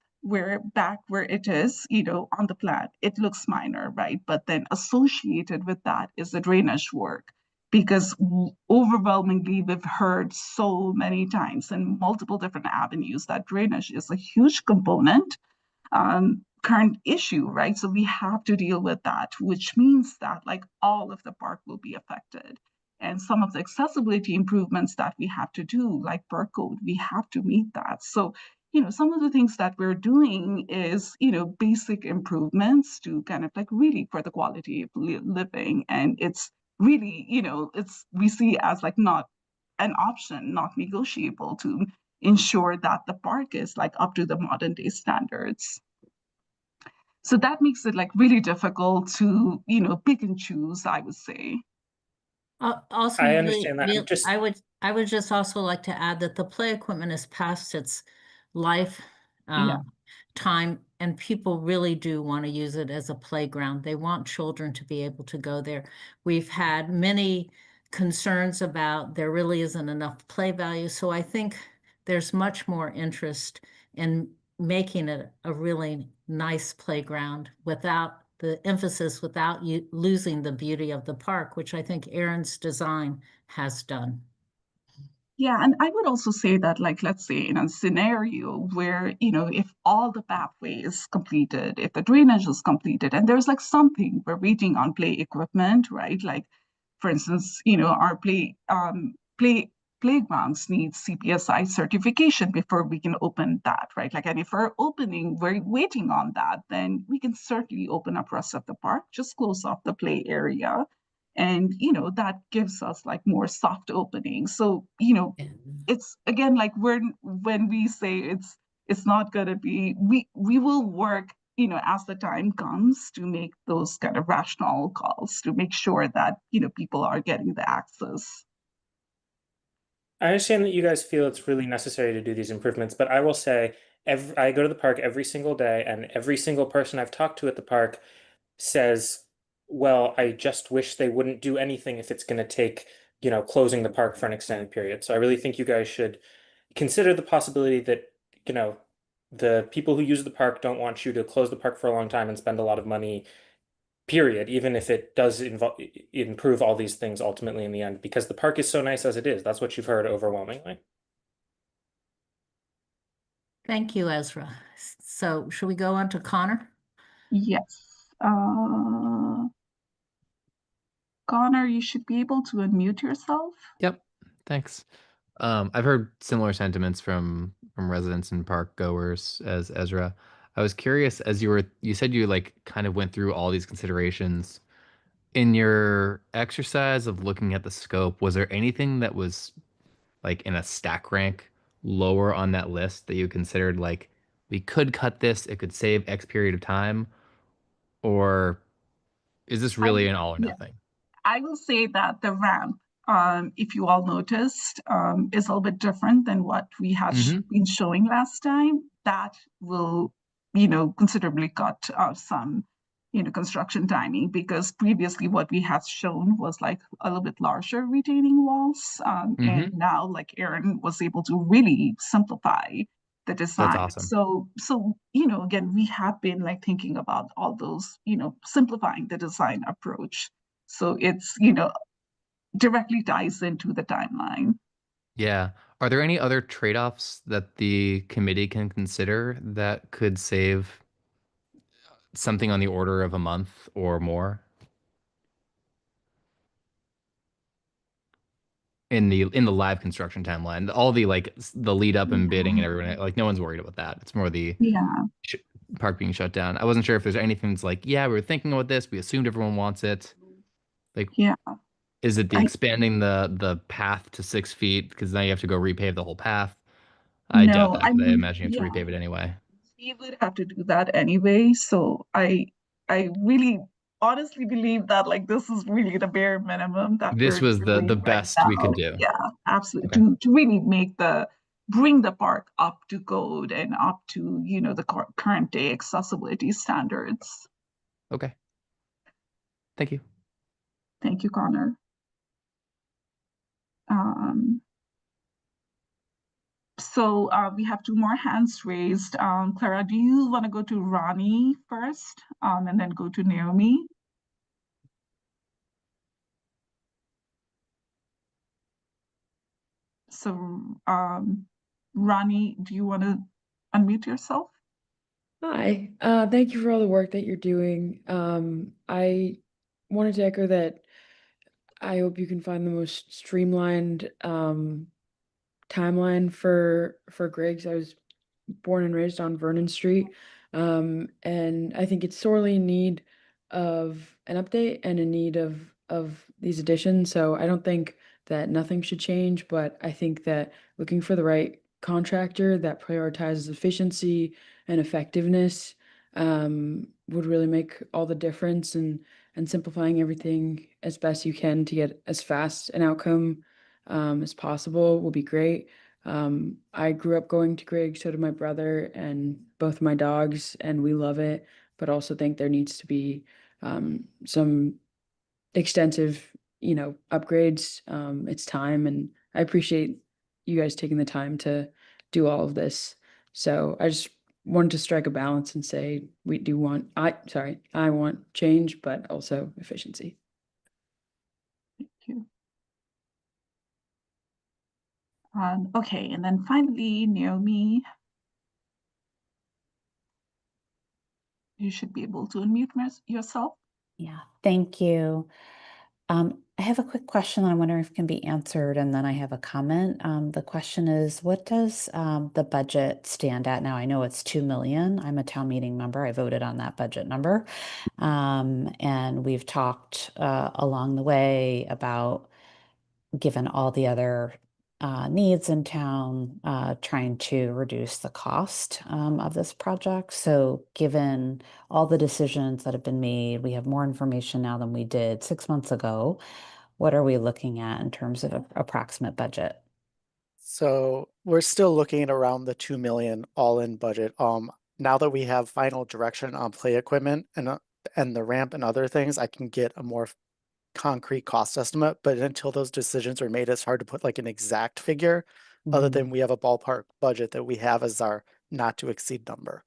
back where it is, on the plan. It looks minor, right? But then associated with that is the drainage work, because overwhelmingly we've heard so many times in multiple different avenues that drainage is a huge component current issue, right? So we have to deal with that, which means that like all of the park will be affected. And some of the accessibility improvements that we have to do, like park code, we have to meet that. So, some of the things that we're doing is, basic improvements to kind of like really for the quality of living. And it's really, we see as like not an option, not negotiable to ensure that the park is like up to the modern day standards. So that makes it like really difficult to, pick and choose, I would say. Also, I understand that. I'm just I would just also like to add that the play equipment is past its life Yeah. time, and people really do want to use it as a playground. They want children to be able to go there. We've had many concerns about there really isn't enough play value. So I think there's much more interest in making it a really nice playground without the emphasis, without you losing the beauty of the park, which I think Aaron's design has done. Yeah, and I would also say that, like, let's say in a scenario where, if all the pathway is completed, if the drainage is completed, and there's like something we're waiting on play equipment, right? Like, for instance, our playgrounds need CPSI certification before we can open that, right? Like, and if we're waiting on that, then we can certainly open up rest of the park, just close off the play area. And that gives us like more soft openings. So it's again like when we say it's not going to be, we will work as the time comes to make those kind of rational calls to make sure that people are getting the access. I understand that you guys feel it's really necessary to do these improvements, but I will say I go to the park every single day, and every single person I've talked to at the park says, well, I just wish they wouldn't do anything if it's going to take, closing the park for an extended period. So I really think you guys should consider the possibility that, the people who use the park don't want you to close the park for a long time and spend a lot of money, period, even if it does improve all these things ultimately in the end, because the park is so nice as it is. That's what you've heard overwhelmingly. Thank you, Ezra. So should we go on to Connor? Yes. Connor, you should be able to unmute yourself. Yep. Thanks. I've heard similar sentiments from residents and park goers as Ezra. I was curious, as you said you like kind of went through all these considerations in your exercise of looking at the scope. Was there anything that was like in a stack rank lower on that list that you considered like we could cut this, it could save X period of time, or is this really an all or nothing? I will say that the ramp, if you all noticed, is a little bit different than what we had been showing last time. That will, considerably cut some, construction timing, because previously what we had shown was like a little bit larger retaining walls. And now like Aaron was able to really simplify the design. That's awesome. So, again, we have been like thinking about all those, simplifying the design approach. So it's, directly ties into the timeline. Yeah. Are there any other trade-offs that the committee can consider that could save something on the order of a month or more in the live construction timeline? All the like the lead up and bidding and everyone, like no one's worried about that. It's more the park being shut down. I wasn't sure if there's anything that's like, yeah, we were thinking about this. We assumed everyone wants it. Like, is it the expanding the path to 6 feet? Because now you have to go repave the whole path. I doubt that, but I imagine you have to repave it anyway. We would have to do that anyway. So I really honestly believe that like this is really the bare minimum that this was the best we could do. Yeah, absolutely. To really bring the park up to code and up to the current day accessibility standards. Okay. Thank you. Thank you, Connor. So we have two more hands raised. Clara, do you want to go to Ronnie first, and then go to Naomi? So, Ronnie, do you want to unmute yourself? Hi, thank you for all the work that you're doing. I wanted to echo that I hope you can find the most streamlined timeline for Griggs. I was born and raised on Vernon Street, and I think it's sorely in need of an update and in need of these additions. So I don't think that nothing should change, but I think that looking for the right contractor that prioritizes efficiency and effectiveness would really make all the difference, and simplifying everything as best you can to get as fast an outcome as possible will be great. I grew up going to Griggs, so did my brother and both my dogs, and we love it, but also think there needs to be some extensive, upgrades. It's time, and I appreciate you guys taking the time to do all of this. So I just wanted to strike a balance and say I want change, but also efficiency. Thank you. Okay, and then finally, Naomi, you should be able to unmute yourself. Yeah, thank you. I have a quick question that I'm wondering if it can be answered, and then I have a comment. The question is, what does the budget stand at now? I know it's 2 million. I'm a town meeting member. I voted on that budget number. And we've talked along the way about, given all the other needs in town, trying to reduce the cost of this project. So given all the decisions that have been made, we have more information now than we did 6 months ago. What are we looking at in terms of approximate budget? So we're still looking at around the 2 million all-in budget. Now that we have final direction on play equipment and the ramp and other things, I can get a more concrete cost estimate, but until those decisions are made, it's hard to put like an exact figure, other than we have a ballpark budget that we have as our not to exceed number.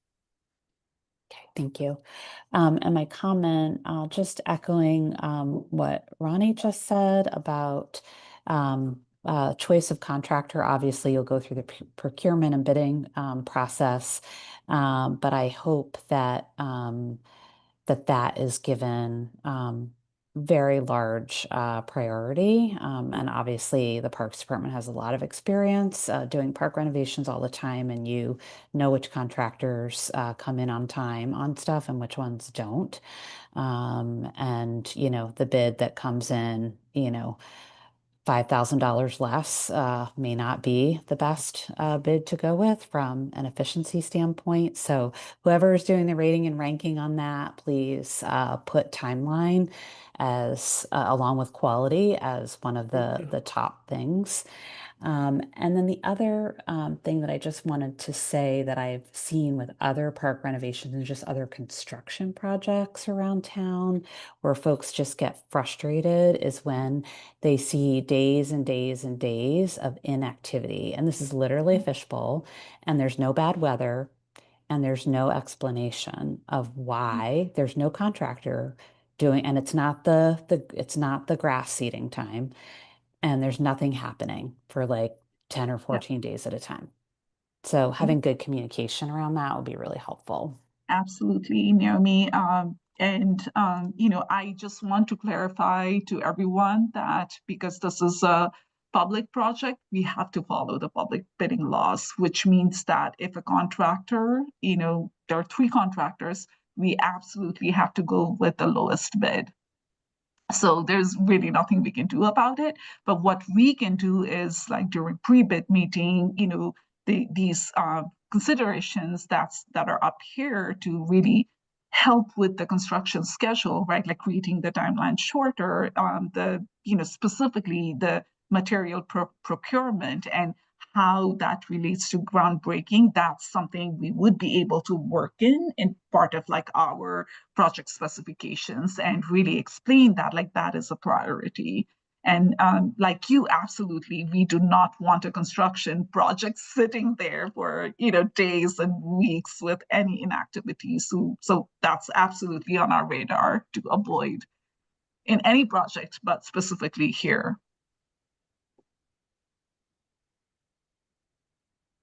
Okay, thank you. And my comment, just echoing what Ronnie just said about choice of contractor. Obviously, you'll go through the procurement and bidding process, but I hope that that is given very large priority. And obviously, the Parks Department has a lot of experience doing park renovations all the time, and you know which contractors come in on time on stuff and which ones don't. And, the bid that comes in, $5,000 less may not be the best bid to go with from an efficiency standpoint. So whoever is doing the rating and ranking on that, please put timeline as along with quality as one of the top things. And then the other thing that I just wanted to say that I've seen with other park renovations and just other construction projects around town where folks just get frustrated is when they see days and days and days of inactivity. And this is literally a fishbowl, and there's no bad weather, and there's no explanation of why there's no contractor doing, and it's not the grass seeding time, and there's nothing happening for like 10 or 14 days at a time. So having good communication around that would be really helpful. Absolutely, Naomi. I just want to clarify to everyone that because this is a public project, we have to follow the public bidding laws, which means that if a contractor, there are 3 contractors, we absolutely have to go with the lowest bid. So there's really nothing we can do about it. But what we can do is like during pre-bid meeting, these considerations that are up here to really help with the construction schedule, right? Like creating the timeline shorter, specifically the material procurement and how that relates to groundbreaking. That's something we would be able to work in part of like our project specifications and really explain that like that is a priority. And like you, absolutely, we do not want a construction project sitting there for, days and weeks with any inactivity. So that's absolutely on our radar to avoid in any project, but specifically here.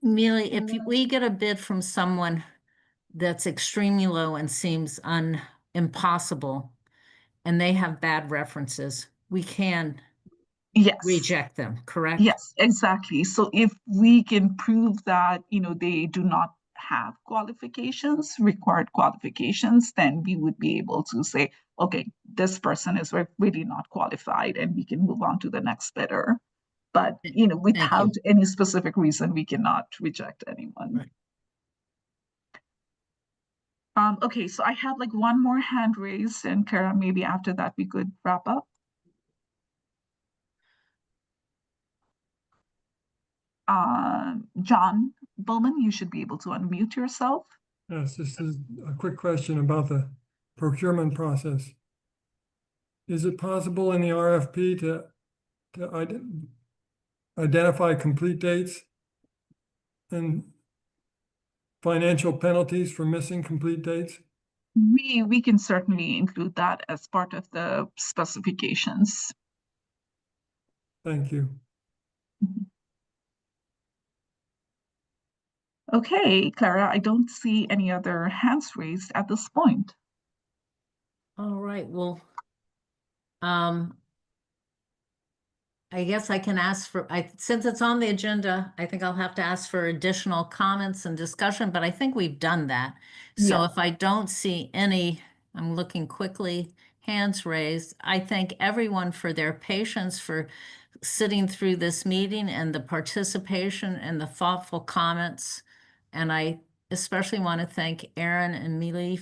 Mealy, if we get a bid from someone that's extremely low and seems impossible, and they have bad references, we can reject them, correct? Yes, exactly. So if we can prove that, they do not have required qualifications, then we would be able to say, okay, this person is really not qualified and we can move on to the next bidder. But, without any specific reason, we cannot reject anyone. Right. Okay, so I have like one more hand raised, and Kara, maybe after that we could wrap up. John Bowman, you should be able to unmute yourself. Yes, this is a quick question about the procurement process. Is it possible in the RFP to identify complete dates and financial penalties for missing complete dates? We can certainly include that as part of the specifications. Thank you. Okay, Clara, I don't see any other hands raised at this point. All right, well, I guess I can ask for, since it's on the agenda, I think I'll have to ask for additional comments and discussion, but I think we've done that. So Yeah. if I don't see any, I'm looking quickly, hands raised. I thank everyone for their patience, for sitting through this meeting and the participation and the thoughtful comments. And I especially want to thank Aaron and Mealy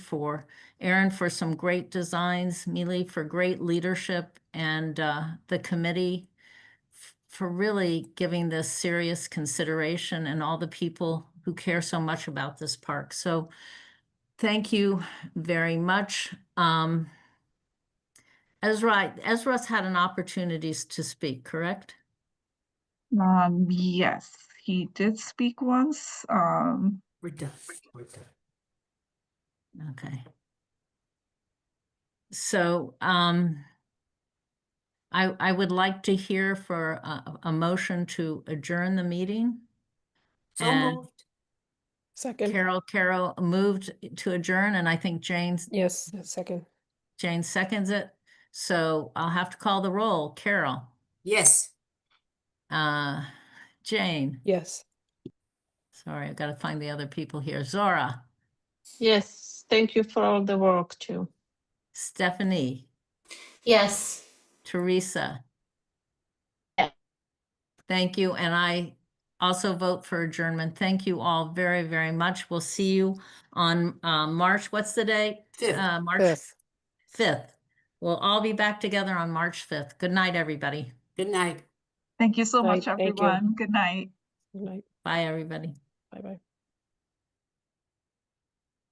Aaron for some great designs, Mealy for great leadership, and the committee for really giving this serious consideration, and all the people who care so much about this park. So thank you very much. Ezra's had an opportunity to speak, correct? Yes, he did speak once. We're done. Okay. So I would like to hear for a motion to adjourn the meeting. So moved. Second. Carol moved to adjourn, and I think Jane Second. seconds it. So I'll have to call the roll. Carol. Yes. Jane. Yes. Sorry, I've got to find the other people here. Zora. Yes, thank you for all the work too. Stephanie. Yes. Teresa. Thank you. And I also vote for adjournment. Thank you all very, very much. We'll see you on March. What's the date? 5th. March 5th. We'll all be back together on March 5th. Good night, everybody. Good night. Thank you so Right, much, thank you. everyone. Good night. Good night. Bye, everybody. Bye-bye.